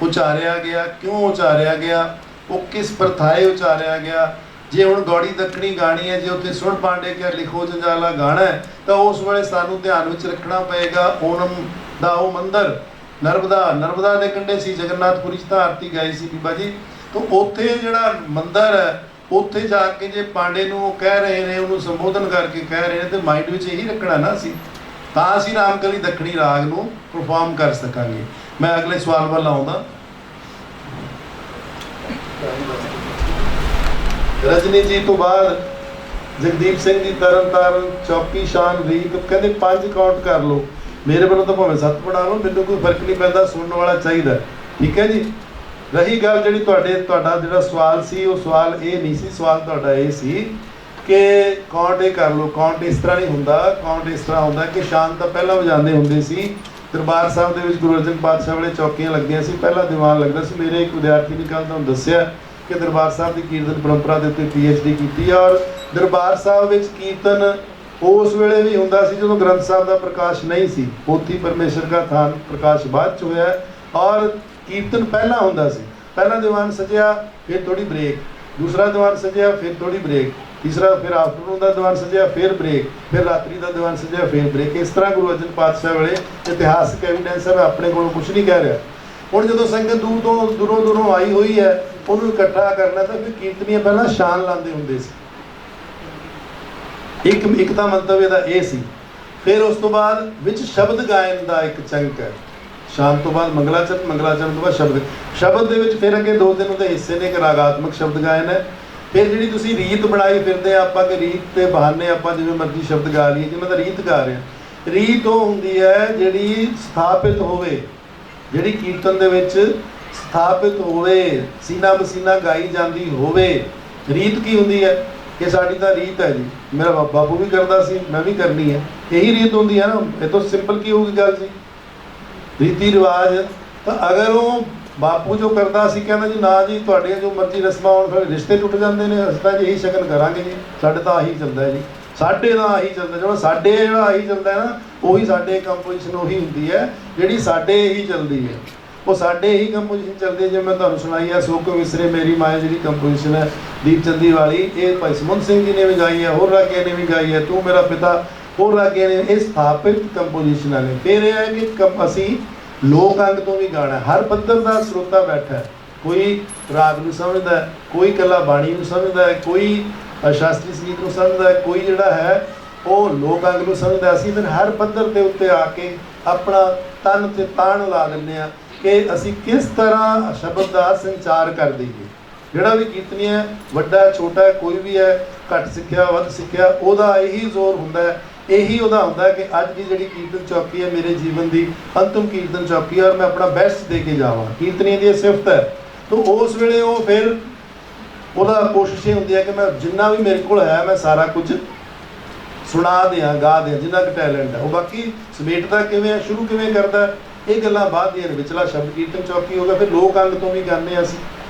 ਉਚਾਰਿਆ ਗਿਆ, ਕਿਉਂ ਉਚਾਰਿਆ ਗਿਆ, ਉਹ ਕਿਸ ਪ੍ਰਥਾਏ ਉਚਾਰਿਆ ਗਿਆ। ਜੇ ਹੁਣ ਗੌੜੀ ਦੱਖਣੀ ਗਾਣੀ ਹੈ, ਜੇ ਉੱਥੇ ਸੁਣ ਪਾਂਡੇ ਕਿਆ ਲਿਖੋ ਜੰਜਾਲਾ ਗਾਣਾ ਹੈ ਤਾਂ ਉਸ ਵੇਲੇ ਸਾਨੂੰ ਧਿਆਨ ਵਿੱਚ ਰੱਖਣਾ ਪਏਗਾ ਓਨਮ ਦਾ ਉਹ ਮੰਦਰ ਨਰਮਦਾ ਦੇ ਕੰਢੇ ਸੀ, ਜਗਨਨਾਥਪੁਰੀ 'ਚ ਤਾਂ ਆਰਤੀ ਗਾਈ ਸੀ ਬੀਬਾ ਜੀ। ਤਾਂ ਉੱਥੇ ਜਿਹੜਾ ਮੰਦਰ ਹੈ ਉੱਥੇ ਜਾ ਕੇ ਜੇ ਪਾਂਡੇ ਨੂੰ ਉਹ ਕਹਿ ਰਹੇ ਨੇ, ਉਹਨੂੰ ਸੰਬੋਧਨ ਕਰਕੇ ਕਹਿ ਰਹੇ ਨੇ ਤੇ ਮਾਈਂਡ ਵਿੱਚ ਇਹੀ ਰੱਖਣਾ ਨਾ ਅਸੀਂ, ਤਾਂ ਅਸੀਂ ਰਾਮਕਲੀ ਦੱਖਣੀ ਰਾਗ ਨੂੰ ਪਰਫਾਰਮ ਕਰ ਸਕਾਂਗੇ। ਮੈਂ ਅਗਲੇ ਸਵਾਲ ਵੱਲ ਆਉਂਦਾ। ਰਜਨੀ ਜੀ ਤੋਂ ਬਾਅਦ ਜਗਦੀਪ ਸਿੰਘ ਜੀ ਤਰਨਤਾਰਨ, ਚੌਕੀ ਸ਼ਾਨ ਰੀਤ ਕਹਿੰਦੇ 5 ਕਾਊਂਟ ਕਰ ਲਓ। ਮੇਰੇ ਵੱਲੋਂ ਤਾਂ ਭਾਵੇਂ 7 ਬਣਾ ਲਓ, ਮੈਨੂੰ ਕੋਈ ਫਰਕ ਨਹੀਂ ਪੈਂਦਾ, ਸੁਣਨ ਵਾਲਾ ਚਾਹੀਦਾ। ਠੀਕ ਹੈ ਜੀ। ਰਹੀ ਗੱਲ ਜਿਹੜੀ ਤੁਹਾਡਾ ਜਿਹੜਾ ਸਵਾਲ ਸੀ, ਉਹ ਸਵਾਲ ਇਹ ਨਹੀਂ ਸੀ, ਸਵਾਲ ਤੁਹਾਡਾ ਇਹ ਸੀ ਕਿ ਕਾਊਂਟ ਇਹ ਕਰ ਲਓ। ਕਾਊਂਟ ਇਸ ਤਰ੍ਹਾਂ ਨਹੀਂ ਹੁੰਦਾ, ਕਾਊਂਟ ਇਸ ਤਰ੍ਹਾਂ ਹੁੰਦਾ ਕਿ ਸ਼ਾਨ ਤਾਂ ਪਹਿਲਾਂ ਵਜਾਉਂਦੇ ਹੁੰਦੇ ਸੀ। ਦਰਬਾਰ ਸਾਹਿਬ ਦੇ ਵਿੱਚ ਗੁਰੂ ਅਰਜਨ ਪਾਤਸ਼ਾਹ ਵੇਲੇ ਚੌਕੀਆਂ ਲੱਗਦੀਆਂ ਸੀ, ਪਹਿਲਾਂ ਦੀਵਾਨ ਲੱਗਦਾ ਸੀ। ਮੇਰੇ ਇੱਕ ਵਿਦਿਆਰਥੀ ਨੇ ਕੱਲ੍ਹ ਤੁਹਾਨੂੰ ਦੱਸਿਆ ਕਿ ਦਰਬਾਰ ਸਾਹਿਬ ਦੀ ਕੀਰਤਨ ਪਰੰਪਰਾ ਦੇ ਉੱਤੇ PhD ਕੀਤੀ ਔਰ ਦਰਬਾਰ ਸਾਹਿਬ ਵਿੱਚ ਕੀਰਤਨ ਉਸ ਵੇਲੇ ਵੀ ਹੁੰਦਾ ਸੀ ਜਦੋਂ ਗ੍ਰੰਥ ਸਾਹਿਬ ਦਾ ਪ੍ਰਕਾਸ਼ ਨਹੀਂ ਸੀ। ਪੋਥੀ ਪਰਮੇਸ਼ਰ ਦਾ ਥਾਨ ਪ੍ਰਕਾਸ਼ ਬਾਅਦ 'ਚ ਹੋਇਆ ਔਰ ਕੀਰਤਨ ਪਹਿਲਾਂ ਹੁੰਦਾ ਸੀ। ਪਹਿਲਾ ਦੀਵਾਨ ਸਜਿਆ, ਫਿਰ ਥੋੜੀ ਬ੍ਰੇਕ, ਦੂਸਰਾ ਦੀਵਾਨ ਸਜਿਆ, ਫਿਰ ਥੋੜੀ ਬ੍ਰੇਕ, ਤੀਸਰਾ ਫਿਰ ਆਫਟਰਨੂਨ ਦਾ ਦੀਵਾਨ ਸਜਿਆ, ਫਿਰ ਬ੍ਰੇਕ, ਫਿਰ ਰਾਤਰੀ ਦਾ ਦੀਵਾਨ ਸਜਿਆ, ਫਿਰ ਬ੍ਰੇਕ। ਇਸ ਤਰ੍ਹਾਂ ਗੁਰੂ ਅਰਜਨ ਪਾਤਸ਼ਾਹ ਵੇਲੇ ਇਤਿਹਾਸਕ ਐਵੀਡੈਂਸ ਹੈ, ਮੈਂ ਆਪਣੇ ਕੋਲੋਂ ਕੁਝ ਨਹੀਂ ਕਹਿ ਰਿਹਾ। ਹੁਣ ਜਦੋਂ ਸੰਗਤ ਦੂਰੋਂ ਆਈ ਹੋਈ ਹੈ, ਉਹਨੂੰ ਇਕੱਠਾ ਕਰਨਾ ਤਾਂ ਫਿਰ ਕੀਰਤਨੀਆਂ ਪਹਿਲਾਂ ਸ਼ਾਨ ਲਾਉਂਦੇ ਹੁੰਦੇ ਸੀ। ਇੱਕ ਤਾਂ ਮੰਤਵ ਇਹਦਾ ਇਹ ਸੀ। ਫਿਰ ਉਸ ਤੋਂ ਬਾਅਦ ਵਿੱਚ ਸ਼ਬਦ ਗਾਇਨ ਦਾ ਇੱਕ ਚੰਕ ਹੈ। ਸ਼ਾਨ ਤੋਂ ਬਾਅਦ ਮੰਗਲਾਚਰਨ ਤੋਂ ਬਾਅਦ ਸ਼ਬਦ ਦੇ ਵਿੱਚ ਫਿਰ ਅੱਗੇ 2 ਦਿਨ ਉਹਦੇ ਹਿੱਸੇ ਨੇ ਕਿ ਰਾਗਾਤਮਕ ਸ਼ਬਦ ਗਾਇਨ ਹੈ। ਫਿਰ ਜਿਹੜੀ ਤੁਸੀਂ ਰੀਤ ਬਣਾਈ ਫਿਰਦੇ ਆ ਆਪਾਂ ਕਿ ਰੀਤ ਤੇ ਬਹਾਨੇ ਆਪਾਂ ਜਿਵੇਂ ਮਰਜ਼ੀ ਸ਼ਬਦ ਗਾ ਲਈਏ, ਜਿਵੇਂ ਤਾਂ ਰੀਤ ਗਾ ਰਹੇ ਹਾਂ। ਰੀਤ ਉਹ ਹੁੰਦੀ ਹੈ ਜਿਹੜੀ ਸਥਾਪਿਤ ਹੋਵੇ, ਜਿਹੜੀ ਕੀਰਤਨ ਦੇ ਵਿੱਚ ਸਥਾਪਿਤ ਹੋਵੇ, ਸੀਨਾ ਬਸੀਨਾ ਗਾਈ ਜਾਂਦੀ ਹੋਵੇ। ਰੀਤ ਕੀ ਹੁੰਦੀ ਹੈ? ਇਹ ਸਾਡੀ ਤਾਂ ਰੀਤ ਹੈ ਜੀ, ਮੇਰਾ ਬਾਪੂ ਵੀ ਕਰਦਾ ਸੀ, ਮੈਂ ਵੀ ਕਰਨੀ ਹੈ, ਇਹੀ ਰੀਤ ਹੁੰਦੀ ਹੈ ਨਾ। ਇਹ ਤੋਂ ਸਿੰਪਲ ਕੀ ਹੋਊਗੀ ਗੱਲ ਜੀ, ਰੀਤੀ ਰਿਵਾਜ। ਤਾਂ ਅਗਰ ਉਹ ਬਾਪੂ ਜੋ ਕਰਦਾ ਸੀ ਕਹਿੰਦਾ ਜੀ ਨਾ ਜੀ ਤੁਹਾਡੀਆਂ ਜੋ ਮਰਜ਼ੀ ਰਸਮਾਂ ਹੋਣ, ਫਿਰ ਰਿਸ਼ਤੇ ਟੁੱਟ ਜਾਂਦੇ ਨੇ, ਅਸੀਂ ਤਾਂ ਜੀ ਇਹੀ ਸ਼ਗਨ ਕਰਾਂਗੇ ਜੀ, ਸਾਡੇ ਤਾਂ ਆਹੀ ਚੱਲਦਾ ਜੀ, ਸਾਡੇ ਦਾ ਆਹੀ ਚੱਲਦਾ। ਜਿਹੜਾ ਆਹੀ ਚੱਲਦਾ ਹੈ ਨਾ, ਉਹੀ ਸਾਡੇ ਕੰਪੋਜੀਸ਼ਨ ਉਹੀ ਹੁੰਦੀ ਹੈ ਜਿਹੜੀ ਸਾਡੇ ਹੀ ਚੱਲਦੀ ਹੈ। ਉਹ ਸਾਡੇ ਹੀ ਕੰਪੋਜੀਸ਼ਨ ਚੱਲਦੀ ਹੈ। ਜਿਵੇਂ ਮੈਂ ਤੁਹਾਨੂੰ ਸੁਣਾਈ ਹੈ ਸੋ ਕੋ ਵਿਸਰੇ ਮੇਰੀ ਮਾਂ, ਜਿਹੜੀ ਕੰਪੋਜੀਸ਼ਨ ਹੈ ਦੀਪ ਚੰਦੀ ਵਾਲੀ, ਇਹ ਭਾਈ ਸਮੁੰਦ ਸਿੰਘ ਜੀ ਨੇ ਵੀ ਗਾਈ ਹੈ, ਹੋਰ ਰਾਗੀਆਂ ਨੇ ਵੀ ਗਾਈ ਹੈ, ਤੂੰ ਮੇਰਾ ਪਿਤਾ, ਹੋਰ ਰਾਗੀਆਂ ਨੇ। ਇਹ ਸਥਾਪਿਤ ਕੰਪੋਜੀਸ਼ਨਾਂ ਨੇ। ਫਿਰ ਇਹ ਹੈ ਕਿ ਅਸੀਂ ਲੋਕ ਅੰਗ ਤੋਂ ਵੀ ਗਾਣਾ, ਹਰ ਪੱਧਰ ਦਾ ਸਰੋਤਾ ਬੈਠਾ ਹੈ। ਕੋਈ ਰਾਗ ਨੂੰ ਸਮਝਦਾ ਹੈ, ਕੋਈ ਇਕੱਲਾ ਬਾਣੀ ਨੂੰ ਸਮਝਦਾ ਹੈ, ਕੋਈ ਸ਼ਾਸਤਰੀ ਸੰਗੀਤ ਨੂੰ ਸਮਝਦਾ ਹੈ, ਕੋਈ ਜਿਹੜਾ ਹੈ ਉਹ ਲੋਕ ਅੰਗ ਨੂੰ ਸਮਝਦਾ। ਅਸੀਂ ਫਿਰ ਹਰ ਪੱਧਰ ਦੇ ਉੱਤੇ ਆ ਕੇ ਆਪਣਾ ਤਨ ਤੇ ਤਾਣ ਲਾ ਦਿੰਦੇ ਹਾਂ ਕਿ ਅਸੀਂ ਕਿਸ ਤਰ੍ਹਾਂ ਸ਼ਬਦ ਦਾ ਸੰਚਾਰ ਕਰ ਦਈਏ। ਜਿਹੜਾ ਵੀ ਕੀਰਤਨੀ ਹੈ, ਵੱਡਾ ਛੋਟਾ ਕੋਈ ਵੀ ਹੈ, ਘੱਟ ਸਿੱਖਿਆ ਵੱਧ ਸਿੱਖਿਆ, ਉਹਦਾ ਇਹੀ ਜ਼ੋਰ ਹੁੰਦਾ ਹੈ, ਇਹੀ ਉਹਦਾ ਹੁੰਦਾ ਕਿ ਅੱਜ ਦੀ ਜਿਹੜੀ ਕੀਰਤਨ ਚੌਕੀ ਹੈ ਮੇਰੇ ਜੀਵਨ ਦੀ ਅੰਤਿਮ ਕੀਰਤਨ ਚੌਕੀ ਹੈ ਔਰ ਮੈਂ ਆਪਣਾ ਬੈਸਟ ਦੇ ਕੇ ਜਾਵਾਂ। ਕੀਰਤਨੀਆਂ ਦੀ ਇਹ ਸਿਫਤ ਹੈ। ਤਾਂ ਉਸ ਵੇਲੇ ਉਹ ਫਿਰ ਉਹਦਾ ਕੋਸ਼ਿਸ਼ ਇਹ ਹੁੰਦੀ ਹੈ ਕਿ ਮੈਂ ਜਿੰਨਾ ਵੀ ਮੇਰੇ ਕੋਲ ਹੈ ਮੈਂ ਸਾਰਾ ਕੁਝ ਸੁਣਾ ਦਿਆਂ, ਗਾ ਦਿਆਂ, ਜਿੰਨਾ ਕੁ ਟੈਲੈਂਟ ਹੈ। ਉਹ ਬਾਕੀ ਸਮੇਟਦਾ ਕਿਵੇਂ ਹੈ, ਸ਼ੁਰੂ ਕਿਵੇਂ ਕਰਦਾ, ਇਹ ਗੱਲਾਂ ਬਾਅਦ ਦੀਆਂ ਨੇ। ਵਿਚਲਾ ਸ਼ਬਦ ਕੀਰਤਨ ਚੌਕੀ ਹੋ ਗਿਆ। ਫਿਰ ਲੋਕ ਅੰਗ ਤੋਂ ਵੀ ਗਾਉਂਦੇ ਹਾਂ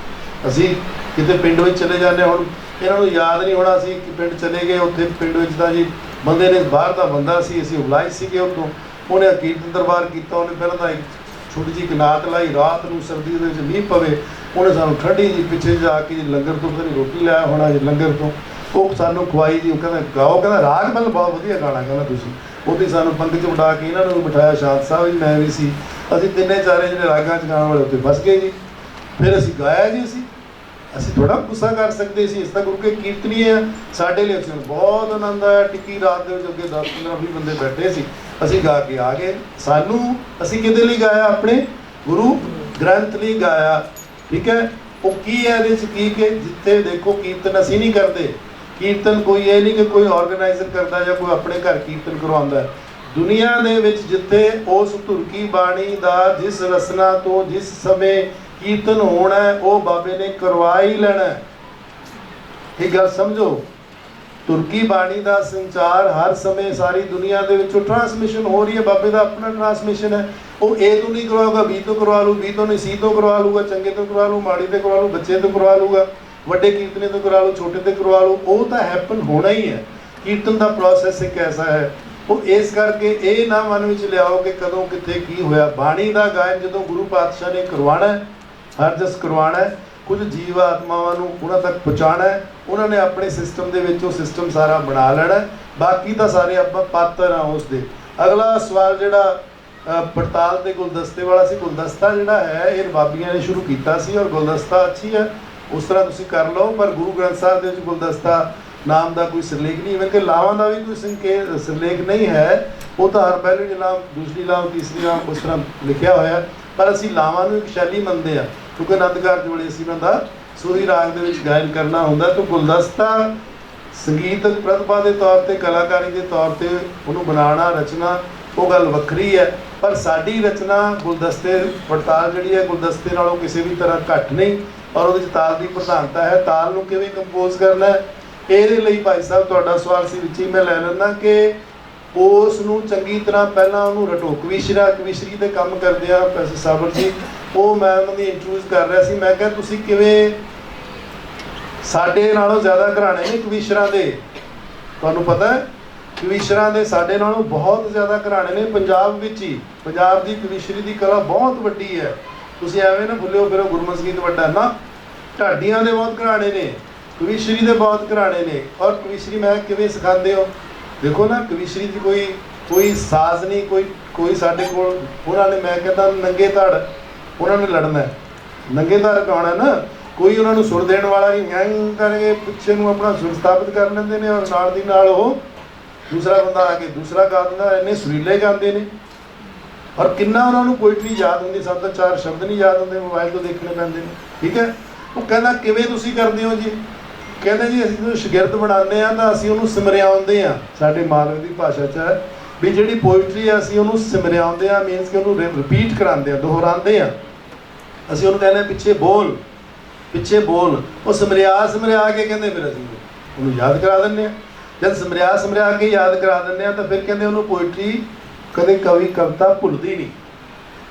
ਅਸੀਂ ਕਿਤੇ ਪਿੰਡ ਵਿੱਚ ਚਲੇ ਜਾਂਦੇ ਹਾਂ। ਹੁਣ ਇਹਨਾਂ ਨੂੰ ਯਾਦ ਨਹੀਂ ਹੋਣਾ, ਅਸੀਂ ਇੱਕ ਪਿੰਡ ਚਲੇ ਗਏ, ਉੱਥੇ ਪਿੰਡ ਵਿੱਚ ਤਾਂ ਜੀ ਬੰਦੇ ਨੇ, ਬਾਹਰ ਦਾ ਬੰਦਾ ਸੀ, ਅਸੀਂ ਬੁਲਾਏ ਸੀਗੇ ਉੱਥੋਂ। ਉਹਨੇ ਕੀਰਤਨ ਦਰਬਾਰ ਕੀਤਾ। ਉਹਨੇ ਪਹਿਲਾਂ ਤਾਂ ਇੱਕ ਛੋਟੀ ਜਿਹੀ ਕਨਾਤ ਲਾਈ, ਰਾਤ ਨੂੰ ਸਰਦੀ ਦੇ ਵਿੱਚ ਮੀਂਹ ਪਵੇ, ਉਹਨੇ ਸਾਨੂੰ ਠੰਡੀ ਜੀ ਪਿੱਛੇ ਜਾ ਕੇ ਲੰਗਰ ਤੋਂ ਫਿਰ ਰੋਟੀ ਲਿਆ ਹੋਣਾ ਜੀ ਲੰਗਰ ਤੋਂ, ਉਹ ਸਾਨੂੰ ਖਵਾਈ ਜੀ। ਉਹ ਕਹਿੰਦਾ ਗਾਓ, ਕਹਿੰਦਾ ਰਾਗ ਮਤਲਬ ਬਹੁਤ ਵਧੀਆ ਗਾਣਾ, ਕਹਿੰਦਾ ਤੁਸੀਂ। ਉਹਦੀ ਸਾਨੂੰ ਪੰਗਤ 'ਚ ਬਿਠਾ ਕੇ ਇਹਨਾਂ ਨੂੰ ਵੀ ਬਿਠਾਇਆ, ਸ਼ਾਂਤ ਸਾਹਿਬ ਵੀ, ਮੈਂ ਵੀ ਸੀ। ਅਸੀਂ ਤਿੰਨੇ ਚਾਰੇ ਜਿਹੜੇ ਰਾਗਾਂ 'ਚ ਗਾਉਣ ਵਾਲੇ ਉੱਤੇ ਫਸ ਗਏ ਜੀ। ਫਿਰ ਅਸੀਂ ਗਾਇਆ ਜੀ। ਅਸੀਂ ਥੋੜ੍ਹਾ ਗੁੱਸਾ ਕਰ ਸਕਦੇ ਸੀ, ਇਸ ਤਰ੍ਹਾਂ ਗੁਰੂ ਕੇ ਕੀਰਤਨੀ ਆ। ਸਾਡੇ ਲਈ ਅਸੀਂ ਬਹੁਤ ਆਨੰਦ ਆਇਆ। ਟਿੱਕੀ ਰਾਤ ਦੇ ਵਿੱਚ ਅੱਗੇ 10-15-20 ਬੰਦੇ ਬੈਠੇ ਸੀ, ਅਸੀਂ ਗਾ ਕੇ ਆ ਗਏ। ਸਾਨੂੰ ਅਸੀਂ ਕਿਹਦੇ ਲਈ ਗਾਇਆ? ਆਪਣੇ ਗੁਰੂ ਗ੍ਰੰਥ ਲਈ ਗਾਇਆ। ਠੀਕ ਹੈ। ਉਹ ਕੀ ਹੈ ਇਹਦੇ 'ਚ ਕੀ ਕਿ ਜਿੱਥੇ ਦੇਖੋ ਕੀਰਤਨ ਅਸੀਂ ਨਹੀਂ ਕਰਦੇ। ਕੀਰਤਨ ਕੋਈ ਇਹ ਨਹੀਂ ਕਿ ਕੋਈ ਆਰਗੇਨਾਈਜ਼ਰ ਕਰਦਾ ਜਾਂ ਕੋਈ ਆਪਣੇ ਘਰ ਕੀਰਤਨ ਕਰਵਾਉਂਦਾ। ਦੁਨੀਆ ਦੇ ਵਿੱਚ ਜਿੱਥੇ ਉਸ ਧੁਰ ਕੀ ਬਾਣੀ ਦਾ ਜਿਸ ਰਸਨਾ ਤੋਂ ਜਿਸ ਸਮੇਂ ਕੀਰਤਨ ਹੋਣਾ ਹੈ ਉਹ ਬਾਬੇ ਨੇ ਕਰਵਾ ਹੀ ਲੈਣਾ। ਇਹ ਗੱਲ ਸਮਝੋ। ਤੁਰਕੀ ਬਾਣੀ ਦਾ ਸੰਚਾਰ ਹਰ ਸਮੇਂ ਸਾਰੀ ਦੁਨੀਆ ਦੇ ਵਿੱਚੋਂ ਟਰਾਂਸਮਿਸ਼ਨ ਹੋ ਰਹੀ ਹੈ। ਬਾਬੇ ਦਾ ਆਪਣਾ ਟਰਾਂਸਮਿਸ਼ਨ ਹੈ। ਉਹ ਏ ਤੋਂ ਨਹੀਂ ਕਰਵਾਊਗਾ, ਬੀ ਤੋਂ ਕਰਵਾ ਲੂ, ਬੀ ਤੋਂ ਨਹੀਂ ਸੀ ਤੋਂ ਕਰਵਾ ਲੂਗਾ, ਚੰਗੇ ਤੋਂ ਕਰਵਾ ਲੂ, ਮਾੜੀ ਤੇ ਕਰਵਾ ਲੂ, ਬੱਚੇ ਤੋਂ ਕਰਵਾ ਲੂਗਾ, ਵੱਡੇ ਕੀਰਤਨੇ ਤੋਂ ਕਰਵਾ ਲੂ, ਛੋਟੇ ਤੇ ਕਰਵਾ ਲੂ। ਉਹ ਤਾਂ ਹੈਪਨ ਹੋਣਾ ਹੀ ਹੈ। ਕੀਰਤਨ ਦਾ ਪ੍ਰੋਸੈਸ ਇੱਕ ਐਸਾ ਹੈ। ਉਹ ਇਸ ਕਰਕੇ ਇਹ ਨਾ ਮਨ ਵਿੱਚ ਲਿਆਓ ਕਿ ਕਦੋਂ ਕਿੱਥੇ ਕੀ ਹੋਇਆ। ਬਾਣੀ ਦਾ ਗਾਇਨ ਜਦੋਂ ਗੁਰੂ ਪਾਤਸ਼ਾਹ ਨੇ ਕਰਵਾਉਣਾ ਹੈ, ਹਰ ਜਸ ਕਰਵਾਉਣਾ ਹੈ, ਕੁਝ ਜੀਵ ਆਤਮਾਵਾਂ ਨੂੰ ਉਹਨਾਂ ਤੱਕ ਪਹੁੰਚਾਉਣਾ ਹੈ, ਉਹਨਾਂ ਨੇ ਆਪਣੇ ਸਿਸਟਮ ਦੇ ਵਿੱਚ ਉਹ ਸਿਸਟਮ ਸਾਰਾ ਬਣਾ ਲੈਣਾ। ਬਾਕੀ ਤਾਂ ਸਾਰੇ ਆਪਾਂ ਪਾਤਰ ਆ ਉਸ ਦੇ। ਅਗਲਾ ਸਵਾਲ ਜਿਹੜਾ ਪੜਤਾਲ ਦੇ ਗੁਲਦਸਤੇ ਵਾਲਾ ਸੀ, ਗੁਲਦਸਤਾ ਜਿਹੜਾ ਹੈ ਇਹ ਰਬਾਬੀਆਂ ਨੇ ਸ਼ੁਰੂ ਕੀਤਾ ਸੀ ਔਰ ਗੁਲਦਸਤਾ ਅੱਛੀ ਹੈ, ਉਸ ਤਰ੍ਹਾਂ ਤੁਸੀਂ ਕਰ ਲਓ। ਪਰ ਗੁਰੂ ਗ੍ਰੰਥ ਸਾਹਿਬ ਦੇ ਵਿੱਚ ਗੁਲਦਸਤਾ ਨਾਮ ਦਾ ਕੋਈ ਸਿਰਲੇਖ ਨਹੀਂ, ਇਵਨ ਕਿ ਲਾਵਾਂ ਦਾ ਵੀ ਕੋਈ ਸਿਰਲੇਖ ਨਹੀਂ ਹੈ। ਉਹ ਤਾਂ ਹਰ ਪਹਿਲੀ ਲਾਮ, ਦੂਸਰੀ ਲਾਮ, ਤੀਸਰੀ ਲਾਮ ਉਸ ਤਰ੍ਹਾਂ ਲਿਖਿਆ ਹੋਇਆ। ਪਰ ਅਸੀਂ ਲਾਵਾਂ ਨੂੰ ਇੱਕ ਸ਼ੈਲੀ ਮੰਨਦੇ ਹਾਂ ਕਿਉਂਕਿ ਆਨੰਦ ਕਾਰਜ ਵੇਲੇ ਅਸੀਂ ਉਹਨਾਂ ਦਾ ਸੂਹੀ ਰਾਗ ਦੇ ਵਿੱਚ ਗਾਇਨ ਕਰਨਾ ਹੁੰਦਾ। ਤਾਂ ਗੁਲਦਸਤਾ ਸੰਗੀਤਕ ਪ੍ਰਤਿਭਾ ਦੇ ਤੌਰ 'ਤੇ, ਕਲਾਕਾਰੀ ਦੇ ਤੌਰ 'ਤੇ ਉਹਨੂੰ ਬਣਾਉਣਾ, ਰਚਨਾ, ਉਹ ਗੱਲ ਵੱਖਰੀ ਹੈ। ਪਰ ਸਾਡੀ ਰਚਨਾ ਗੁਲਦਸਤੇ ਪੜਤਾਲ ਜਿਹੜੀ ਹੈ ਗੁਲਦਸਤੇ ਨਾਲੋਂ ਕਿਸੇ ਵੀ ਤਰ੍ਹਾਂ ਘੱਟ ਨਹੀਂ। ਔਰ ਉਹਦੇ 'ਚ ਤਾਲ ਦੀ ਪ੍ਰਧਾਨਤਾ ਹੈ। ਤਾਲ ਨੂੰ ਕਿਵੇਂ ਕੰਪੋਜ਼ ਕਰਨਾ ਹੈ, ਇਹਦੇ ਲਈ ਭਾਈ ਸਾਹਿਬ ਤੁਹਾਡਾ ਸਵਾਲ ਸੀ ਵਿੱਚ ਹੀ ਮੈਂ ਲੈ ਲੈਂਦਾ ਕਿ ਉਸ ਨੂੰ ਚੰਗੀ ਤਰ੍ਹਾਂ ਪਹਿਲਾਂ ਉਹਨੂੰ ਰਟੋ। ਕਵੀਸ਼ਰੀ ਦੇ ਕੰਮ ਕਰਦੇ ਆ ਪ੍ਰੋਫੈਸਰ ਸਾਬਰ ਜੀ, ਉਹ ਮੈਂ ਉਹਨਾਂ ਦੀ ਇੰਟਰਵਿਊ ਕਰ ਰਿਹਾ ਸੀ। ਮੈਂ ਕਿਹਾ ਤੁਸੀਂ ਕਿਵੇਂ, ਸਾਡੇ ਨਾਲੋਂ ਜ਼ਿਆਦਾ ਘਰਾਣੇ ਨੇ ਕਵੀਸ਼ਰਾਂ ਦੇ, ਤੁਹਾਨੂੰ ਪਤਾ ਹੈ ਕਵੀਸ਼ਰਾਂ ਦੇ ਸਾਡੇ ਨਾਲੋਂ ਬਹੁਤ ਜ਼ਿਆਦਾ ਘਰਾਣੇ ਨੇ ਪੰਜਾਬ ਵਿੱਚ ਹੀ। ਪੰਜਾਬ ਦੀ ਕਵੀਸ਼ਰੀ ਦੀ ਕਲਾ ਬਹੁਤ ਵੱਡੀ ਹੈ। ਤੁਸੀਂ ਐਵੇਂ ਨਾ ਭੁੱਲਿਓ ਫਿਰ ਗੁਰਮਤਿ ਸੰਗੀਤ ਵੱਡਾ ਨਾ। ਢਾਡੀਆਂ ਦੇ ਬਹੁਤ ਘਰਾਣੇ ਨੇ, ਕਵੀਸ਼ਰੀ ਦੇ ਬਹੁਤ ਘਰਾਣੇ ਨੇ। ਔਰ ਕਵੀਸ਼ਰੀ ਮੈਂ ਕਿਵੇਂ ਸਿਖਾਉਂਦੇ ਹੋ? ਦੇਖੋ ਨਾ, ਕਵੀਸ਼ਰੀ ਦੀ ਕੋਈ ਸਾਜ਼ ਨਹੀਂ, ਕੋਈ ਸਾਡੇ ਕੋਲ ਉਹਨਾਂ ਨੇ, ਮੈਂ ਕਹਿੰਦਾ ਨੰਗੇ ਧੜ ਉਹਨਾਂ ਨੇ ਲੜਨਾ, ਨੰਗੇ ਧੜ ਗਾਉਣਾ ਨਾ। ਕੋਈ ਉਹਨਾਂ ਨੂੰ ਸੁਰ ਦੇਣ ਵਾਲਾ ਨਹੀਂ, ਐਂ ਕਰਕੇ ਪਿੱਛੇ ਨੂੰ ਆਪਣਾ ਸੁਰ ਸਥਾਪਿਤ ਕਰ ਲੈਂਦੇ ਨੇ ਔਰ ਨਾਲ ਦੀ ਨਾਲ ਉਹ ਦੂਸਰਾ ਬੰਦਾ ਆ ਕੇ ਦੂਸਰਾ ਗਾ ਦਿੰਦਾ। ਇੰਨੇ ਸੁਰੀਲੇ ਗਾਉਂਦੇ ਨੇ ਔਰ ਕਿੰਨਾ ਉਹਨਾਂ ਨੂੰ ਪੋਇਟਰੀ ਯਾਦ ਹੁੰਦੀ। ਸਭ ਤੋਂ 4 ਸ਼ਬਦ ਨਹੀਂ ਯਾਦ ਹੁੰਦੇ, ਮੋਬਾਈਲ ਤੋਂ ਦੇਖਣੇ ਪੈਂਦੇ ਨੇ। ਠੀਕ ਹੈ। ਉਹ ਕਹਿੰਦਾ ਕਿਵੇਂ ਤੁਸੀਂ ਕਰਦੇ ਹੋ ਜੀ? ਕਹਿੰਦੇ ਜੀ ਅਸੀਂ ਜਦੋਂ ਸ਼ਾਗਿਰਦ ਬਣਾਉਂਦੇ ਹਾਂ ਤਾਂ ਅਸੀਂ ਉਹਨੂੰ ਸਿਮਰਿਆਉਂਦੇ ਹਾਂ। ਸਾਡੇ ਮਾਲਵੇ ਦੀ ਭਾਸ਼ਾ 'ਚ ਹੈ ਵੀ ਜਿਹੜੀ ਪੋਇਟਰੀ ਹੈ ਅਸੀਂ ਉਹਨੂੰ ਸਿਮਰਿਆਉਂਦੇ ਹਾਂ, ਮੀਨਸ ਕਿ ਉਹਨੂੰ ਰਿਪੀਟ ਕਰਾਉਂਦੇ ਹਾਂ, ਦੁਹਰਾਉਂਦੇ ਹਾਂ। ਅਸੀਂ ਉਹਨੂੰ ਕਹਿੰਦੇ ਪਿੱਛੇ ਬੋਲ, ਪਿੱਛੇ ਬੋਲ। ਉਹ ਸਿਮਰਿਆ ਕੇ ਕਹਿੰਦੇ ਫਿਰ ਅਸੀਂ ਉਹਨੂੰ ਯਾਦ ਕਰਾ ਦਿੰਦੇ ਹਾਂ। ਜਦ ਸਿਮਰਿਆ ਕੇ ਯਾਦ ਕਰਾ ਦਿੰਦੇ ਹਾਂ ਤਾਂ ਫਿਰ ਕਹਿੰਦੇ ਉਹਨੂੰ ਪੋਇਟਰੀ ਕਦੇ ਕਵਿਤਾ ਭੁੱਲਦੀ ਨਹੀਂ।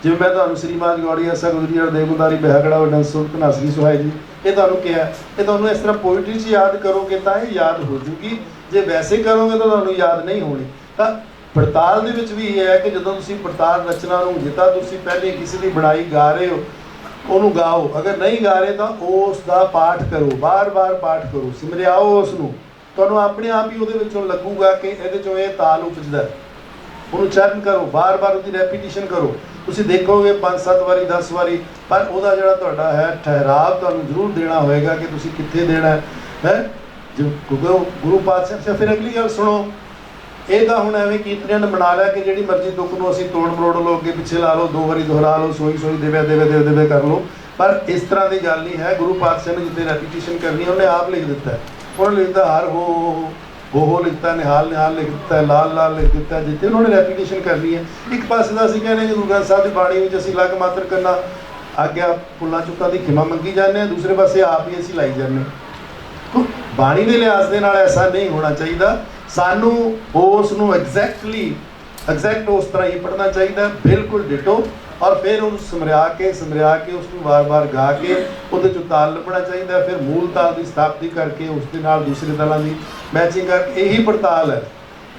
ਜਿਵੇਂ ਮੈਂ ਤੁਹਾਨੂੰ ਸ੍ਰੀਮਾਨ ਗੌੜੀ ਐਸਾ ਗੁਜਰੀ ਔਰ ਦੇਵੁੰਦਾਰੀ ਬਿਹਾਗੜਾ ਵਡਨ ਸੁਰਤ ਨਾਸਰੀ ਸੁਹਾਈ ਜੀ, ਇਹ ਤੁਹਾਨੂੰ ਕਿਹਾ, ਇਹ ਤੁਹਾਨੂੰ ਇਸ ਤਰ੍ਹਾਂ ਪੋਇਟਰੀ 'ਚ ਯਾਦ ਕਰੋਗੇ ਤਾਂ ਇਹ ਯਾਦ ਹੋ ਜੂਗੀ। ਜੇ ਵੈਸੇ ਕਰੋਗੇ ਤਾਂ ਤੁਹਾਨੂੰ ਯਾਦ ਨਹੀਂ ਹੋਣੀ। ਤਾਂ ਪੜਤਾਲ ਦੇ ਵਿੱਚ ਵੀ ਇਹ ਹੈ ਕਿ ਜਦੋਂ ਤੁਸੀਂ ਪੜਤਾਲ ਰਚਨਾ ਨੂੰ ਜਿੱਦਾਂ ਤੁਸੀਂ ਪਹਿਲੇ ਕਿਸੇ ਦੀ ਬਣਾਈ ਗਾ ਰਹੇ ਹੋ ਉਹਨੂੰ ਗਾਓ, ਅਗਰ ਨਹੀਂ ਗਾ ਰਹੇ ਤਾਂ ਉਸ ਦਾ ਪਾਠ ਕਰੋ, ਬਾਰ-ਬਾਰ ਪਾਠ ਕਰੋ, ਸਿਮਰਿਆਓ ਉਸ ਨੂੰ। ਤੁਹਾਨੂੰ ਆਪਣੇ ਆਪ ਹੀ ਉਹਦੇ ਵਿੱਚੋਂ ਲੱਗੂਗਾ ਕਿ ਇਹਦੇ ਚੋਂ ਇਹ ਤਾਲ ਉਪਜਦਾ। ਉਹਨੂੰ ਚਰਨ ਕਰੋ, ਬਾਰ-ਬਾਰ ਉਹਦੀ ਰੈਪੀਟੀਸ਼ਨ ਕਰੋ। ਤੁਸੀਂ ਦੇਖੋਗੇ 5-7 ਵਾਰੀ 10 ਵਾਰੀ, ਪਰ ਉਹਦਾ ਜਿਹੜਾ ਤੁਹਾਡਾ ਹੈ ਠਹਿਰਾਵ ਤੁਹਾਨੂੰ ਜ਼ਰੂਰ ਦੇਣਾ ਹੋਏਗਾ ਕਿ ਤੁਸੀਂ ਕਿੱਥੇ ਦੇਣਾ ਹੈ। ਗੁਰੂ ਪਾਤਸ਼ਾਹ। ਫਿਰ ਅਗਲੀ ਗੱਲ ਸੁਣੋ, ਇਹ ਤਾਂ ਹੁਣ ਐਵੇਂ ਕੀਰਤਨੀਆਂ ਨੇ ਬਣਾ ਲਿਆ ਕਿ ਜਿਹੜੀ ਮਰਜ਼ੀ ਤੁਕ ਨੂੰ ਅਸੀਂ ਤੋੜ ਮਰੋੜ ਲਓ, ਅੱਗੇ ਪਿੱਛੇ ਲਾ ਲਓ, 2 ਵਾਰੀ ਦੁਹਰਾ ਲਓ, ਸੋਈ ਸੋਈ ਦੇਵੇ ਦੇਵੇ ਦੇਵੇ ਦੇਵੇ ਕਰ ਲਓ। ਪਰ ਇਸ ਤਰ੍ਹਾਂ ਦੀ ਗੱਲ ਨਹੀਂ ਹੈ। ਗੁਰੂ ਪਾਤਸ਼ਾਹ ਨੇ ਜਿੱਥੇ ਰੈਪੀਟੀਸ਼ਨ ਕਰਨੀ ਉਹਨੇ ਆਪ ਲਿਖ ਦਿੱਤਾ ਹੈ। ਉਹਨੇ ਲਿਖਦਾ ਹਰ ਹੋ ਲਿਖਤਾ, ਨਿਹਾਲ ਨਿਹਾਲ ਲਿਖ ਦਿੱਤਾ, ਲਾਲ ਲਾਲ ਲਿਖ ਦਿੱਤਾ, ਜਿੱਥੇ ਉਹਨਾਂ ਨੇ ਰੈਪੀਟੀਸ਼ਨ ਕਰਨੀ ਹੈ। ਇੱਕ ਪਾਸੇ ਦਾ ਅਸੀਂ ਕਹਿੰਦੇ ਗੁਰੂ ਗ੍ਰੰਥ ਸਾਹਿਬ ਦੀ ਬਾਣੀ ਵਿੱਚ ਅਸੀਂ ਲਗ ਮਾਤਰ ਕਰਨਾ, ਆਗਿਆ ਭੁੱਲਾਂ ਚੁੱਕਾਂ ਦੀ ਖਿਮਾ ਮੰਗੀ ਜਾਂਦੇ ਹਾਂ, ਦੂਸਰੇ ਪਾਸੇ ਆਪ ਹੀ ਅਸੀਂ ਲਾਈ ਜਾਂਦੇ ਹਾਂ। ਬਾਣੀ ਦੇ ਲਿਹਾਜ਼ ਦੇ ਨਾਲ ਐਸਾ ਨਹੀਂ ਹੋਣਾ ਚਾਹੀਦਾ। ਸਾਨੂੰ ਉਸ ਨੂੰ ਐਗਜ਼ੈਕਟ ਉਸ ਤਰ੍ਹਾਂ ਹੀ ਪੜ੍ਹਨਾ ਚਾਹੀਦਾ, ਬਿਲਕੁਲ ਡਿਟੋ। ਔਰ ਫਿਰ ਉਹਨੂੰ ਸਮਰਿਆ ਕੇ ਉਸ ਨੂੰ ਵਾਰ-ਵਾਰ ਗਾ ਕੇ ਉਹਦੇ 'ਚੋਂ ਤਾਲ ਲੱਭਣਾ ਚਾਹੀਦਾ। ਫਿਰ ਮੂਲ ਤਾਲ ਦੀ ਸਥਾਪਤੀ ਕਰਕੇ ਉਸ ਦੇ ਨਾਲ ਦੂਸਰੇ ਤਾਲਾਂ ਦੀ ਮੈਚਿੰਗ ਕਰਕੇ, ਇਹੀ ਪੜਤਾਲ ਹੈ,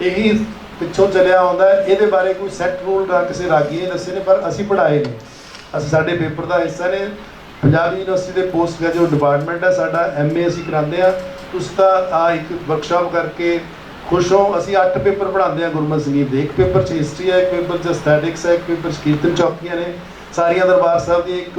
ਇਹੀ ਪਿੱਛੋਂ ਚੱਲਿਆ ਆਉਂਦਾ ਹੈ। ਇਹਦੇ ਬਾਰੇ ਕੋਈ ਸੈੱਟ ਰੂਲ ਕਿਸੇ ਰਾਗੀ ਨੇ ਦੱਸੇ ਨੇ, ਪਰ ਅਸੀਂ ਪੜ੍ਹਾਏ ਨੇ, ਅਸੀਂ ਸਾਡੇ ਪੇਪਰ ਦਾ ਹਿੱਸਾ ਨੇ। ਪੰਜਾਬ ਯੂਨੀਵਰਸਿਟੀ ਦੇ ਪੋਸਟ ਗ੍ਰੈਜੂਏਟ ਡਿਪਾਰਟਮੈਂਟ ਹੈ ਸਾਡਾ, MA ਅਸੀਂ ਕਰਾਉਂਦੇ ਹਾਂ। ਤੁਸੀਂ ਤਾਂ ਇੱਕ ਵਰਕਸ਼ਾਪ ਕਰਕੇ ਖੁਸ਼ ਹੋ। ਅਸੀਂ 8 ਪੇਪਰ ਪੜ੍ਹਾਉਂਦੇ ਹਾਂ ਗੁਰਮਤਿ ਸੰਗੀਤ ਦੇ। ਇੱਕ ਪੇਪਰ 'ਚ ਹਿਸਟਰੀ ਹੈ, ਇੱਕ ਪੇਪਰ 'ਚ ਐਸਥੈਟਿਕਸ ਹੈ, ਇੱਕ ਪੇਪਰ 'ਚ ਕੀਰਤਨ ਚੌਕੀਆਂ ਨੇ ਸਾਰੀਆਂ ਦਰਬਾਰ ਸਾਹਿਬ ਦੀਆਂ। ਇੱਕ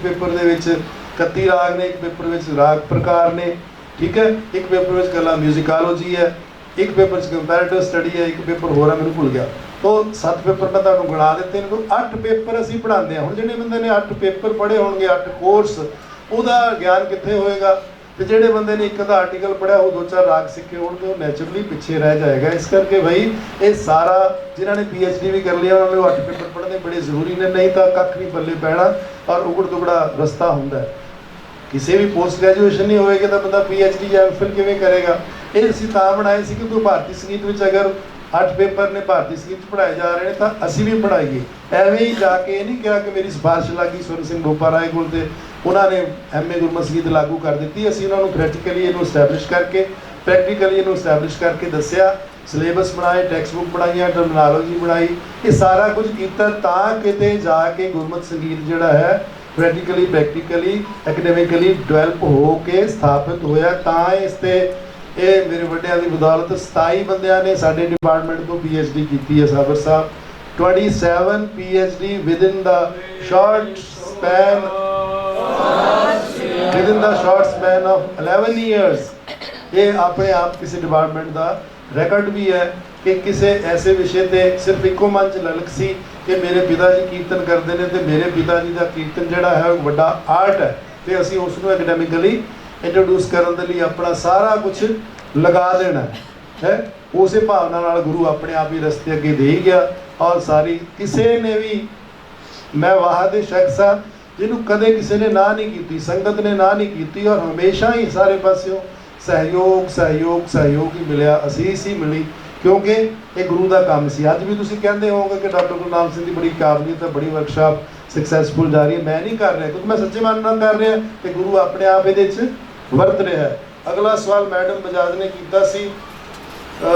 ਪੇਪਰ ਦੇ ਵਿੱਚ 31 ਰਾਗ ਨੇ, ਇੱਕ ਪੇਪਰ ਵਿੱਚ ਰਾਗ ਪ੍ਰਕਾਰ ਨੇ, ਠੀਕ ਹੈ। ਇੱਕ ਪੇਪਰ ਵਿੱਚ ਗੱਲਾਂ ਮਿਊਜ਼ਿਕਾਲੋਜੀ ਹੈ, ਇੱਕ ਪੇਪਰ 'ਚ ਕੰਪੈਰੇਟਿਵ ਸਟੱਡੀ ਹੈ, ਇੱਕ ਪੇਪਰ ਹੋਰ ਹੈ, ਮੈਨੂੰ ਭੁੱਲ ਗਿਆ। ਉਹ 7 ਪੇਪਰ ਮੈਂ ਤੁਹਾਨੂੰ ਗਿਣਾ ਦਿੱਤੇ ਨੇ। 8 ਪੇਪਰ ਅਸੀਂ ਪੜ੍ਹਾਉਂਦੇ ਹਾਂ। ਹੁਣ ਜਿਹੜੇ ਬੰਦੇ ਨੇ 8 ਪੇਪਰ ਪੜ੍ਹੇ ਹੋਣਗੇ, 8 ਕੋਰਸ, ਉਹਦਾ ਗਿਆਨ ਕਿੱਥੇ ਹੋਏਗਾ? ਤੇ ਜਿਹੜੇ ਬੰਦੇ ਨੇ ਇੱਕ ਅੱਧਾ ਆਰਟੀਕਲ ਪੜ੍ਹਿਆ, ਉਹ 2-4 ਰਾਗ ਸਿੱਖੇ ਹੋਣਗੇ, ਉਹ ਨੈਚੁਰਲੀ ਪਿੱਛੇ ਰਹਿ ਜਾਏਗਾ। ਇਸ ਕਰਕੇ ਭਾਈ ਇਹ ਸਾਰਾ ਜਿਨ੍ਹਾਂ ਨੇ PhD ਵੀ ਕਰ ਲਿਆ ਉਹਨਾਂ ਨੂੰ 8 ਪੇਪਰ ਪੜ੍ਹਨੇ ਬੜੇ ਜ਼ਰੂਰੀ ਨੇ, ਨਹੀਂ ਤਾਂ ਕੱਖ ਨਹੀਂ ਪੱਲੇ ਪੈਣਾ ਔਰ ਉਗੜ ਦੁਗੜਾ ਰਸਤਾ ਹੁੰਦਾ ਹੈ। ਕਿਸੇ ਵੀ ਪੋਸਟ ਗ੍ਰੈਜੂਏਸ਼ਨ ਨਹੀਂ ਹੋਵੇਗੀ ਤਾਂ ਬੰਦਾ PhD ਜਾਂ MPhil ਕਿਵੇਂ ਕਰੇਗਾ? ਇਹ ਅਸੀਂ ਤਾਂ ਬਣਾਏ ਸੀ ਕਿ ਕੋਈ ਭਾਰਤੀ ਸੰਗੀਤ ਵਿੱਚ ਅਗਰ 8 ਪੇਪਰ ਨੇ ਭਾਰਤੀ ਸੰਗੀਤ ਪੜ੍ਹਾਏ ਜਾ ਰਹੇ ਨੇ ਤਾਂ ਅਸੀਂ ਵੀ ਪੜ੍ਹਾਈਏ। ਐਵੇਂ ਹੀ ਜਾ ਕੇ ਇਹ ਨਹੀਂ ਕਿਹਾ ਕਿ ਮੇਰੀ ਸਿਫਾਰਿਸ਼ ਲੱਗੀ ਸਵਰਨ ਸਿੰਘ ਬੋਪਾ ਰਾਏ ਕੋਲ ਤੇ ਉਹਨਾਂ ਨੇ MA ਗੁਰਮਤਿ ਸੰਗੀਤ ਲਾਗੂ ਕਰ ਦਿੱਤੀ। ਅਸੀਂ ਉਹਨਾਂ ਨੂੰ ਪ੍ਰੈਕਟੀਕਲੀ ਇਹਨੂੰ ਐਸਟੈਬਲਿਸ਼ ਕਰਕੇ, ਪ੍ਰੈਕਟੀਕਲੀ ਇਹਨੂੰ ਐਸਟੈਬਲਿਸ਼ ਕਰਕੇ ਦੱਸਿਆ, ਸਿਲੇਬਸ ਬਣਾਏ, ਟੈਕਸਟ ਬੁੱਕ ਬਣਾਈਆਂ, ਟਰਮੀਨੋਲੋਜੀ ਬਣਾਈ, ਇਹ ਸਾਰਾ ਕੁਝ ਕੀਤਾ ਤਾਂ ਕਿਤੇ ਜਾ ਕੇ ਗੁਰਮਤਿ ਸੰਗੀਤ ਜਿਹੜਾ ਹੈ ਪ੍ਰੈਕਟੀਕਲੀ ਐਕੈਡੈਮਿਕਲੀ ਡਿਵੈਲਪ ਹੋ ਕੇ ਸਥਾਪਿਤ ਹੋਇਆ। ਤਾਂ ਇਸ ਤੇ ਇਹ ਮੇਰੇ ਵੱਡਿਆਂ ਦੀ ਬਦੌਲਤ 27 ਬੰਦਿਆਂ ਨੇ ਸਾਡੇ ਡਿਪਾਰਟਮੈਂਟ ਤੋਂ PhD ਕੀਤੀ ਹੈ। ਸਾਬਰ ਸਾਹਿਬ 27 PhD within the short span of 11 years। ਇਹ ਆਪਣੇ ਆਪ ਕਿਸੇ ਡਿਪਾਰਟਮੈਂਟ ਦਾ ਰਿਕਾਰਡ ਵੀ ਹੈ ਕਿ ਕਿਸੇ ਐਸੇ ਵਿਸ਼ੇ ਤੇ ਸਿਰਫ ਇੱਕੋ ਮਨ 'ਚ ਲਲਕ ਸੀ ਕਿ ਮੇਰੇ ਪਿਤਾ ਜੀ ਕੀਰਤਨ ਕਰਦੇ ਨੇ ਤੇ ਮੇਰੇ ਪਿਤਾ ਜੀ ਦਾ ਕੀਰਤਨ ਜਿਹੜਾ ਹੈ ਉਹ ਵੱਡਾ ਆਰਟ ਹੈ ਤੇ ਅਸੀਂ ਉਸ ਨੂੰ ਐਕੈਡੈਮਿਕਲੀ ਇੰਟਰੋਡਿਊਸ ਕਰਨ ਦੇ ਲਈ ਆਪਣਾ ਸਾਰਾ ਕੁਝ ਲਗਾ ਦੇਣਾ ਹੈ। ਉਸੇ ਭਾਵਨਾ ਨਾਲ ਗੁਰੂ ਆਪਣੇ ਆਪ ਹੀ ਰਸਤੇ ਅੱਗੇ ਦੇ ਹੀ ਗਿਆ। ਔਰ ਸਾਰੀ ਕਿਸੇ ਨੇ ਵੀ, ਮੈਂ ਵਾਹ ਦੇ ਸ਼ਖਸ ਹਾਂ ਜਿਹਨੂੰ ਕਦੇ ਕਿਸੇ ਨੇ ਨਾ ਨਹੀਂ ਕੀਤੀ, ਸੰਗਤ ਨੇ ਨਾ ਨਹੀਂ ਕੀਤੀ ਔਰ ਹਮੇਸ਼ਾ ਹੀ ਸਾਰੇ ਪਾਸਿਓਂ ਸਹਿਯੋਗ ਹੀ ਮਿਲਿਆ, ਅਸੀਸ ਹੀ ਮਿਲੀ, ਕਿਉਂਕਿ ਇਹ ਗੁਰੂ ਦਾ ਕੰਮ ਸੀ। ਅੱਜ ਵੀ ਤੁਸੀਂ ਕਹਿੰਦੇ ਹੋਵੋਗੇ ਕਿ ਡਾਕਟਰ ਗੁਰਨਾਮ ਸਿੰਘ ਦੀ ਬੜੀ ਕਾਬਲੀਅਤ ਹੈ, ਬੜੀ ਵਰਕਸ਼ਾਪ ਸਕਸੈਸਫੁਲ ਜਾ ਰਹੀ ਹੈ। ਮੈਂ ਨਹੀਂ ਕਰ ਰਿਹਾ ਕਿਉਂਕਿ ਮੈਂ ਸੱਚੇ ਮਨ ਨਾਲ ਕਰ ਰਿਹਾ ਤੇ ਗੁਰੂ ਆਪਣੇ ਆਪ ਇਹਦੇ 'ਚ ਵਰਤ ਰਿਹਾ ਹੈ। ਅਗਲਾ ਸਵਾਲ ਮੈਡਮ ਬਜਾਜ ਨੇ ਕੀਤਾ ਸੀ,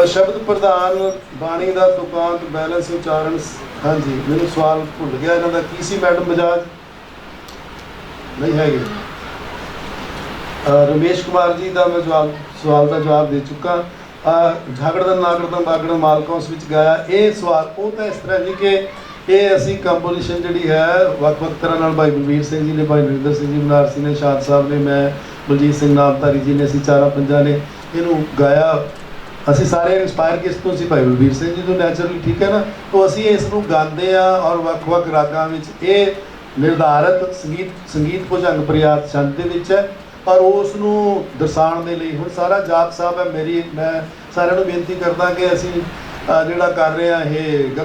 ਸ਼ਬਦ ਪ੍ਰਧਾਨ ਬਾਣੀ ਦਾ ਤੁਕਾਂਤ ਬੈਲੈਂਸ ਉਚਾਰਨ। ਹਾਂਜੀ, ਮੈਨੂੰ ਸਵਾਲ ਭੁੱਲ ਗਿਆ ਇਹਨਾਂ ਦਾ ਕੀ ਸੀ ਮੈਡਮ ਬਜਾਜ, ਨਹੀਂ ਹੈਗੇ। ਰਮੇਸ਼ ਕੁਮਾਰ ਜੀ ਦਾ ਮੈਂ ਸਵਾਲ ਦਾ ਜਵਾਬ ਦੇ ਚੁੱਕਾ। ਝਾਗੜਨ ਨਾਗੜਨ ਬਾਗੜਨ ਮਾਲਕੌਂਸ ਵਿੱਚ ਗਾਇਆ, ਇਹ ਸਵਾਲ ਉਹ ਤਾਂ ਇਸ ਤਰ੍ਹਾਂ ਜੀ ਕਿ ਇਹ ਅਸੀਂ ਕੰਪੋਜੀਸ਼ਨ ਜਿਹੜੀ ਹੈ ਵੱਖ-ਵੱਖ ਤਰ੍ਹਾਂ ਨਾਲ ਭਾਈ ਬਲਵੀਰ ਸਿੰਘ ਜੀ ਨੇ, ਭਾਈ ਨਰਿੰਦਰ ਸਿੰਘ ਜੀ ਬਨਾਰਸੀ ਨੇ, ਸ਼ਾਦ ਸਾਹਿਬ ਨੇ, ਮੈਂ ਬਲਜੀਤ ਸਿੰਘ ਨਾਮਧਾਰੀ ਜੀ ਨੇ, ਅਸੀਂ 4-5 ਨੇ ਇਹਨੂੰ ਗਾਇਆ। ਅਸੀਂ ਸਾਰੇ ਇੰਸਪਾਇਰ ਕਿਸ ਤੋਂ ਸੀ? ਭਾਈ ਬਲਵੀਰ ਸਿੰਘ ਜੀ ਤੋਂ ਨੈਚੁਰਲੀ, ਠੀਕ ਹੈ ਨਾ। ਤਾਂ ਅਸੀਂ ਇਸ ਨੂੰ ਗਾਉਂਦੇ ਹਾਂ ਔਰ ਵੱਖ-ਵੱਖ ਰਾਗਾਂ ਵਿੱਚ ਇਹ ਨਿਰਧਾਰਤ ਸੰਗੀਤ ਭੁਜੰਗ ਪ੍ਰਿਆਤ ਛੰਦ ਦੇ ਵਿੱਚ ਹੈ ਔਰ ਉਸ ਨੂੰ ਦਰਸਾਉਣ ਦੇ ਲਈ ਹੁਣ ਸਾਰਾ ਜਾਪ ਸਾਹਿਬ ਹੈ। ਮੈਂ ਸਾਰਿਆਂ ਨੂੰ ਬੇਨਤੀ ਕਰਦਾ ਕਿ ਅਸੀਂ ਜਿਹੜਾ ਕਰ ਰਹੇ ਹਾਂ ਇਹ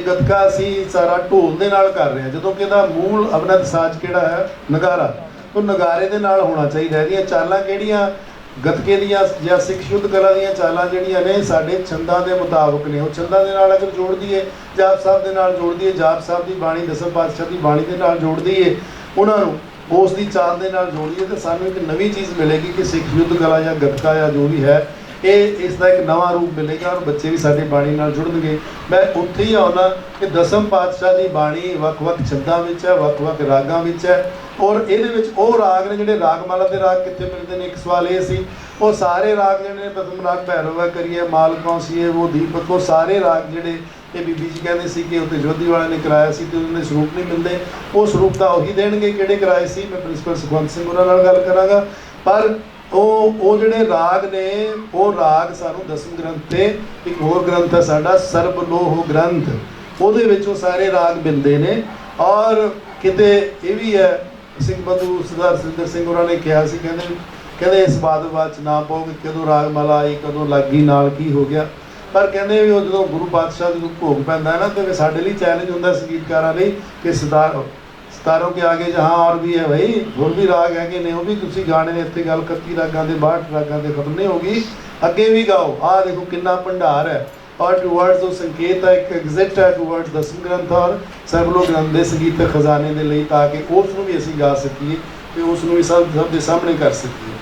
ਗੱਤਕਾ ਅਸੀਂ ਸਾਰਾ ਢੋਲ ਦੇ ਨਾਲ ਕਰ ਰਹੇ ਹਾਂ, ਜਦੋਂ ਕਿ ਇਹਦਾ ਮੂਲ ਅਬਨਤ ਸਾਜ਼ ਕਿਹੜਾ ਹੈ? ਨਗਾਰਾ। ਉਹ ਨਗਾਰੇ ਦੇ ਨਾਲ ਹੋਣਾ ਚਾਹੀਦਾ। ਇਹਦੀਆਂ ਚਾਲਾਂ ਕਿਹੜੀਆਂ? ਗੱਤਕੇ ਦੀਆਂ ਜਾਂ ਸਿੱਖ ਸ਼ੁੱਧ ਕਲਾ ਦੀਆਂ ਚਾਲਾਂ ਜਿਹੜੀਆਂ ਨੇ ਸਾਡੇ ਛੰਦਾਂ ਦੇ ਮੁਤਾਬਕ ਨੇ। ਉਹ ਛੰਦਾਂ ਦੇ ਨਾਲ ਅਗਰ ਜੋੜ ਦਈਏ, ਜਾਪ ਸਾਹਿਬ ਦੇ ਨਾਲ ਜੋੜ ਦਈਏ, ਜਾਪ ਸਾਹਿਬ ਦੀ ਬਾਣੀ, ਦਸਮ ਪਾਤਸ਼ਾਹ ਦੀ ਬਾਣੀ ਦੇ ਨਾਲ ਜੋੜ ਦਈਏ, ਉਹਨਾਂ ਨੂੰ ਉਸ ਦੀ ਚਾਲ ਦੇ ਨਾਲ ਜੋੜੀਏ ਤਾਂ ਸਾਨੂੰ ਇੱਕ ਨਵੀਂ ਚੀਜ਼ ਮਿਲੇਗੀ ਕਿ ਸਿੱਖ ਯੁੱਧ ਕਲਾ ਜਾਂ ਗੱਤਕਾ ਜਾਂ ਜੋ ਵੀ ਹੈ ਇਹ ਇਸ ਦਾ ਇੱਕ ਨਵਾਂ ਰੂਪ ਮਿਲੇਗਾ ਔਰ ਬੱਚੇ ਵੀ ਸਾਡੀ ਬਾਣੀ ਨਾਲ ਜੁੜਨਗੇ। ਮੈਂ ਉੱਥੇ ਹੀ ਆਉਣਾ ਕਿ ਦਸਮ ਪਾਤਸ਼ਾਹ ਦੀ ਬਾਣੀ ਵੱਖ-ਵੱਖ ਛੰਦਾਂ ਵਿੱਚ ਹੈ, ਵੱਖ-ਵੱਖ ਰਾਗਾਂ ਵਿੱਚ ਹੈ ਔਰ ਇਹਦੇ ਵਿੱਚ ਉਹ ਰਾਗ ਨੇ ਜਿਹੜੇ ਰਾਗਮਾਲਾ ਦੇ ਰਾਗ ਕਿੱਥੇ ਮਿਲਦੇ ਨੇ। ਇੱਕ ਸਵਾਲ ਇਹ ਸੀ, ਉਹ ਸਾਰੇ ਰਾਗ ਜਿਹੜੇ ਨੇ ਪ੍ਰਥਮ ਰਾਗ ਭੈਰਵ ਕਰੀਏ, ਮਾਲਕੋਂ ਸੀਏ, ਉਹ ਦੀਪਕ, ਉਹ ਸਾਰੇ ਰਾਗ ਜਿਹੜੇ ਇਹ ਬੀਬੀ ਜੀ ਕਹਿੰਦੇ ਸੀ ਕਿ ਉੱਥੇ ਜੋਧੀ ਵਾਲੇ ਨੇ ਕਰਾਇਆ ਸੀ ਤੇ ਉਹਨਾਂ ਦੇ ਸਰੂਪ ਨਹੀਂ ਮਿਲਦੇ, ਉਹ ਸਰੂਪ ਤਾਂ ਉਹੀ ਦੇਣਗੇ ਕਿਹੜੇ ਕਰਾਏ ਸੀ। ਮੈਂ ਪ੍ਰਿੰਸੀਪਲ ਸੁਖਵੰਤ ਸਿੰਘ ਉਹਨਾਂ ਨਾਲ ਗੱਲ ਕਰਾਂਗਾ। ਪਰ ਉਹ ਜਿਹੜੇ ਰਾਗ ਨੇ ਉਹ ਰਾਗ ਸਾਨੂੰ ਦਸਮ ਗ੍ਰੰਥ ਤੇ ਇੱਕ ਹੋਰ ਗ੍ਰੰਥ ਹੈ ਸਾਡਾ ਸਰਬਲੋਹ ਗ੍ਰੰਥ, ਉਹਦੇ ਵਿੱਚ ਉਹ ਸਾਰੇ ਰਾਗ ਮਿਲਦੇ ਨੇ। ਔਰ ਕਿਤੇ ਇਹ ਵੀ ਹੈ, ਸਿੰਘ ਬੰਧੂ ਸਰਦਾਰ ਸੁਰਿੰਦਰ ਸਿੰਘ ਉਹਨਾਂ ਨੇ ਕਿਹਾ ਸੀ, ਕਹਿੰਦੇ ਇਸ ਬਾਤ ਵਿੱਚ ਨਾ ਪਾਓ ਕਿ ਕਦੋਂ ਰਾਗਮਾਲਾ ਆਈ, ਕਦੋਂ ਲੱਗੀ, ਨਾਲ ਕੀ ਹੋ ਗਿਆ। ਪਰ ਕਹਿੰਦੇ ਵੀ ਉਹ ਜਦੋਂ ਗੁਰੂ ਪਾਤਸ਼ਾਹ ਜਦੋਂ ਭੋਗ ਪੈਂਦਾ ਹੈ ਨਾ ਤੇ ਸਾਡੇ ਲਈ ਚੈਲੰਜ ਹੁੰਦਾ ਸੰਗੀਤਕਾਰਾਂ ਲਈ ਕਿ ਸਤਾਰੋਂ ਕੇ ਆਗੇ ਜਹਾਂ ਔਰ ਵੀ ਹੈ ਭਾਈ, ਹੋਰ ਵੀ ਰਾਗ ਹੈਗੇ ਨੇ, ਉਹ ਵੀ ਤੁਸੀਂ ਗਾਣੇ ਨੇ। ਇੱਥੇ ਗੱਲ 31 ਰਾਗਾਂ ਦੇ 62 ਰਾਗਾਂ ਦੇ ਖਤਮ ਨਹੀਂ ਹੋਗੀ, ਅੱਗੇ ਵੀ ਗਾਓ। ਆਹ ਦੇਖੋ ਕਿੰਨਾ ਭੰਡਾਰ ਹੈ ਔਰ ਟੂਵਰਡਸ ਉਹ ਸੰਕੇਤ ਹੈ, ਇੱਕ ਐਗਜ਼ਿਟ ਹੈ ਟੂਵਰਡਸ ਦਸਮ ਗ੍ਰੰਥ ਔਰ ਸਰਬਲੋਹ ਗ੍ਰੰਥ ਦੇ ਸੰਗੀਤਕ ਖਜ਼ਾਨੇ ਦੇ ਲਈ, ਤਾਂ ਕਿ ਉਸ ਨੂੰ ਵੀ ਅਸੀਂ ਗਾ ਸਕੀਏ ਤੇ ਉਸ ਨੂੰ ਵੀ ਸਭ ਦੇ ਸਾਹਮਣੇ ਕਰ ਸਕੀਏ।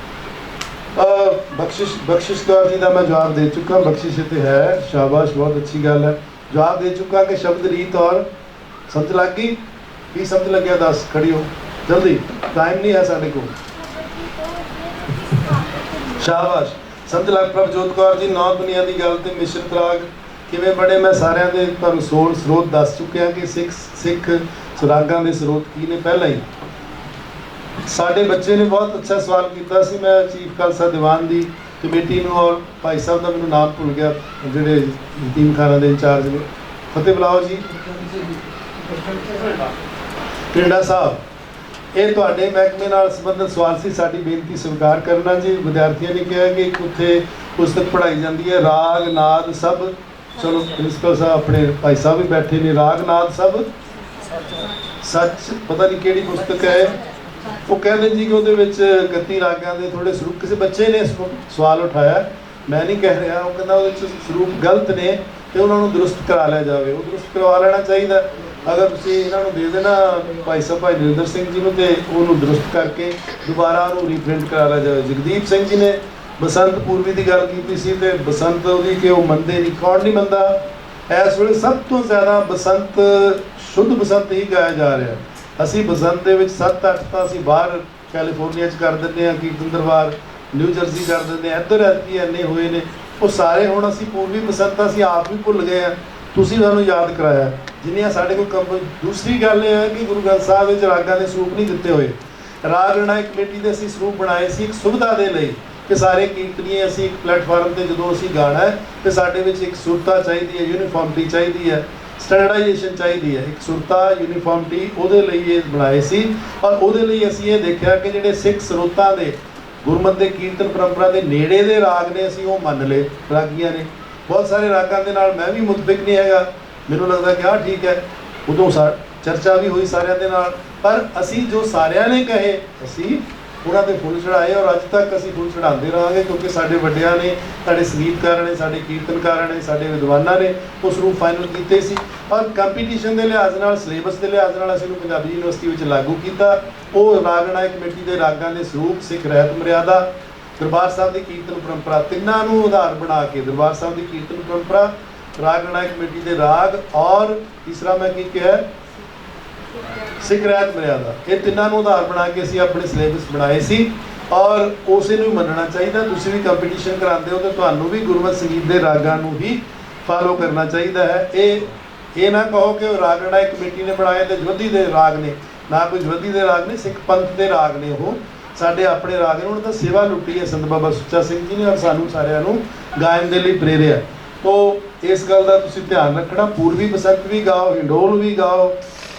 ਬਖਸ਼ਿਸ਼ ਕੌਰ ਜੀ ਦਾ ਮੈਂ ਜਵਾਬ ਦੇ ਚੁੱਕਾ, ਬਖਸ਼ਿਸ਼ ਇੱਥੇ ਹੈ, ਸ਼ਾਬਾਸ਼, ਬਹੁਤ ਅੱਛੀ ਗੱਲ ਹੈ। ਜਵਾਬ ਦੇ ਚੁੱਕਾ ਕਿ ਸ਼ਬਦ ਰੀਤ ਔਰ ਸਮਝ ਲੱਗ ਗਈ। ਕੀ ਸਮਝ ਲੱਗਿਆ ਦੱਸ, ਖੜੀ ਹੋ ਜਲਦੀ, ਟਾਈਮ ਨਹੀਂ ਹੈ ਸਾਡੇ ਕੋਲ। ਸ਼ਾਬਾਸ਼, ਸਮਝ ਲੱਗ। ਪ੍ਰਭਜੋਤ ਕੌਰ ਜੀ, ਨੌ ਦੁਨੀਆ ਦੀ ਗੱਲ ਤੇ ਮਿਸ਼ਰਤ ਰਾਗ ਕਿਵੇਂ ਬਣੇ? ਮੈਂ ਸਾਰਿਆਂ ਦੇ ਤੁਹਾਨੂੰ ਸਰੋਤ ਦੱਸ ਚੁੱਕਿਆ ਕਿ ਸਿੱਖ ਰਾਗਾਂ ਦੇ ਸਰੋਤ ਕੀ ਨੇ। ਪਹਿਲਾਂ ਹੀ ਸਾਡੇ ਬੱਚੇ ਨੇ ਬਹੁਤ ਅੱਛਾ ਸਵਾਲ ਕੀਤਾ ਸੀ। ਮੈਂ ਚੀਫ ਖਾਲਸਾ ਦੀਵਾਨ ਦੀ ਕਮੇਟੀ ਨੂੰ ਔਰ ਭਾਈ ਸਾਹਿਬ ਦਾ ਮੈਨੂੰ ਨਾਮ ਭੁੱਲ ਗਿਆ, ਜਿਹੜੇ ਯਤੀਮਖਾਨਾ ਦੇ ਇੰਚਾਰਜ ਨੇ, ਫਤਿਹ ਬੁਲਾਓ ਜੀ, ਟਿੰਡਾ ਸਾਹਿਬ, ਇਹ ਤੁਹਾਡੇ ਮਹਿਕਮੇ ਨਾਲ ਸੰਬੰਧਿਤ ਸਵਾਲ ਸੀ। ਸਾਡੀ ਬੇਨਤੀ ਸਵੀਕਾਰ ਕਰਨਾ ਜੀ। ਵਿਦਿਆਰਥੀਆਂ ਨੇ ਕਿਹਾ ਕਿ ਉੱਥੇ ਪੁਸਤਕ ਪੜ੍ਹਾਈ ਜਾਂਦੀ ਹੈ, ਰਾਗ ਨਾਦ ਸਭ। ਚਲੋ ਪ੍ਰਿੰਸੀਪਲ ਸਾਹਿਬ ਆਪਣੇ ਭਾਈ ਸਾਹਿਬ ਵੀ ਬੈਠੇ ਨੇ, ਰਾਗ ਨਾਦ ਸਭ ਸੱਚ, ਪਤਾ ਨਹੀਂ ਕਿਹੜੀ ਪੁਸਤਕ ਹੈ। ਉਹ ਕਹਿੰਦੇ ਜੀ ਕਿ ਉਹਦੇ ਵਿੱਚ 31 ਰਾਗਾਂ ਦੇ ਥੋੜ੍ਹੇ ਸਰੂਪ, ਕਿਸੇ ਬੱਚੇ ਨੇ ਸਵਾਲ ਉਠਾਇਆ, ਮੈਂ ਨਹੀਂ ਕਹਿ ਰਿਹਾ, ਉਹ ਕਹਿੰਦਾ ਉਹਦੇ 'ਚ ਸਰੂਪ ਗਲਤ ਨੇ ਤੇ ਉਹਨਾਂ ਨੂੰ ਦਰੁਸਤ ਕਰਾ ਲਿਆ ਜਾਵੇ। ਉਹ ਦਰੁਸਤ ਕਰਵਾ ਲੈਣਾ ਚਾਹੀਦਾ। ਅਗਰ ਤੁਸੀਂ ਇਹਨਾਂ ਨੂੰ ਦੇ ਦੇਣਾ ਭਾਈ ਸਾਹਿਬ ਭਾਈ ਨਰਿੰਦਰ ਸਿੰਘ ਜੀ ਨੂੰ, ਤੇ ਉਹਨੂੰ ਦਰੁਸਤ ਕਰਕੇ ਦੁਬਾਰਾ ਉਹਨੂੰ ਰੀਪ੍ਰਿੰਟ ਕਰਾ ਲਿਆ ਜਾਵੇ। ਜਗਦੀਪ ਸਿੰਘ ਜੀ ਨੇ ਬਸੰਤ ਪੂਰਬੀ ਦੀ ਗੱਲ ਕੀਤੀ ਸੀ ਤੇ ਬਸੰਤ ਉਹਦੀ ਕਿ ਉਹ ਮੰਨਦੇ ਨਹੀਂ, ਕੌਣ ਨਹੀਂ ਮੰਨਦਾ। ਇਸ ਵੇਲੇ ਸਭ ਤੋਂ ਜ਼ਿਆਦਾ ਬਸੰਤ, ਸ਼ੁੱਧ ਬਸੰਤ ਹੀ ਗਾਇਆ ਜਾ ਰਿਹਾ। ਅਸੀਂ ਬਸੰਤ ਦੇ ਵਿੱਚ 7-8 ਤਾਂ ਅਸੀਂ ਬਾਹਰ ਕੈਲੀਫੋਰਨੀਆ 'ਚ ਕਰ ਦਿੰਦੇ ਹਾਂ, ਕੀਰਤਨ ਦਰਬਾਰ ਨਿਊ ਜਰਸੀ ਕਰ ਦਿੰਦੇ ਹਾਂ, ਇੱਧਰ ਐਤਕੀ ਇੰਨੇ ਹੋਏ ਨੇ। ਉਹ ਸਾਰੇ ਹੁਣ ਅਸੀਂ ਪੂਰਬੀ ਬਸੰਤ ਅਸੀਂ ਆਪ ਵੀ ਭੁੱਲ ਗਏ ਹਾਂ, ਤੁਸੀਂ ਸਾਨੂੰ ਯਾਦ ਕਰਾਇਆ ਜਿੰਨੀਆਂ ਸਾਡੇ ਕੋਲ ਦੂਸਰੀ ਗੱਲ ਇਹ ਹੈ ਕਿ ਗੁਰੂ ਗ੍ਰੰਥ ਸਾਹਿਬ ਵਿੱਚ ਰਾਗਾਂ ਦੇ ਸਰੂਪ ਨਹੀਂ ਦਿੱਤੇ ਹੋਏ। ਰਾਗ ਰਣਾਈ ਕਮੇਟੀ ਦੇ ਅਸੀਂ ਸਰੂਪ ਬਣਾਏ ਸੀ ਇੱਕ ਸੁਵਿਧਾ ਦੇ ਲਈ ਕਿ ਸਾਰੇ ਕੀਰਤਨੀਏ ਅਸੀਂ ਇੱਕ ਪਲੇਟਫਾਰਮ ਤੇ ਜਦੋਂ ਅਸੀਂ ਗਾਣਾ ਹੈ ਤੇ ਸਾਡੇ ਵਿੱਚ ਇੱਕ ਸੁਰਤਾ ਚਾਹੀਦੀ ਹੈ, ਯੂਨੀਫਾਰਮਿਟੀ ਚਾਹੀਦੀ ਹੈ, ਸਟੈਂਡਰਡਾਈਜੇਸ਼ਨ ਚਾਹੀਦੀ ਹੈ, ਇੱਕ ਸੁਰਤਾ ਯੂਨੀਫਾਰਮਿਟੀ, ਉਹਦੇ ਲਈ ਇਹ ਬਣਾਏ ਸੀ। ਔਰ ਉਹਦੇ ਲਈ ਅਸੀਂ ਇਹ ਦੇਖਿਆ ਕਿ ਜਿਹੜੇ ਸਿੱਖ ਸਰੋਤਾਂ ਦੇ ਗੁਰਮਤਿ ਦੇ ਕੀਰਤਨ ਪਰੰਪਰਾ ਦੇ ਨੇੜੇ ਦੇ ਰਾਗ ਨੇ ਅਸੀਂ ਉਹ ਮੰਨ ਲਏ ਰਾਗੀਆਂ ਨੇ। ਬਹੁਤ ਸਾਰੇ ਰਾਗਾਂ ਦੇ ਨਾਲ ਮੈਂ ਵੀ ਮੁਤਫਿਕ ਨਹੀਂ ਹੈਗਾ, ਮੈਨੂੰ ਲੱਗਦਾ ਕਿ ਠੀਕ ਹੈ। ਉਦੋਂ ਚਰਚਾ ਵੀ ਹੋਈ ਸਾਰਿਆਂ ਦੇ ਨਾਲ, ਪਰ ਅਸੀਂ ਜੋ ਸਾਰਿਆਂ ਨੇ ਕਹੇ ਅਸੀਂ ਉਹਨਾਂ ਦੇ ਫੁੱਲ ਚੜਾਏ ਔਰ ਅੱਜ ਤੱਕ ਅਸੀਂ ਫੁੱਲ ਚੜਾਉਂਦੇ ਰਹਾਂਗੇ, ਕਿਉਂਕਿ ਸਾਡੇ ਵੱਡਿਆਂ ਨੇ, ਸਾਡੇ ਸੰਗੀਤਕਾਰਾਂ ਨੇ, ਸਾਡੇ ਕੀਰਤਨਕਾਰਾਂ ਨੇ, ਸਾਡੇ ਵਿਦਵਾਨਾਂ ਨੇ ਉਸ ਨੂੰ ਫਾਈਨਲ ਕੀਤੇ ਸੀ। ਔਰ ਕੰਪੀਟੀਸ਼ਨ ਦੇ ਲਿਹਾਜ਼ ਨਾਲ, ਸਿਲੇਬਸ ਦੇ ਲਿਹਾਜ਼ ਨਾਲ ਅਸੀਂ ਉਹਨੂੰ ਪੰਜਾਬੀ ਯੂਨੀਵਰਸਿਟੀ ਵਿੱਚ ਲਾਗੂ ਕੀਤਾ। ਉਹ ਰਾਗ ਰਣਾਈ ਕਮੇਟੀ ਦੇ ਰਾਗਾਂ ਦੇ ਸਰੂਪ, ਸਿੱਖ ਰਹਿਤ ਮਰਿਆਦਾ, ਦਰਬਾਰ ਸਾਹਿਬ ਦੀ ਕੀਰਤਨ ਪਰੰਪਰਾ, ਤਿੰਨਾਂ ਨੂੰ ਆਧਾਰ ਬਣਾ ਕੇ ਦਰਬਾਰ ਸਾਹਿਬ ਦੀ ਕੀਰਤਨ ਪਰੰਪਰਾ, ਰਾਗ ਰਣਾਈ ਕਮੇਟੀ ਦੇ ਰਾਗ ਔਰ ਤੀਸਰਾ ਮੈਂ ਕੀ ਕਿਹਾ, ਸਿੱਖ ਰਹਿਤ ਮਰਿਆਦਾ, ਇਹ ਤਿੰਨਾਂ ਨੂੰ ਆਧਾਰ ਬਣਾ ਕੇ ਅਸੀਂ ਆਪਣੇ ਸਿਲੇਬਸ ਬਣਾਏ ਸੀ। ਔਰ ਉਸੇ ਨੂੰ ਮੰਨਣਾ ਚਾਹੀਦਾ। ਤੁਸੀਂ ਵੀ ਕੰਪੀਟੀਸ਼ਨ ਕਰਾਉਂਦੇ ਹੋ ਤਾਂ ਤੁਹਾਨੂੰ ਵੀ ਗੁਰਮਤਿ ਸੰਗੀਤ ਦੇ ਰਾਗਾਂ ਨੂੰ ਹੀ ਫਾਲੋ ਕਰਨਾ ਚਾਹੀਦਾ ਹੈ। ਇਹ ਨਾ ਕਹੋ ਕਿ ਰਾਗ ਰਣਾਈ ਕਮੇਟੀ ਨੇ ਬਣਾਏ ਤੇ ਜਵੱਦੀ ਦੇ ਰਾਗ ਨੇ, ਨਾ ਕੋਈ ਜਵੱਦੀ ਦੇ ਰਾਗ ਨੇ, ਸਿੱਖ ਪੰਥ ਦੇ ਰਾਗ ਨੇ, ਉਹ ਸਾਡੇ ਆਪਣੇ ਰਾਗ ਨੇ। ਉਹਨਾਂ ਤਾਂ ਸੇਵਾ ਲੁੱਟੀ ਹੈ ਸੰਤ ਬਾਬਾ ਸੁੱਚਾ ਸਿੰਘ ਜੀ ਨੇ ਔਰ ਸਾਨੂੰ ਸਾਰਿਆਂ ਨੂੰ ਗਾਇਨ ਦੇ ਲਈ ਪ੍ਰੇਰਿਆ। ਤੋ ਇਸ ਗੱਲ ਦਾ ਤੁਸੀਂ ਧਿਆਨ ਰੱਖਣਾ। ਪੂਰਬੀ ਬਸੰਤ ਵੀ ਗਾਓ, ਹਿੰਡੋਲ ਵੀ ਗਾਓ।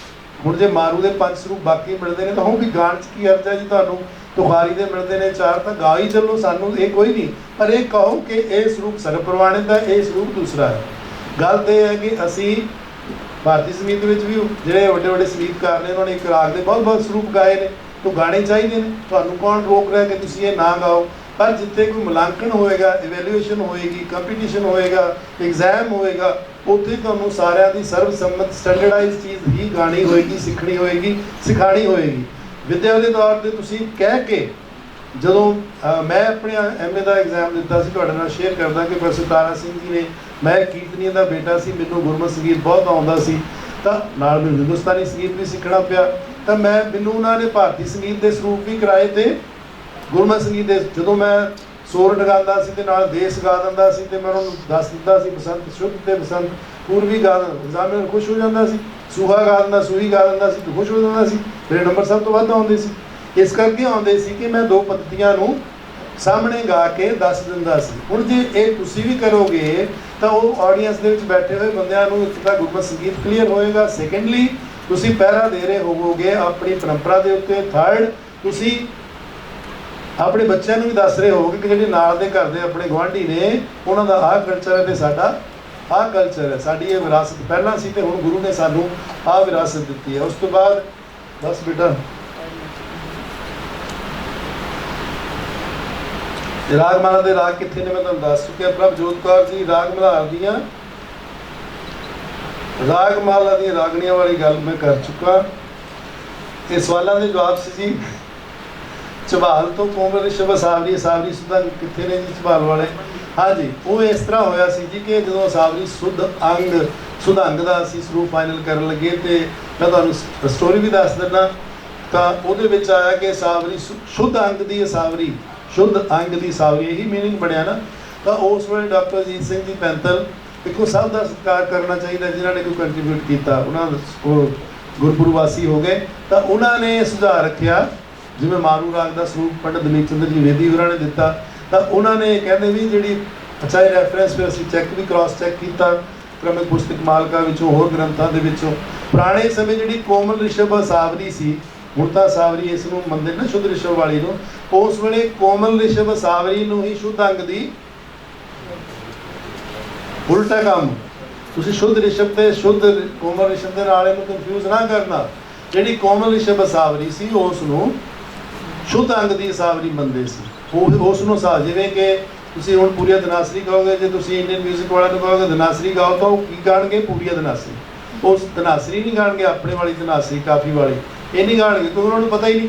ਹੁਣ ਜੇ ਮਾਰੂ ਦੇ 5 ਸਰੂਪ ਬਾਕੀ ਮਿਲਦੇ ਨੇ ਤਾਂ ਹੁਣ ਵੀ ਗਾਣ 'ਚ ਕੀ ਅਰਜ਼ਾ ਜੀ ਤੁਹਾਨੂੰ, ਤੁਖਾਰੀ ਦੇ ਮਿਲਦੇ ਨੇ 4 ਤਾਂ ਗਾ ਹੀ ਚੱਲੋ, ਸਾਨੂੰ ਇਹ ਕੋਈ ਨਹੀਂ। ਪਰ ਇਹ ਕਹੋ ਕਿ ਇਹ ਸਰੂਪ ਸਰਬ ਪ੍ਰਵਾਨਿਤ ਹੈ, ਇਹ ਸਰੂਪ ਦੂਸਰਾ ਹੈ। ਗੱਲ ਤਾਂ ਇਹ ਹੈ ਕਿ ਅਸੀਂ ਭਾਰਤੀ ਸੰਗੀਤ ਵਿੱਚ ਵੀ ਜਿਹੜੇ ਵੱਡੇ ਵੱਡੇ ਸੰਗੀਤਕਾਰ ਨੇ ਉਹਨਾਂ ਨੇ ਇੱਕ ਰਾਗ ਦੇ ਬਹੁਤ ਬਹੁਤ ਸਰੂਪ ਗਾਏ ਨੇ, ਤਾਂ ਗਾਣੇ ਚਾਹੀਦੇ ਨੇ। ਤੁਹਾਨੂੰ ਕੌਣ ਰੋਕ ਰਿਹਾ ਕਿ ਤੁਸੀਂ ਇਹ ਨਾ ਗਾਓ? ਪਰ ਜਿੱਥੇ ਕੋਈ ਮੁਲਾਂਕਣ ਹੋਏਗਾ, ਇਵੈਲੂਏਸ਼ਨ ਹੋਏਗੀ, ਕੰਪੀਟੀਸ਼ਨ ਹੋਏਗਾ, ਐਗਜ਼ਾਮ ਹੋਏਗਾ, ਉੱਥੇ ਤੁਹਾਨੂੰ ਸਾਰਿਆਂ ਦੀ ਸਰਬਸੰਮਤ ਸਟੈਂਡਰਡਾਈਜ਼ ਚੀਜ਼ ਹੀ ਗਾਣੀ ਹੋਏਗੀ, ਸਿੱਖਣੀ ਹੋਏਗੀ, ਸਿਖਾਣੀ ਹੋਏਗੀ। ਵਿਦਿਆ ਦੇ ਤੌਰ 'ਤੇ ਤੁਸੀਂ ਕਹਿ ਕੇ ਜਦੋਂ ਮੈਂ ਆਪਣੇ ਐਮਏ ਦਾ ਐਗਜ਼ਾਮ ਦਿੱਤਾ ਸੀ, ਤੁਹਾਡੇ ਨਾਲ ਸ਼ੇਅਰ ਕਰਦਾ ਕਿ ਪ੍ਰੋਫੈਸਰ ਤਾਰਾ ਸਿੰਘ ਜੀ ਨੇ, ਮੈਂ ਕੀਰਤਨੀਆ ਦਾ ਬੇਟਾ ਸੀ, ਮੈਨੂੰ ਗੁਰਮਤਿ ਸੰਗੀਤ ਬਹੁਤ ਆਉਂਦਾ ਸੀ, ਤਾਂ ਨਾਲ ਮੈਨੂੰ ਹਿੰਦੁਸਤਾਨੀ ਸੰਗੀਤ ਵੀ ਸਿੱਖਣਾ ਪਿਆ। ਤਾਂ ਮੈਨੂੰ ਉਹਨਾਂ ਨੇ ਭਾਰਤੀ ਸੰਗੀਤ ਦੇ ਸਰੂਪ ਵੀ ਕਰਾਏ ਤੇ ਗੁਰਮਤਿ ਸੰਗੀਤ ਦੇ, ਜਦੋਂ ਮੈਂ ਸੋਰਠ ਗਾਉਂਦਾ ਸੀ ਤੇ ਨਾਲ ਦੇਸ ਗਾ ਦਿੰਦਾ ਸੀ, ਤੇ ਮੈਂ ਉਹਨਾਂ ਨੂੰ ਦੱਸ ਦਿੰਦਾ ਸੀ ਬਸੰਤ ਸ਼ੁੱਧ ਤੇ ਬਸੰਤ ਪੂਰਬੀ ਗਾ ਐਗਜ਼ਾਮੀਨਰ ਖੁਸ਼ ਹੋ ਜਾਂਦਾ ਸੀ, ਸੂਹਾ ਗਾ ਦਿੰਦਾ, ਸੂਹੀ ਗਾ ਦਿੰਦਾ ਸੀ ਤੇ ਖੁਸ਼ ਹੋ ਜਾਂਦਾ ਸੀ, ਮੇਰੇ ਨੰਬਰ ਸਭ ਤੋਂ ਵੱਧ ਆਉਂਦੇ ਸੀ। ਇਸ ਕਰਕੇ ਆਉਂਦੇ ਸੀ ਕਿ ਮੈਂ 2 ਪੱਤੀਆਂ ਨੂੰ ਸਾਹਮਣੇ ਗਾ ਕੇ ਦੱਸ ਦਿੰਦਾ ਸੀ। ਹੁਣ ਜੇ ਇਹ ਤੁਸੀਂ ਵੀ ਕਰੋਗੇ ਤਾਂ ਉਹ ਆਡੀਅנס ਦੇ ਵਿੱਚ ਬੈਠੇ ਹੋਏ ਬੰਦਿਆਂ ਨੂੰ ਇੱਕ ਤਾਂ ਗੁਰਮਤਿ ਸੰਗੀਤ ਕਲੀਅਰ ਹੋਏਗਾ, ਸੈਕੰਡਲੀ ਤੁਸੀਂ ਪਹਿਰਾ ਦੇ ਰਹੇ ਹੋਵੋਗੇ ਆਪਣੀ ਪਰੰਪਰਾ ਦੇ ਉੱਤੇ, ਥਰਡ ਤੁਸੀਂ ਆਪਣੇ ਬੱਚਿਆਂ ਨੂੰ ਵੀ ਦੱਸ ਰਹੇ ਹੋਵੋਗੇ ਕਿ ਜਿਹੜੇ ਨਾਲ ਦੇ ਘਰ ਦੇ ਆਪਣੇ ਗੁਆਂਢੀ ਨੇ ਉਹਨਾਂ ਦਾ ਆਹ ਕਲਚਰ ਹੈ ਤੇ ਸਾਡਾ ਆਹ ਕਲਚਰ ਹੈ, ਸਾਡੀ ਇਹ ਵਿਰਾਸਤ ਪਹਿਲਾਂ ਸੀ ਤੇ ਹੁਣ ਗੁਰੂ ਨੇ ਸਾਨੂੰ ਆਹ ਵਿਰਾਸਤ ਦਿੱਤੀ ਹੈ। ਉਸ ਤੋਂ ਬਾਅਦ ਬਸ ਬੇਟਾ ਰਾਗਮਾਲਾ ਦੇ ਰਾਗ ਕਿੱਥੇ ਨੇ ਮੈਂ ਤੁਹਾਨੂੰ ਦੱਸ ਚੁੱਕਿਆ। ਪ੍ਰਭਜੋਤ ਕੌਰ ਜੀ ਰਾਗਮਾਲਾ ਦੀਆਂ ਰਾਗਣੀਆਂ ਵਾਲੀ ਗੱਲ ਮੈਂ ਕਰ ਚੁੱਕਾ। ਇਹ ਸਵਾਲਾਂ ਦੇ ਜਵਾਬ ਸੀ ਜੀ। ਝਬਾਲ ਤੋਂ ਕੋਮਲ ਰਿਸ਼ਵ ਅਸਾਵਰੀ ਸੁਧਾ ਕਿੱਥੇ ਨੇ ਜੀ ਝਬਾਲ ਵਾਲੇ? ਹਾਂਜੀ, ਉਹ ਇਸ ਤਰ੍ਹਾਂ ਹੋਇਆ ਸੀ ਜੀ ਕਿ ਜਦੋਂ ਅਸਾਵਰੀ ਸੁਧੰਗ ਦਾ ਅਸੀਂ ਸਰੂਪ ਫਾਈਨਲ ਕਰਨ ਲੱਗੇ ਤੇ ਮੈਂ ਤੁਹਾਨੂੰ ਸਟੋਰੀ ਵੀ ਦੱਸ ਦਿੰਦਾ। ਤਾਂ ਉਹਦੇ ਵਿੱਚ ਆਇਆ ਕਿ ਅਸਾਵਰੀ ਸ਼ੁੱਧ ਅੰਗ ਦੀ ਅਸਾਵਰੀ, ਸ਼ੁੱਧ ਅੰਗ ਦੀ ਸਾਵਰੀ, ਇਹੀ ਮੀਨਿੰਗ ਬਣਿਆ ਨਾ। ਤਾਂ ਉਸ ਵੇਲੇ ਡਾਕਟਰ ਅਜੀਤ ਸਿੰਘ ਜੀ ਪੈਂਤਲ, ਦੇਖੋ ਸਭ ਦਾ ਸਤਿਕਾਰ ਕਰਨਾ ਚਾਹੀਦਾ ਜਿਨ੍ਹਾਂ ਨੇ ਕੋਈ ਕੰਟਰੀਬਿਊਟ ਕੀਤਾ, ਉਹਨਾਂ ਉਹ ਗੁਰਪੁਰਵਾਸੀ ਹੋ ਗਏ। ਤਾਂ ਉਹਨਾਂ ਨੇ ਸੁਝਾਅ ਰੱਖਿਆ, ਜਿਵੇਂ ਮਾਰੂ ਰਾਗ ਦਾ ਸਰੂਪ ਪੰਡਿਤ ਦਲੀਪ ਚੰਦਰ ਜੀ ਵੇਦੀ ਹੋਰਾਂ ਨੇ ਦਿੱਤਾ, ਤਾਂ ਉਹਨਾਂ ਨੇ ਕਹਿੰਦੇ ਵੀ ਜਿਹੜੀ ਅੱਛਾ ਰੈਫਰੈਂਸ ਫਿਰ ਅਸੀਂ ਚੈੱਕ ਵੀ ਕ੍ਰਾਸ ਚੈੱਕ ਕੀਤਾ ਕ੍ਰਮਿਕ ਪੁਸਤਕ ਮਾਲਕਾ ਵਿੱਚੋਂ, ਹੋਰ ਗ੍ਰੰਥਾਂ ਦੇ ਵਿੱਚੋਂ। ਪੁਰਾਣੇ ਸਮੇਂ ਜਿਹੜੀ ਕੋਮਲ ਰਿਸ਼ਵ ਅਸਾਵਰੀ ਸੀ, ਹੁਣ ਤਾਂ ਸਾਵਰੀ ਇਸ ਨੂੰ ਮੰਨਦੇ ਨਾ ਸ਼ੁੱਧ ਰਿਸ਼ਵ ਵਾਲੀ ਨੂੰ, ਉਸ ਵੇਲੇ ਕੋਮਲ ਰਿਸ਼ਵ ਸਾਵਰੀ ਨੂੰ ਹੀ ਸ਼ੁੱਧ ਅੰਗ ਦੀ ਉਲਟਾ ਕੰਮ, ਤੁਸੀਂ ਸ਼ੁੱਧ ਰਿਸ਼ਵ ਤੇ ਸ਼ੁੱਧ ਕੋਮਲ ਰਿਸ਼ਵ ਦੇ ਨਾਲ ਇਹਨੂੰ ਕਨਫਿਊਜ਼ ਨਾ ਕਰਨਾ। ਜਿਹੜੀ ਕੋਮਲ ਰਿਸ਼ਵ ਸਾਵਰੀ ਸੀ ਉਸ ਨੂੰ ਸ਼ੁੱਧ ਅੰਗ ਦੀ ਸਾਵਰੀ ਮੰਨਦੇ ਸੀ। ਉਹ ਉਸ ਨੂੰ ਜਿਵੇਂ ਕਿ ਤੁਸੀਂ ਹੁਣ ਪੂਰੀਆ ਧਨਾਸਰੀ ਗਾਓਗੇ, ਜੇ ਤੁਸੀਂ ਇੰਡੀਅਨ ਮਿਊਜ਼ਿਕ ਵਾਲਿਆਂ ਨੂੰ ਕਹੋਗੇ ਧਨਾਸਰੀ ਗਾਓ ਤਾਂ ਉਹ ਕੀ ਗਾਣਗੇ? ਪੂਰੀਆ ਧਨਾਸਰੀ। ਉਸ ਧਨਾਸਰੀ ਨਹੀਂ ਗਾਣਗੇ, ਆਪਣੇ ਵਾਲੀ ਧਨਾਸਰੀ ਕਾਫੀ ਵਾਲੀ ਇਹ ਨਹੀਂ ਗਾਣਗੇ ਕਿਉਂਕਿ ਉਹਨਾਂ ਨੂੰ ਪਤਾ ਹੀ ਨਹੀਂ।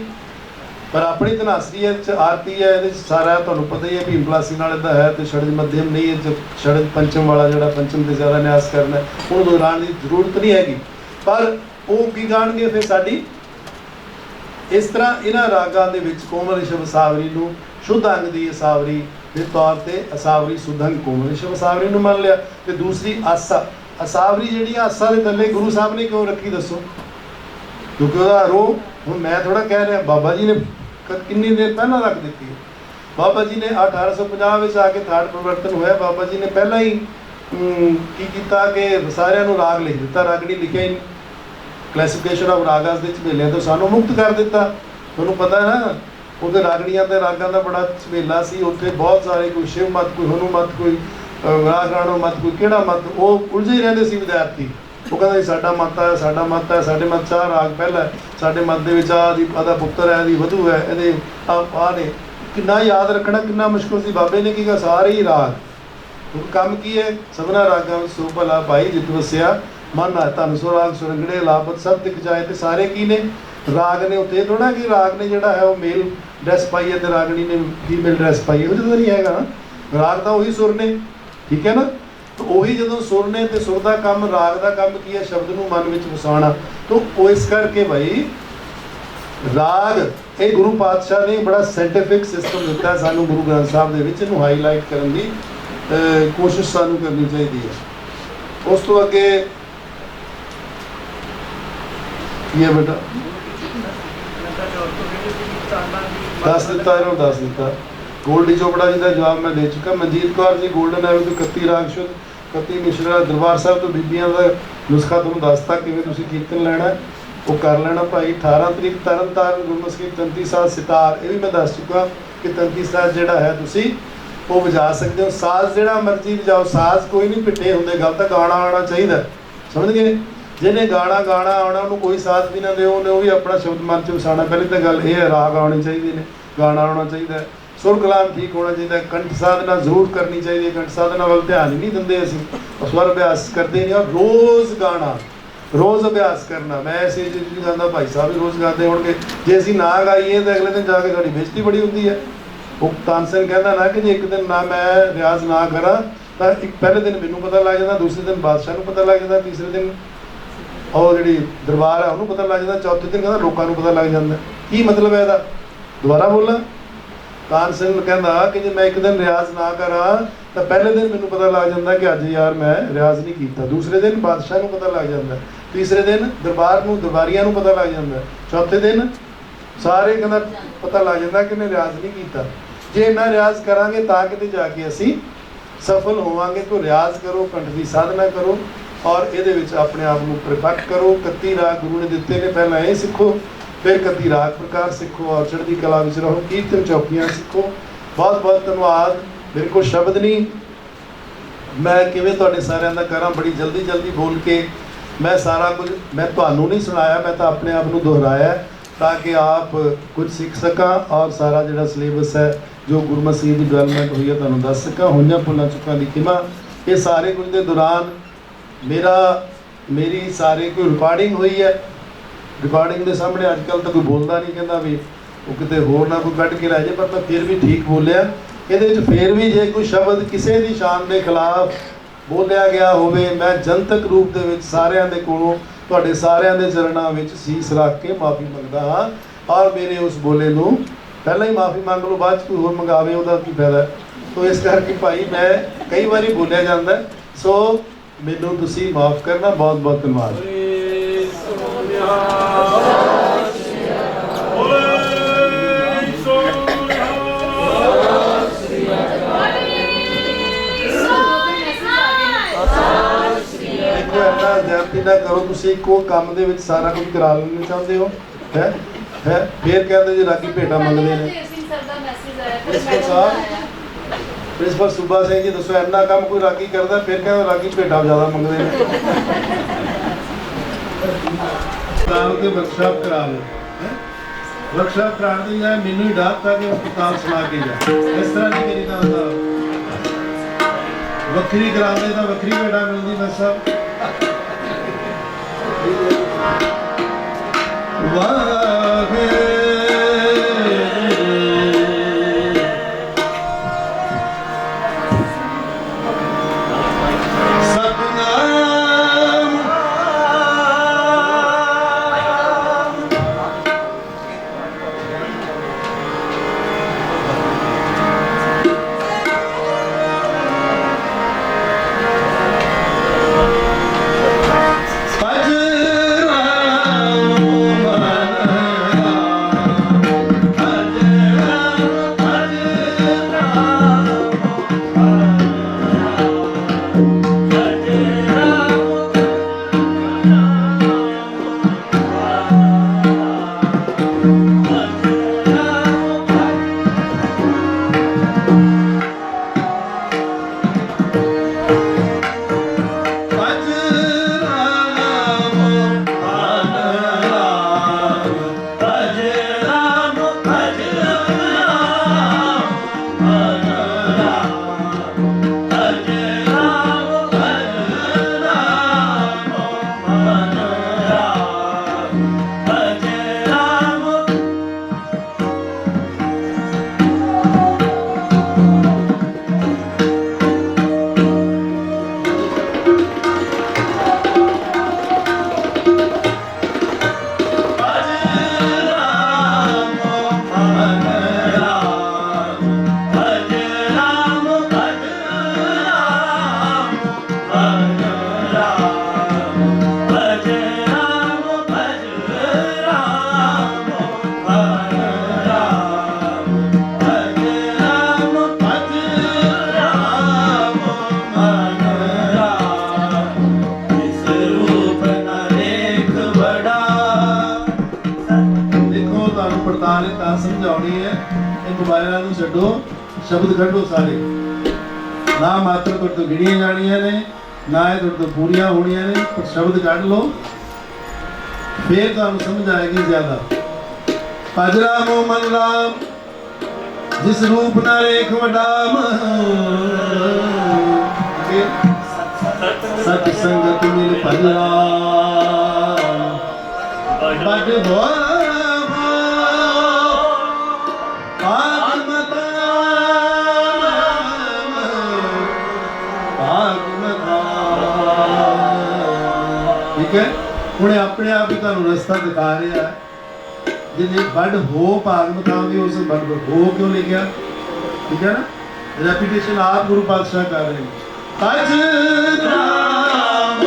ਪਰ ਆਪਣੀ ਧਨਾਸਰੀ ਹੈ, ਆਰਤੀ ਹੈ, ਇਹਦੇ 'ਚ ਸਾਰਾ ਤੁਹਾਨੂੰ ਪਤਾ ਹੀ ਹੈ ਵੀ ਇੰਪਲਾਸੀ ਨਾਲ ਇਹਦਾ ਹੈ ਤੇ ਛੜਜ ਮੱਧਮ ਨਹੀਂ ਹੈ, ਛੜਜ ਪੰਚਮ ਵਾਲਾ ਜਿਹੜਾ ਪੰਚਮ ਤੇ ਜ਼ਿਆਦਾ ਨਿਆਸ ਕਰਨਾ ਉਹਨੂੰ ਦੁਹਰਾਉਣ ਦੀ ਜ਼ਰੂਰਤ ਨਹੀਂ ਹੈਗੀ। ਪਰ ਉਹ ਕੀ ਗਾਣਗੇ ਫਿਰ ਸਾਡੀ? ਇਸ ਤਰ੍ਹਾਂ ਇਹਨਾਂ ਰਾਗਾਂ ਦੇ ਵਿੱਚ ਕੋਮਲ ਰਿਸ਼ਵ ਅਸਾਵਰੀ ਨੂੰ ਸ਼ੁੱਧ ਅੰਗ ਦੀ ਅਸਾਵਰੀ ਦੇ ਤੌਰ ਤੇ ਅਸਾਵਰੀ ਸੁਧੰਗ ਕੋਮਲ ਰਿਸ਼ਵ ਅਸਾਵਰੀ ਨੂੰ ਮੰਨ ਲਿਆ। ਤੇ ਦੂਸਰੀ ਆਸਾ ਅਸਾਵਰੀ ਜਿਹੜੀ ਆਸਾ ਦੇ ਥੱਲੇ ਗੁਰੂ ਸਾਹਿਬ ਨੇ ਕਿਉਂ ਰੱਖੀ ਦੱਸੋ? ਕਿਉਂਕਿ ਉਹਦਾ ਰੋਹ, ਹੁਣ ਮੈਂ ਥੋੜਾ ਕਹਿ ਰਿਹਾ, ਬਾਬਾ ਜੀ ਨੇ ਕਿੰਨੀ ਦੇਰ ਪਹਿਲਾਂ ਰੱਖ ਦਿੱਤੀ ਹੈ। ਬਾਬਾ ਜੀ ਨੇ 1850 ਵਿੱਚ ਆ ਕੇ ਥਾਟ ਪਰਿਵਰਤਨ ਹੋਇਆ, ਬਾਬਾ ਜੀ ਨੇ ਪਹਿਲਾਂ ਹੀ ਕੀ ਕੀਤਾ ਕਿ ਸਾਰਿਆਂ ਨੂੰ ਰਾਗ ਲਿਖ ਦਿੱਤਾ, ਰਾਗਣੀ ਲਿਖਿਆ ਹੀ ਨਹੀਂ। ਕਲਾਸੀਫਿਕੇਸ਼ਨ ਆਫ ਰਾਗਾਸ ਦੇ ਝਮੇਲਿਆਂ ਤੋਂ ਸਾਨੂੰ ਮੁਕਤ ਕਰ ਦਿੱਤਾ। ਤੁਹਾਨੂੰ ਪਤਾ ਹੈ ਨਾ, ਉਹਦੇ ਰਾਗਣੀਆਂ ਤੇ ਰਾਗਾਂ ਦਾ ਬੜਾ ਝਮੇਲਾ ਸੀ। ਉੱਥੇ ਬਹੁਤ ਸਾਰੇ, ਕੋਈ ਸ਼ਿਵ ਮਤ, ਕੋਈ ਹਨੂ ਮਤ, ਕੋਈ ਰਾਗਾਣੋ ਮਤ, ਕੋਈ ਕਿਹੜਾ ਮਤ, ਉਹ ਉਲਝੇ ਹੀ ਰਹਿੰਦੇ ਸੀ ਵਿਦਿਆਰਥੀ। ਉਹ ਕਹਿੰਦਾ ਜੀ ਸਾਡਾ ਮਤ ਹੈ, ਸਾਡਾ ਮਤ ਹੈ, ਸਾਡੇ ਮਤ 'ਚ ਰਾਗ ਪਹਿਲਾ, ਸਾਡੇ ਮਤ ਦੇ ਵਿੱਚ ਆਹ ਪੁੱਤਰ ਹੈ, ਇਹਦੀ ਵਧੂ ਹੈ, ਇਹਦੇ ਆਹ ਨੇ। ਕਿੰਨਾ ਯਾਦ ਰੱਖਣਾ ਕਿੰਨਾ ਮੁਸ਼ਕਿਲ ਸੀ। ਬਾਬੇ ਨੇ ਕੀ ਕਿਹਾ? ਸਾਰੇ ਹੀ ਰਾਗ। ਕੰਮ ਕੀ ਹੈ? ਸਭਨਾ ਰਾਗਾਂ ਵਿੱਚ ਸੋ ਭਲਾ ਭਾਈ ਜਿਤ ਵਸਿਆ ਮਨ ਹੈ, ਧਨ ਸੋ ਰਾਗ ਸੁਰੰਗੜੇ ਲਾਪਤ ਸਭ ਦਿਖ ਜਾਏ। ਤੇ ਸਾਰੇ ਕੀ ਨੇ? ਰਾਗ ਨੇ। ਉੱਤੇ ਥੋੜਾ ਕਿ ਰਾਗ ਨੇ ਜਿਹੜਾ ਹੈ ਉਹ ਮੇਲ ਡਰੈਸ ਪਾਈ ਹੈ ਤੇ ਰਾਗਣੀ ਨੇ ਫੀਮੇਲ ਡਰੈਸ ਪਾਈ ਹੈ, ਉਹ ਜਦੋਂ ਨਹੀਂ ਹੈਗਾ ਨਾ। ਰਾਗ ਤਾਂ ਉਹੀ ਸੁਰ ਨੇ, ਠੀਕ ਹੈ ਨਾ। ਤਾਂ ਉਹੀ ਜਦੋਂ ਸੁਰ ਨੇ ਤੇ ਸੁਰ ਦਾ ਕੰਮ, ਰਾਗ ਦਾ ਕੰਮ ਕੀ ਹੈ? ਸ਼ਬਦ ਨੂੰ ਮਨ ਵਿੱਚ ਵਸਾਉਣਾ। ਤਾਂ ਉਹ ਇਸ ਕਰਕੇ ਭਾਈ ਰਾਗ, ਇਹ ਗੁਰੂ ਪਾਤਸ਼ਾਹ ਨੇ ਬੜਾ ਸਾਇੰਟੀਫਿਕ ਸਿਸਟਮ ਦਿੱਤਾ ਸਾਨੂੰ ਗੁਰੂ ਗ੍ਰੰਥ ਸਾਹਿਬ ਦੇ ਵਿੱਚ। ਇਹਨੂੰ ਹਾਈਲਾਈਟ ਕਰਨ ਦੀ ਕੋਸ਼ਿਸ਼ ਸਾਨੂੰ ਕਰਨੀ ਚਾਹੀਦੀ ਹੈ। ਉਸ ਤੋਂ ਅੱਗੇ ਕੀ ਹੈ ਬੇਟਾ? ਦੱਸ ਦਿੱਤਾ, ਇਹਨੂੰ ਦੱਸ ਦਿੱਤਾ। ਗੋਲਡੀ ਚੋਪੜਾ ਜੀ ਦਾ ਜਵਾਬ ਮੈਂ ਦੇ ਚੁੱਕਾ। ਮਨਜੀਤ ਕੌਰ ਜੀ ਗੋਲਡਨ ਐਵਨ ਤੋਂ 31 ਰਾਗ ਸ਼ੁੱਧ, 31 ਮਿਸ਼ਰਾ ਦਰਬਾਰ ਸਾਹਿਬ ਤੋਂ ਬੀਬੀਆਂ ਦਾ ਨੁਸਖਾ ਤੁਹਾਨੂੰ ਦੱਸਤਾ ਕਿਵੇਂ ਤੁਸੀਂ ਕੀਰਤਨ ਲੈਣਾ, ਉਹ ਕਰ ਲੈਣਾ ਭਾਈ। 18 ਤਰੀਕ ਤਰਨਤਾਰਨ ਗੁਰਮੁਖੀ ਤੰਤੀ ਸਾਜ਼ ਸਿਤਾਰ, ਇਹ ਵੀ ਮੈਂ ਦੱਸ ਚੁੱਕਾ ਕਿ ਤੰਤੀ ਸਾਜ਼ ਜਿਹੜਾ ਹੈ ਤੁਸੀਂ ਉਹ ਵਜਾ ਸਕਦੇ ਹੋ। ਸਾਜ਼ ਜਿਹੜਾ ਮਰਜ਼ੀ ਵਜਾਓ, ਸਾਜ਼ ਕੋਈ ਨਹੀਂ ਪਿੱਟੇ ਹੁੰਦੇ, ਗੱਲ ਤਾਂ ਗਾਣਾ ਆਉਣਾ ਚਾਹੀਦਾ, ਸਮਝ ਗਏ? ਜਿਹਨੇ ਗਾਣਾ ਆਉਣਾ ਉਹਨੂੰ ਕੋਈ ਸਾਜ਼ ਵੀ ਨਾ ਦਿਓ, ਉਹਨੇ ਉਹ ਵੀ ਆਪਣਾ ਸ਼ਬਦ ਮਨ 'ਚ ਵਸਾਉਣਾ। ਪਹਿਲੀ ਤਾਂ ਗੱਲ ਇਹ ਹੈ, ਰਾਗ ਆਉਣੇ ਚਾਹੀਦੇ ਨੇ, ਗਾਣਾ ਆਉਣਾ ਚਾਹੀਦਾ ਹੈ, ਸੁਰ ਕਲਾਮ ਠੀਕ ਹੋਣਾ ਚਾਹੀਦਾ, ਕੰਠ ਸਾਧਨਾ ਜ਼ਰੂਰ ਕਰਨੀ ਚਾਹੀਦੀ ਹੈ। ਕੰਠ ਸਾਧਨਾ ਵੱਲ ਧਿਆਨ ਹੀ ਨਹੀਂ ਦਿੰਦੇ ਅਸੀਂ, ਸਵਰ ਅਭਿਆਸ ਕਰਦੇ ਨਹੀਂ। ਔਰ ਰੋਜ਼ ਗਾਣਾ, ਰੋਜ਼ ਅਭਿਆਸ ਕਰਨਾ। ਮੈਂ ਐਸੇ ਚੀਜ਼ ਨਹੀਂ ਗਾਉਂਦਾ, ਭਾਈ ਸਾਹਿਬ ਵੀ ਰੋਜ਼ ਗਾਉਂਦੇ ਹੋਣਗੇ। ਜੇ ਅਸੀਂ ਨਾ ਗਾਈਏ ਤਾਂ ਅਗਲੇ ਦਿਨ ਜਾ ਕੇ ਸਾਡੀ ਬੇਇੱਜ਼ਤੀ ਬੜੀ ਹੁੰਦੀ ਹੈ। ਉਹ ਤਾਨਸੇਨ ਕਹਿੰਦਾ ਨਾ ਕਿ ਜੇ ਇੱਕ ਦਿਨ ਨਾ ਮੈਂ ਰਿਆਜ਼ ਨਾ ਕਰਾਂ ਤਾਂ ਇੱਕ ਪਹਿਲੇ ਦਿਨ ਮੈਨੂੰ ਪਤਾ ਲੱਗ ਜਾਂਦਾ, ਦੂਸਰੇ ਦਿਨ ਬਾਦਸ਼ਾਹ ਨੂੰ ਪਤਾ ਲੱਗ ਜਾਂਦਾ, ਤੀਸਰੇ ਦਿਨ ਉਹ ਜਿਹੜੀ ਦਰਬਾਰ ਹੈ ਉਹਨੂੰ ਪਤਾ ਲੱਗ ਜਾਂਦਾ, ਚੌਥੇ ਦਿਨ ਕਹਿੰਦਾ ਲੋਕਾਂ ਨੂੰ ਪਤਾ ਲੱਗ ਜਾਂਦਾ। ਕੀ ਮਤਲਬ ਹੈ ਇਹਦਾ? ਦੁਬਾਰਾ ਬੋਲਾਂ। ਤਾਨਸੇਨ ਕਹਿੰਦਾ ਕਿ ਜੇ ਮੈਂ ਇੱਕ ਦਿਨ ਰਿਆਜ਼ ਨਾ ਕਰਾਂ ਤਾਂ ਪਹਿਲੇ ਦਿਨ ਮੈਨੂੰ ਪਤਾ ਲੱਗ ਜਾਂਦਾ ਕਿ ਅੱਜ ਯਾਰ ਮੈਂ ਰਿਆਜ਼ ਨਹੀਂ ਕੀਤਾ, ਦੂਸਰੇ ਦਿਨ ਬਾਦਸ਼ਾਹ ਨੂੰ ਪਤਾ ਲੱਗ ਜਾਂਦਾ, ਤੀਸਰੇ ਦਿਨ ਦਰਬਾਰ ਨੂੰ ਦਰਬਾਰੀਆਂ ਨੂੰ ਪਤਾ ਲੱਗ ਜਾਂਦਾ, ਚੌਥੇ ਦਿਨ ਸਾਰੇ ਕਹਿੰਦਾ ਪਤਾ ਲੱਗ ਜਾਂਦਾ ਕਿ ਇਹਨੇ ਰਿਆਜ਼ ਨਹੀਂ ਕੀਤਾ। ਜੇ ਇੰਨਾ ਰਿਆਜ਼ ਕਰਾਂਗੇ ਤਾਂ ਕਿਤੇ ਜਾ ਕੇ ਅਸੀਂ ਸਫਲ ਹੋਵਾਂਗੇ। ਤੋਂ ਰਿਆਜ਼ ਕਰੋ, ਕੰਠ ਦੀ ਸਾਧਨਾ ਕਰੋ ਔਰ ਇਹਦੇ ਵਿੱਚ ਆਪਣੇ ਆਪ ਨੂੰ ਪਰਿਪੱਕ ਕਰੋ। 31 ਰਾਗ ਗੁਰੂ ਨੇ ਦਿੱਤੇ ਨੇ, ਪਹਿਲਾਂ ਇਹ ਸਿੱਖੋ, ਫਿਰ 31 ਰਾਗ ਪ੍ਰਕਾਰ ਸਿੱਖੋ ਔਰ ਚੜ੍ਹਦੀ ਕਲਾ ਵਿੱਚ ਰਹੋ। ਕੀਰਤਨ ਚੌਕੀਆਂ ਸਿੱਖੋ। ਬਹੁਤ ਬਹੁਤ ਧੰਨਵਾਦ। ਮੇਰੇ ਕੋਲ ਸ਼ਬਦ ਨਹੀਂ, ਮੈਂ ਕਿਵੇਂ ਤੁਹਾਡੇ ਸਾਰਿਆਂ ਦਾ ਕਰਾਂ। ਬੜੀ ਜਲਦੀ ਜਲਦੀ ਬੋਲ ਕੇ ਮੈਂ ਸਾਰਾ ਕੁਝ ਮੈਂ ਤੁਹਾਨੂੰ ਨਹੀਂ ਸੁਣਾਇਆ, ਮੈਂ ਤਾਂ ਆਪਣੇ ਆਪ ਨੂੰ ਦੁਹਰਾਇਆ ਤਾਂ ਕਿ ਆਪ ਕੁਝ ਸਿੱਖ ਸਕਾਂ ਔਰ ਸਾਰਾ ਜਿਹੜਾ ਸਿਲੇਬਸ ਹੈ ਜੋ ਗੁਰਮਤਿ ਦੀ ਡਿਵੈਲਪਮੈਂਟ ਹੋਈ ਹੈ ਤੁਹਾਨੂੰ ਦੱਸ ਸਕਾਂ। ਹੋਈਆਂ ਭੁੱਲਾਂ ਚੁੱਕਾਂ ਦੀ ਖਿਮਾ। ਇਹ ਸਾਰੇ ਕੁਝ ਦੇ ਦੌਰਾਨ ਮੇਰੀ ਸਾਰੇ ਕੋਈ ਰਿਕਾਰਡਿੰਗ ਹੋਈ ਹੈ। ਰਿਕਾਰਡਿੰਗ ਦੇ ਸਾਹਮਣੇ ਅੱਜ ਕੱਲ੍ਹ ਤਾਂ ਕੋਈ ਬੋਲਦਾ ਨਹੀਂ, ਕਹਿੰਦਾ ਵੀ ਉਹ ਕਿਤੇ ਹੋਰ ਨਾ ਕੋਈ ਕੱਢ ਕੇ ਲੈ ਜਾਏ, ਪਰ ਮੈਂ ਫਿਰ ਵੀ ਠੀਕ ਬੋਲਿਆ। ਇਹਦੇ ਵਿੱਚ ਫਿਰ ਵੀ ਜੇ ਕੋਈ ਸ਼ਬਦ ਕਿਸੇ ਦੀ ਸ਼ਾਨ ਦੇ ਖਿਲਾਫ ਬੋਲਿਆ ਗਿਆ ਹੋਵੇ, ਮੈਂ ਜਨਤਕ ਰੂਪ ਦੇ ਵਿੱਚ ਸਾਰਿਆਂ ਦੇ ਕੋਲੋਂ ਤੁਹਾਡੇ ਸਾਰਿਆਂ ਦੇ ਚਰਨਾਂ ਵਿੱਚ ਸੀਸ ਰੱਖ ਕੇ ਮਾਫੀ ਮੰਗਦਾ ਹਾਂ। ਔਰ ਮੇਰੇ ਉਸ ਬੋਲੇ ਨੂੰ ਪਹਿਲਾਂ ਹੀ ਮਾਫੀ ਮੰਗ ਲਓ, ਬਾਅਦ 'ਚ ਕੋਈ ਹੋਰ ਮੰਗਾਵੇ ਉਹਦਾ ਕੀ ਫਾਇਦਾ। ਸੋ ਇਸ ਕਰਕੇ ਭਾਈ ਮੈਂ ਕਈ ਵਾਰੀ ਬੋਲਿਆ ਜਾਂਦਾ, ਸੋ ਮੈਨੂੰ ਤੁਸੀਂ ਮਾਫ ਕਰਨਾ। ਬਹੁਤ ਬਹੁਤ ਧੰਨਵਾਦ। ਦੇਖੋ ਇੰਨਾ ਜ਼ਿਆਦਤੀ ਨਾ ਕਰੋ। ਤੁਸੀਂ ਇੱਕੋ ਕੰਮ ਦੇ ਵਿੱਚ ਸਾਰਾ ਕੁਝ ਕਰਾ ਲੈਣਾ ਚਾਹੁੰਦੇ ਹੋ ਹੈ ਫਿਰ ਕਹਿੰਦੇ ਜੀ ਰਾਗੀ ਭੇਟਾ ਮੰਗਦੇ ਨੇ। ਪ੍ਰਿੰਸੀਪਲ ਸਾਹਿਬ, ਪ੍ਰਿੰਸੀਪਲ ਸੂਬਾ ਸਿੰਘ ਜੀ ਦੱਸੋ, ਇੰਨਾ ਕੰਮ ਕੋਈ ਰਾਗੀ ਕਰਦਾ ਫਿਰ ਕਹਿੰਦਾ ਰਾਗੀ ਭੇਟਾ ਜ਼ਿਆਦਾ ਮੰਗਦੇ ਨੇ। ਤਾਂ ਕਿ ਵਰਕਸ਼ਾਪ ਕਰਾ ਲਓ। ਵਰਕਸ਼ਾਪ ਕਰਾਉਣ ਦੀ ਜਾਂ ਮੈਨੂੰ ਹੀ ਡਾਕਤਾ ਕਿ ਉਹ ਕਿਤਾਬ ਸੁਣਾ ਕੇ ਜਾ, ਇਸ ਤਰ੍ਹਾਂ ਨਹੀਂ ਕਰੀਦਾ ਹੁੰਦਾ। ਵੱਖਰੀ ਕਰਾਉਂਦੇ ਤਾਂ ਵੱਖਰੀ ਭੇਟਾ ਮਿਲਦੀ। ਬਸ ਸਾਹਿਬ ਸਮਝਾਉਣੀ ਹੈ। ਇਹ ਮੋਬਾਈਲਾਂ ਨੂੰ ਛੱਡੋ, ਸ਼ਬਦ ਕੱਢੋ ਸਾਰੇ। ਨਾ ਮਾਤਰ ਤੁਹਾਡੇ ਤੋਂ ਗਿਣੀਆਂ ਜਾਣੀਆਂ ਨੇ, ਨਾ ਇਹ ਤੁਹਾਡੇ ਤੋਂ ਪੂਰੀਆਂ ਹੋਣੀਆਂ ਨੇ, ਪਰ ਸ਼ਬਦ ਕੱਢ ਲਓ, ਫਿਰ ਤੁਹਾਨੂੰ ਸਮਝ ਆਏਗੀ ਜ਼ਿਆਦਾ। ਭਜ ਰਾਮੋ ਮਨ ਰਾਮ, ਜਿਸ ਰੂਪ ਨਾ ਰੇਖ ਵਡਾਮ, ਸਤ ਸੰਗਤ ਮਿਲ ਭਜ ਰਾਮ। बड़ हो ठीक है उन्हें अपने आप ही तुहानू रस्ता दिखा रहा है जिन्हें बड़ हो भागवतां भी उस बड़ हो क्यों लिखा ठीक है ना रेपिटेशन आप गुरु पातशाह कर रहे हैं भज राम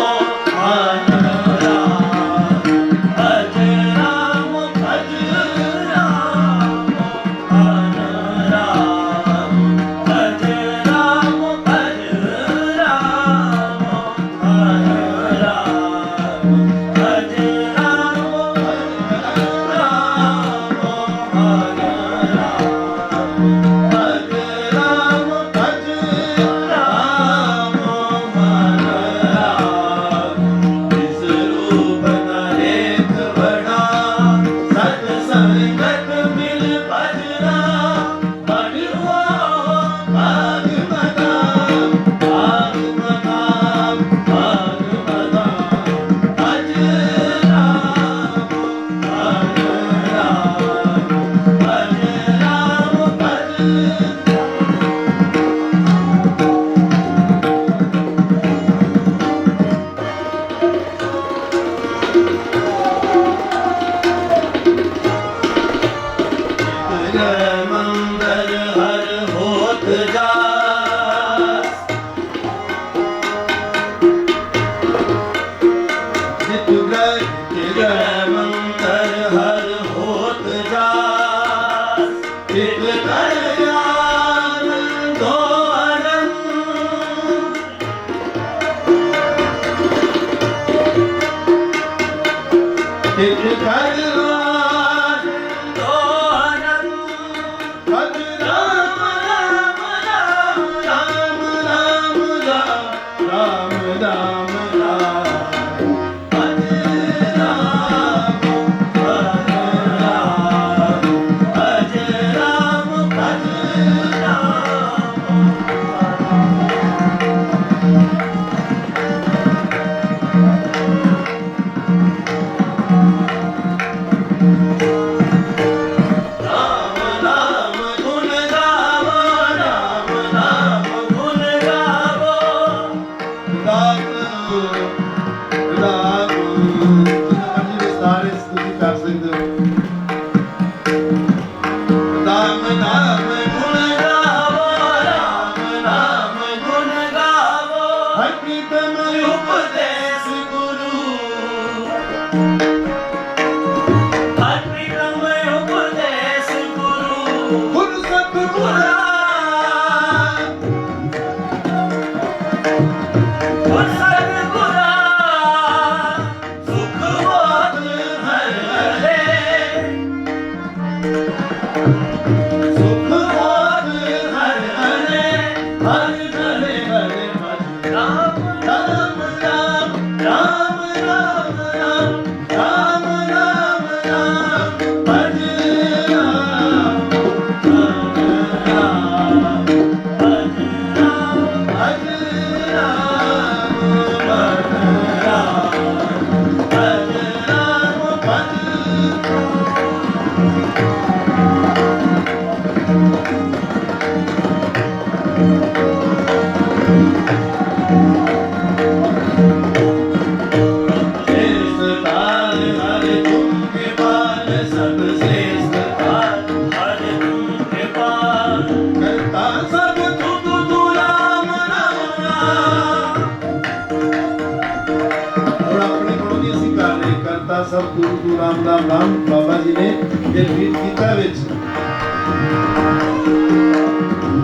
सब गुरु गुरु राम राम राम बाबा जी ने ये गीत गीता विच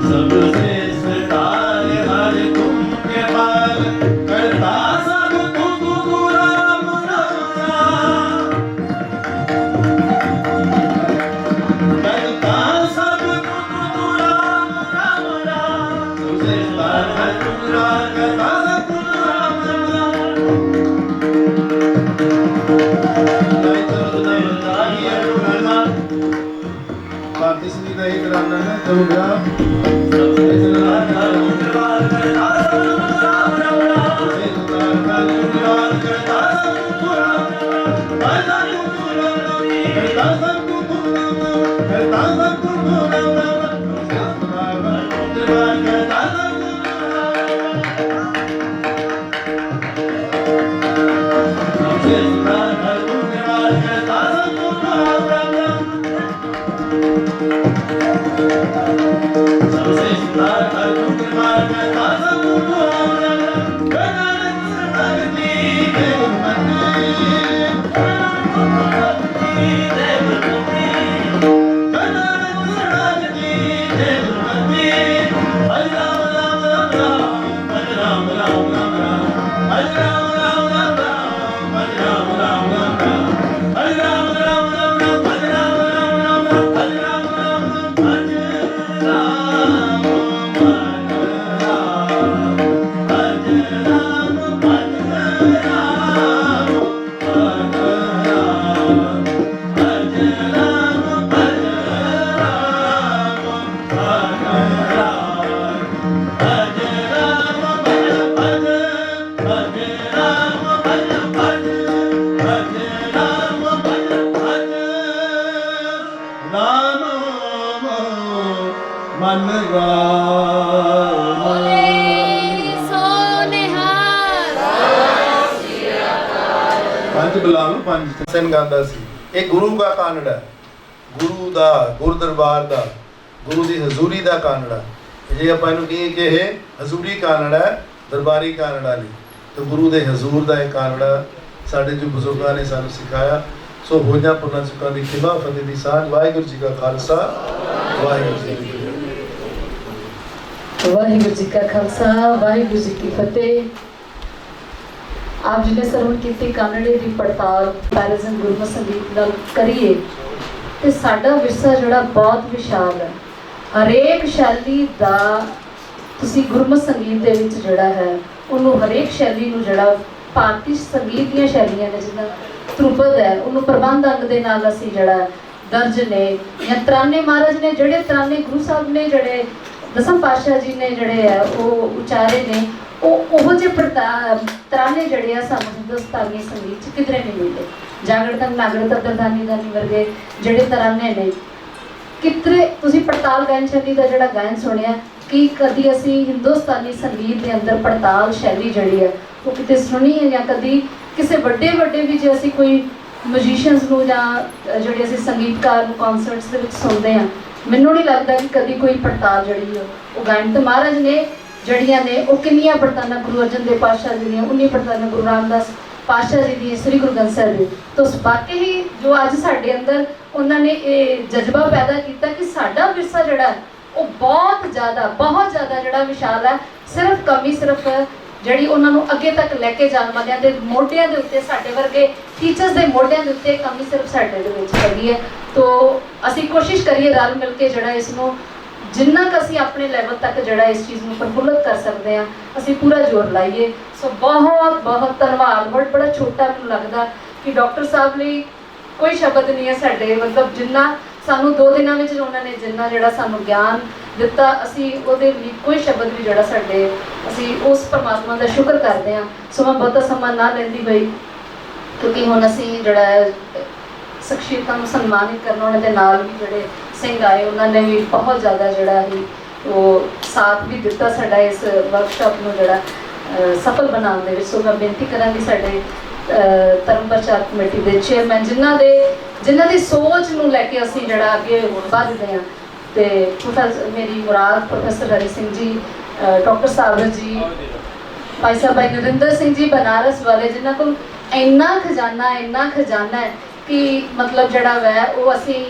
सबसे सतार हर तुम के पाल करता सब गुरु राम राम करता सब गुरु राम राम सबसे सतार हर तुम करता इसलिए नहीं कराना है चलो भैया ਪੰਜ ਬੁਲਾਓ ਪੰਜ ਸਿੰਘ ਗਾਉਂਦਾ ਸੀ। ਇਹ ਗੁਰੂ ਦਾ ਕਾਨੜਾ, ਗੁਰੂ ਦਾ ਗੁਰ ਦਰਬਾਰ ਦਾ, ਗੁਰੂ ਦੀ ਹਜ਼ੂਰੀ ਦਾ ਕਾਨੜਾ। ਜੇ ਆਪਾਂ ਇਹਨੂੰ ਕਹੀਏ ਕਿ ਇਹ ਹਜ਼ੂਰੀ ਕਾਨੜਾ ਹੈ, ਦਰਬਾਰੀ ਕਾਨੜਾ ਨਹੀਂ, ਤਾਂ ਗੁਰੂ ਦੇ ਹਜ਼ੂਰ ਦਾ ਇਹ ਕਾਨੜਾ ਸਾਡੇ ਜੋ ਬਜ਼ੁਰਗਾਂ ਨੇ ਸਾਨੂੰ ਸਿਖਾਇਆ। ਸੋ ਹੋਈਆਂ ਪੁਰਨਾਂ ਚੁੱਕਾਂ ਦੀ ਖਿਮਾ ਫਤਿਹ ਦੀ ਸਾਂਝ। ਵਾਹਿਗੁਰੂ ਜੀ ਕਾ ਖਾਲਸਾ, ਵਾਹਿਗੁਰੂ ਜੀ ਕੀ ਫਤਿਹ। ਵਾਹਿਗੁਰੂ ਜੀ ਕਾ ਖਾਲਸਾ, ਵਾਹਿਗੁਰੂ ਜੀ ਕੀ ਫਤਿਹ। ਆਪ ਜੀ ਨੇ ਸਰਵਣ ਕੀਤੀ ਕਾਨੜੇ ਦੀ ਪੜਤਾਲ ਕੰਪੈਰੀਜ਼ਨ ਗੁਰਮਤਿ ਸੰਗੀਤ ਨਾਲ ਕਰੀਏ ਤੇ ਸਾਡਾ ਵਿਰਸਾ ਜਿਹੜਾ ਬਹੁਤ ਵਿਸ਼ਾਲ ਹੈ। ਹਰੇਕ ਸ਼ੈਲੀ ਦਾ ਤੁਸੀਂ ਗੁਰਮਤਿ ਸੰਗੀਤ ਦੇ ਵਿੱਚ ਜਿਹੜਾ ਹੈ ਉਹਨੂੰ ਹਰੇਕ ਸ਼ੈਲੀ ਨੂੰ ਜਿਹੜਾ ਭਾਰਤੀ ਸੰਗੀਤ ਦੀਆਂ ਸ਼ੈਲੀਆਂ ਨੇ ਜਿੱਦਾਂ ਧਰੁਪਦ ਹੈ ਉਹਨੂੰ ਪ੍ਰਬੰਧ ਅੰਗ ਦੇ ਨਾਲ ਅਸੀਂ ਜਿਹੜਾ ਦਰਜ ਨੇ ਜਾਂ ਤਰਾਨੇ ਮਹਾਰਾਜ ਨੇ ਜਿਹੜੇ ਤਰਾਨੇ ਗੁਰੂ ਸਾਹਿਬ ਨੇ ਜਿਹੜੇ ਦਸਮ ਪਾਤਸ਼ਾਹ ਜੀ ਨੇ ਜਿਹੜੇ ਆ ਉਹ ਉਚਾਰੇ ਨੇ ਉਹੋ ਜਿਹੇ ਤਰਾਨੇ ਜਿਹੜੇ ਆ ਸਾਨੂੰ ਹਿੰਦੁਸਤਾਨੀ ਸੰਗੀਤ 'ਚ ਕਿਧਰੇ ਨਹੀਂ ਮਿਲਦੇ। ਜਾਗਰਤਨ ਨਾਗਰਤ ਦਰਦਾਨੀ ਦਾਨੀ ਵਰਗੇ ਜਿਹੜੇ ਤਰਾਨੇ ਨੇ ਕਿਧਰੇ ਤੁਸੀਂ ਪੜਤਾਲ ਗਾਇਨ ਸ਼ੈਲੀ ਦਾ ਜਿਹੜਾ ਗਾਇਨ ਸੁਣਿਆ ਕਿ ਕਦੀ ਅਸੀਂ ਹਿੰਦੁਸਤਾਨੀ ਸੰਗੀਤ ਦੇ ਅੰਦਰ ਪੜਤਾਲ ਸ਼ੈਲੀ ਜਿਹੜੀ ਹੈ ਉਹ ਕਿਤੇ ਸੁਣੀ ਹੈ ਜਾਂ ਕਦੀ ਕਿਸੇ ਵੱਡੇ ਵੀ ਜੇ ਅਸੀਂ ਕੋਈ ਮਿਊਜ਼ੀਸ਼ੀਅਨਸ ਨੂੰ ਜਾਂ ਜਿਹੜੇ ਅਸੀਂ ਸੰਗੀਤਕਾਰ ਨੂੰ ਕਨਸਰਟਸ ਦੇ ਵਿੱਚ ਸੁਣਦੇ ਹਾਂ ਮੈਨੂੰ ਨਹੀਂ ਲੱਗਦਾ ਕਿ ਕਦੀ ਕੋਈ ਪੜਤਾਲ ਜਿਹੜੀ ਉਹ ਗਾਇਨ ਤੇ ਮਹਾਰਾਜ ਨੇ ਜਿਹੜੀਆਂ ਨੇ ਉਹ ਕਿੰਨੀਆਂ ਪੜਤਾਲਾਂ ਗੁਰੂ ਅਰਜਨ ਦੇਵ ਪਾਤਸ਼ਾਹ ਜੀ ਦੀਆਂ, 19 ਪੜਤਾਲਾਂ ਗੁਰੂ ਰਾਮਦਾਸ ਪਾਤਸ਼ਾਹ ਜੀ ਦੀ, ਸ੍ਰੀ ਗੁਰੂ ਗ੍ਰੰਥ ਸਾਹਿਬ ਜੀ ਤੋਂ ਵਾਕਈ ਹੀ ਜੋ ਅੱਜ ਸਾਡੇ ਅੰਦਰ ਉਹਨਾਂ ਨੇ ਇਹ ਜਜ਼ਬਾ ਪੈਦਾ ਕੀਤਾ ਕਿ ਸਾਡਾ ਵਿਰਸਾ ਜਿਹੜਾ ਉਹ ਬਹੁਤ ਜ਼ਿਆਦਾ ਜਿਹੜਾ ਵਿਸ਼ਾਲ ਹੈ। ਸਿਰਫ ਕਮੀ ਸਿਰਫ ਜਿਹੜੀ ਉਹਨਾਂ ਨੂੰ ਅੱਗੇ ਤੱਕ ਲੈ ਕੇ ਜਾਣ ਵਾਲਿਆਂ ਦੇ ਮੋਢਿਆਂ ਦੇ ਉੱਤੇ, ਸਾਡੇ ਵਰਗੇ ਟੀਚਰਸ ਦੇ ਮੋਢਿਆਂ ਦੇ ਉੱਤੇ ਕਮੀ ਸਿਰਫ ਸਾਡੇ ਦੇ ਵਿੱਚ ਹੈਗੀ ਹੈ। ਤੋ ਅਸੀਂ ਕੋਸ਼ਿਸ਼ ਕਰੀਏ ਰਲ ਮਿਲ ਕੇ ਜਿਹੜਾ ਇਸ ਨੂੰ ਜਿੰਨਾ ਕੁ ਅਸੀਂ ਆਪਣੇ ਲੈਵਲ ਤੱਕ ਜਿਹੜਾ ਇਸ ਚੀਜ਼ ਨੂੰ ਪ੍ਰਫੁੱਲਤ ਕਰ ਸਕਦੇ ਹਾਂ ਅਸੀਂ ਪੂਰਾ ਜ਼ੋਰ ਲਾਈਏ। ਸੋ ਬਹੁਤ ਧੰਨਵਾਦ। ਬੜਾ ਛੋਟਾ ਮੈਨੂੰ ਲੱਗਦਾ ਕਿ ਡਾਕਟਰ ਸਾਹਿਬ ਲਈ ਕੋਈ ਸ਼ਬਦ ਨਹੀਂ ਹੈ ਸਾਡੇ, ਮਤਲਬ ਜਿੰਨਾ ਸਾਨੂੰ 2 ਦਿਨਾਂ ਵਿੱਚ ਉਹਨਾਂ ਨੇ ਜਿੰਨਾ ਜਿਹੜਾ ਸਾਨੂੰ ਗਿਆਨ ਦਿੱਤਾ ਅਸੀਂ ਉਹਦੇ ਲਈ ਕੋਈ ਸ਼ਬਦ ਵੀ ਜਿਹੜਾ ਸਾਡੇ ਅਸੀਂ ਉਸ ਪਰਮਾਤਮਾ ਦਾ ਸ਼ੁਕਰ ਕਰਦੇ ਹਾਂ। ਸੋ ਮੈਂ ਬਹੁਤਾ ਸਮਾਂ ਨਾ ਲੈਂਦੀ ਹੋਈ ਕਿਉਂਕਿ ਹੁਣ ਅਸੀਂ ਜਿਹੜਾ ਸ਼ਖਸੀਅਤਾਂ ਨੂੰ ਸਨਮਾਨਿਤ ਕਰਨਾ ਉਹਨਾਂ ਦੇ ਨਾਲ ਵੀ ਜਿਹੜੇ ਸਿੰਘ ਆਏ ਉਹਨਾਂ ਨੇ ਵੀ ਬਹੁਤ ਜ਼ਿਆਦਾ ਜਿਹੜਾ ਹੀ ਉਹ ਸਾਥ ਵੀ ਦਿੱਤਾ ਸਾਡਾ ਇਸ ਵਰਕਸ਼ਾਪ ਨੂੰ ਜਿਹੜਾ ਸਫਲ ਬਣਾਉਣ ਦੇ ਵਿੱਚ। ਸੋ ਮੈਂ ਬੇਨਤੀ ਕਰਾਂਗੀ ਸਾਡੇ ਧਰਮ ਪ੍ਰਚਾਰ ਕਮੇਟੀ ਦੇ ਚੇਅਰਮੈਨ ਜਿਨ੍ਹਾਂ ਦੀ ਸੋਚ ਨੂੰ ਲੈ ਕੇ ਅਸੀਂ ਜਿਹੜਾ ਅੱਗੇ ਵੱਧਦੇ ਹਾਂ ਤੇ ਮੇਰੀ ਮੁਰਾਦ ਪ੍ਰੋਫੈਸਰ ਹਰੀ ਸਿੰਘ ਜੀ, ਡਾਕਟਰ ਸਾਬਰ ਜੀ, ਭਾਈ ਸਾਹਿਬ ਨਰਿੰਦਰ ਸਿੰਘ ਜੀ ਬਨਾਰਸ ਵਾਲੇ ਜਿਨ੍ਹਾਂ ਕੋਲ ਇੰਨਾ ਖਜ਼ਾਨਾ ਹੈ ਕਿ ਮਤਲਬ ਜਿਹੜਾ ਵੈ ਉਹ ਅਸੀਂ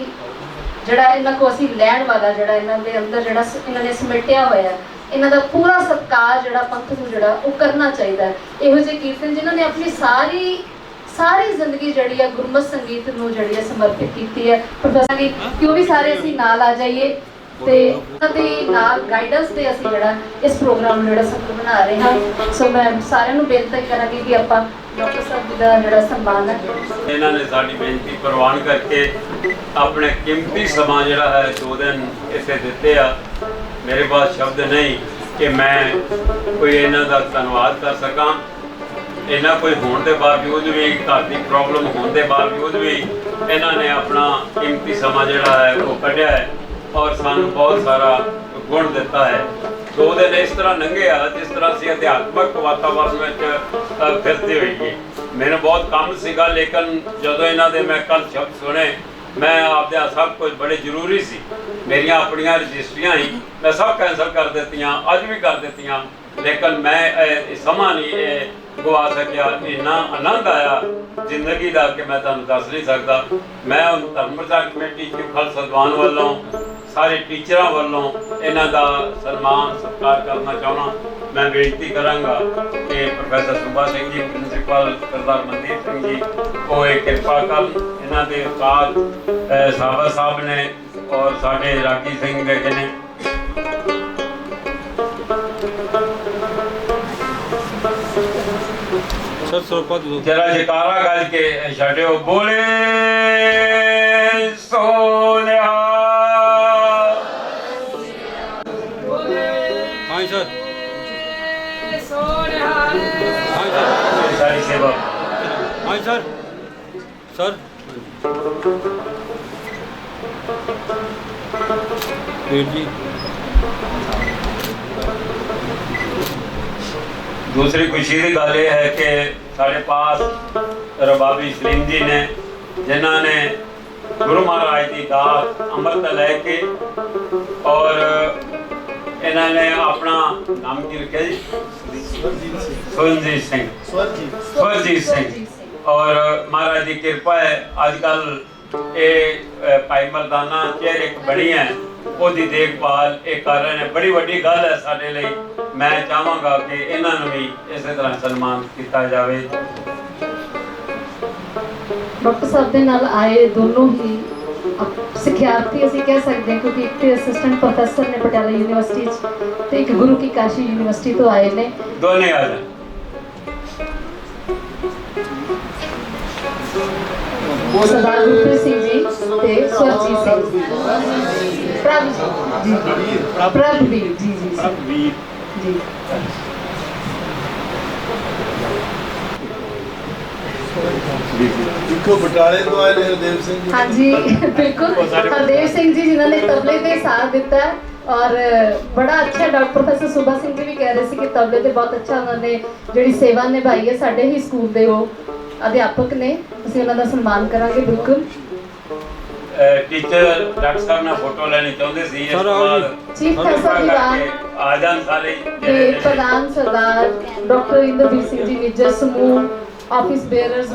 ਜਿਹੜਾ ਇਹਨਾਂ ਕੋ ਅਸੀਂ ਲੈਣ ਵਾਲਾ ਜਿਹੜਾ ਇਹਨਾਂ ਦੇ ਅੰਦਰ ਜਿਹੜਾ ਇਹਨਾਂ ਨੇ ਸਮੇਟਿਆ ਹੋਇਆ ਇਹਨਾਂ ਦਾ ਪੂਰਾ ਸਤਿਕਾਰ ਜਿਹੜਾ ਪੰਥ ਨੂੰ ਜਿਹੜਾ ਉਹ ਕਰਨਾ ਚਾਹੀਦਾ ਹੈ। ਇਹੋ ਜਿਹੇ ਕੀਰਤਨ ਜਿਨ੍ਹਾਂ ਨੇ ਆਪਣੀ ਸਾਰੀ ਜ਼ਿੰਦਗੀ ਜਿਹੜੀ ਹੈ ਗੁਰਮਤਿ ਸੰਗੀਤ ਨੂੰ ਜਿਹੜੀ ਹੈ ਸਮਰਪਿਤ ਕੀਤੀ ਹੈ। ਪ੍ਰੋਫੈਸਰ ਜੀ ਕਿਉਂ ਵੀ ਸਾਰੇ ਅਸੀਂ ਨਾਲ ਆ ਜਾਈਏ ਤੇ ਉਹਨਾਂ ਦੇ ਨਾਲ ਗਾਈਡੈਂਸ ਤੇ ਅਸੀਂ ਜਿਹੜਾ ਇਸ ਪ੍ਰੋਗਰਾਮ ਨੂੰ ਜਿਹੜਾ ਸਫਲ ਬਣਾ ਰਹੇ ਹਾਂ। ਸੋ ਮੈਂ ਸਾਰਿਆਂ ਨੂੰ ਬੇਨਤੀ ਕਰਾਂਗੀ ਕਿ ਆਪਾਂ ਡਾਕਟਰ ਸਾਹਿਬ ਦਾ ਜਿਹੜਾ ਸਨਮਾਨ ਹੈ ਇਹਨਾਂ ਨੇ ਸਾਡੀ ਬੇਨਤੀ ਪ੍ਰਵਾਨ ਕਰਕੇ ਆਪਣੇ ਕੀਮਤੀ ਸਮਾਂ ਜਿਹੜਾ ਹੈ 2 ਦਿਨ ਇੱਥੇ ਦਿੱਤੇ ਆ। ਮੇਰੇ ਪਾਸ ਸ਼ਬਦ ਨਹੀਂ ਕਿ ਮੈਂ ਕੋਈ ਇਹਨਾਂ ਦਾ ਧੰਨਵਾਦ ਕਰ ਸਕਾਂ। ਇਹਨਾਂ ਕੋਈ ਹੋਣ ਦੇ ਬਾਵਜੂਦ ਵੀ, ਘਰ ਦੀ ਪ੍ਰੋਬਲਮ ਹੋਣ ਦੇ ਬਾਵਜੂਦ ਵੀ ਇਹਨਾਂ ਨੇ ਆਪਣਾ ਕੀਮਤੀ ਸਮਾਂ ਜਿਹੜਾ ਹੈ ਉਹ ਕੱਢਿਆ ਹੈ ਔਰ ਸਾਨੂੰ ਬਹੁਤ ਸਾਰਾ ਗੁਣ ਦਿੱਤਾ ਹੈ। 2 ਦਿਨ ਇਸ ਤਰ੍ਹਾਂ ਲੰਘੇ ਆ ਜਿਸ ਤਰ੍ਹਾਂ ਅਸੀਂ ਅਧਿਆਤਮਕ ਵਾਤਾਵਰਨ ਵਿੱਚ ਫਿਰਦੇ ਹੋਈਏ। ਮੈਨੂੰ ਬਹੁਤ ਕੰਮ ਸੀਗਾ, ਲੇਕਿਨ ਜਦੋਂ ਇਹਨਾਂ ਦੇ ਮੈਂ ਕੱਲ੍ਹ ਸ਼ਬਦ ਸੁਣੇ, ਮੈਂ ਆਪਦੇ ਸਭ ਕੁਝ ਬੜੇ ਜ਼ਰੂਰੀ ਸੀ, ਮੇਰੀਆਂ ਆਪਣੀਆਂ ਰਜਿਸਟਰੀਆਂ ਹੀ ਮੈਂ ਸਭ ਕੈਂਸਲ ਕਰ ਦਿੱਤੀਆਂ, ਅੱਜ ਵੀ ਕਰ ਦਿੱਤੀਆਂ, ਲੇਕਿਨ ਮੈਂ ਇਹ ਸਮਾਂ ਨਹੀਂ ਗਵਾ ਸਕਿਆ। ਇੰਨਾ ਆਨੰਦ ਆਇਆ ਜ਼ਿੰਦਗੀ ਦਾ ਕਿ ਮੈਂ ਤੁਹਾਨੂੰ ਦੱਸ ਨਹੀਂ ਸਕਦਾ। ਮੈਂ ਧਰਮ ਪ੍ਰਚਾਰ ਕਮੇਟੀ ਚੀਫ ਖਾਲਸਾ ਦੀਵਾਨ ਵੱਲੋਂ, ਸਾਰੇ ਟੀਚਰਾਂ ਵੱਲੋਂ ਇਹਨਾਂ ਦਾ ਸਨਮਾਨ ਸਤਿਕਾਰ ਕਰਨਾ ਚਾਹੁੰਦਾ। ਮੈਂ ਬੇਨਤੀ ਕਰਾਂਗਾ ਕਿ ਪ੍ਰੋਫੈਸਰ ਸੂਬਾ ਸਿੰਘ ਜੀ, ਪ੍ਰਿੰਸੀਪਲ ਸਰਦਾਰ ਮਨਦੀਪ ਸਿੰਘ ਜੀ, ਉਹ ਇਹ ਕਿਰਪਾ ਕਰਨ। ਇਹਨਾਂ ਦੇ ਉਸਤਾਦ ਸਾਬਰ ਸਾਹਿਬ ਨੇ ਔਰ ਸਾਡੇ ਰਾਗੀ ਸਿੰਘ ਹੈਗੇ ਨੇ। जरा जयकारा गल के छड़ियो, बोले सोनिहा। हाँ सर, सारी सेवा हाँ सर, सर जी। दूसरी खुशी की गल यह है कि साढ़े पास रबाबी सलीम जी ने, जिन्होंने गुरु महाराज की दात अमृत लैके और इन्होंने अपना नाम की रखा जी, स्वरजीत सिंह, स्वरजीत सिंह। और महाराज की कृपा है अजकल ये भाई मरदाना चेयर एक बनी है, ਉਹਦੀ ਦੇਖਭਾਲ ਇਹ ਕਰ ਰਹੇ ਨੇ। ਬੜੀ ਵੱਡੀ ਗੱਲ ਹੈ ਸਾਡੇ ਲਈ। ਮੈਂ ਚਾਹਾਂਗਾ ਕਿ ਇਹਨਾਂ ਨੂੰ ਵੀ ਇਸੇ ਤਰ੍ਹਾਂ ਸਨਮਾਨ ਕੀਤਾ ਜਾਵੇ। ਡਾਕਟਰ ਸਾਹਿਬ ਦੇ ਨਾਲ ਆਏ ਦੋਨੋਂ ਹੀ ਸਿੱਖਿਆਰਥੀ ਅਸੀਂ ਕਹਿ ਸਕਦੇ ਹਾਂ, ਕਿਉਂਕਿ ਇੱਕ ਤੇ ਅਸਿਸਟੈਂਟ ਪ੍ਰੋਫੈਸਰ ਨੇ ਪਟਿਆਲਾ ਯੂਨੀਵਰਸਿਟੀ 'ਚ ਤੇ ਇੱਕ ਗੁਰੂ ਕੀ ਕਾਸ਼ੀ ਯੂਨੀਵਰਸਿਟੀ ਤੋਂ ਆਏ ਨੇ। ਦੋਨੇ ਆ ਜਾਣ। ਸਰਦਾਰ ਗੁਰਪ੍ਰੀਤ ਸਿੰਘ ਜੀ ਤੇ ਸਰਜੀਤ ਸਿੰਘ, ਪ੍ਰਭਵੀਰ ਜੀ ਜੀ। ਇੱਕੋ ਬਟਾਲੇ ਤੋਂ ਆਏ ਨੇ ਹਰਦੇਵ ਸਿੰਘ ਜੀ। ਹਾਂਜੀ ਬਿਲਕੁਲ, ਹਰਦੇਵ ਸਿੰਘ ਜੀ ਜਿਨ੍ਹਾਂ ਨੇ ਤਬਲੇ ਤੇ ਸਾਥ ਦਿੱਤਾ ਹੈ ਔਰ ਬੜਾ ਅੱਛਾ। ਡਾਕਟਰ ਪ੍ਰੋਫੈਸਰ ਸੂਬਾ ਸਿੰਘ ਜੀ ਵੀ ਕਹਿ ਰਹੇ ਸੀ ਕਿ ਤਬਲੇ ਤੇ ਬਹੁਤ ਅੱਛਾ ਉਹਨਾਂ ਨੇ ਜਿਹੜੀ ਸੇਵਾ ਨਿਭਾਈ ਹੈ। ਸਾਡੇ ਹੀ ਸਕੂਲ ਦੇ ਉਹ ਅਧਿਆਪਕ ਨੇ, ਅਸੀਂ ਉਹਨਾਂ ਦਾ ਸਨਮਾਨ ਕਰਾਂਗੇ। ਬਿਲਕੁਲ ਟੀਚਰ ਡਾਕਟਰ ਸਾਹਿਬ ਨਾਲ ਫੋਟੋ ਲੈਣੀ ਚਾਹੁੰਦੇ ਸੀ। ਇਸ ਤੋਂ ਬਾਅਦ ਚੀਫ ਖਾਲਸਾ ਦੀਵਾਨ ਆ ਜਾਣ ਸਾਰੇ ਦੇ ਪ੍ਰਧਾਨ ਸਰਦਾਰ ਡਾਕਟਰ ਇੰਦਰਵੀਰ ਸਿੰਘ ਜੀ ਨਿੱਜਰ ਸਮੂਹ ਆਫਿਸ ਬੇਅਰਰਸ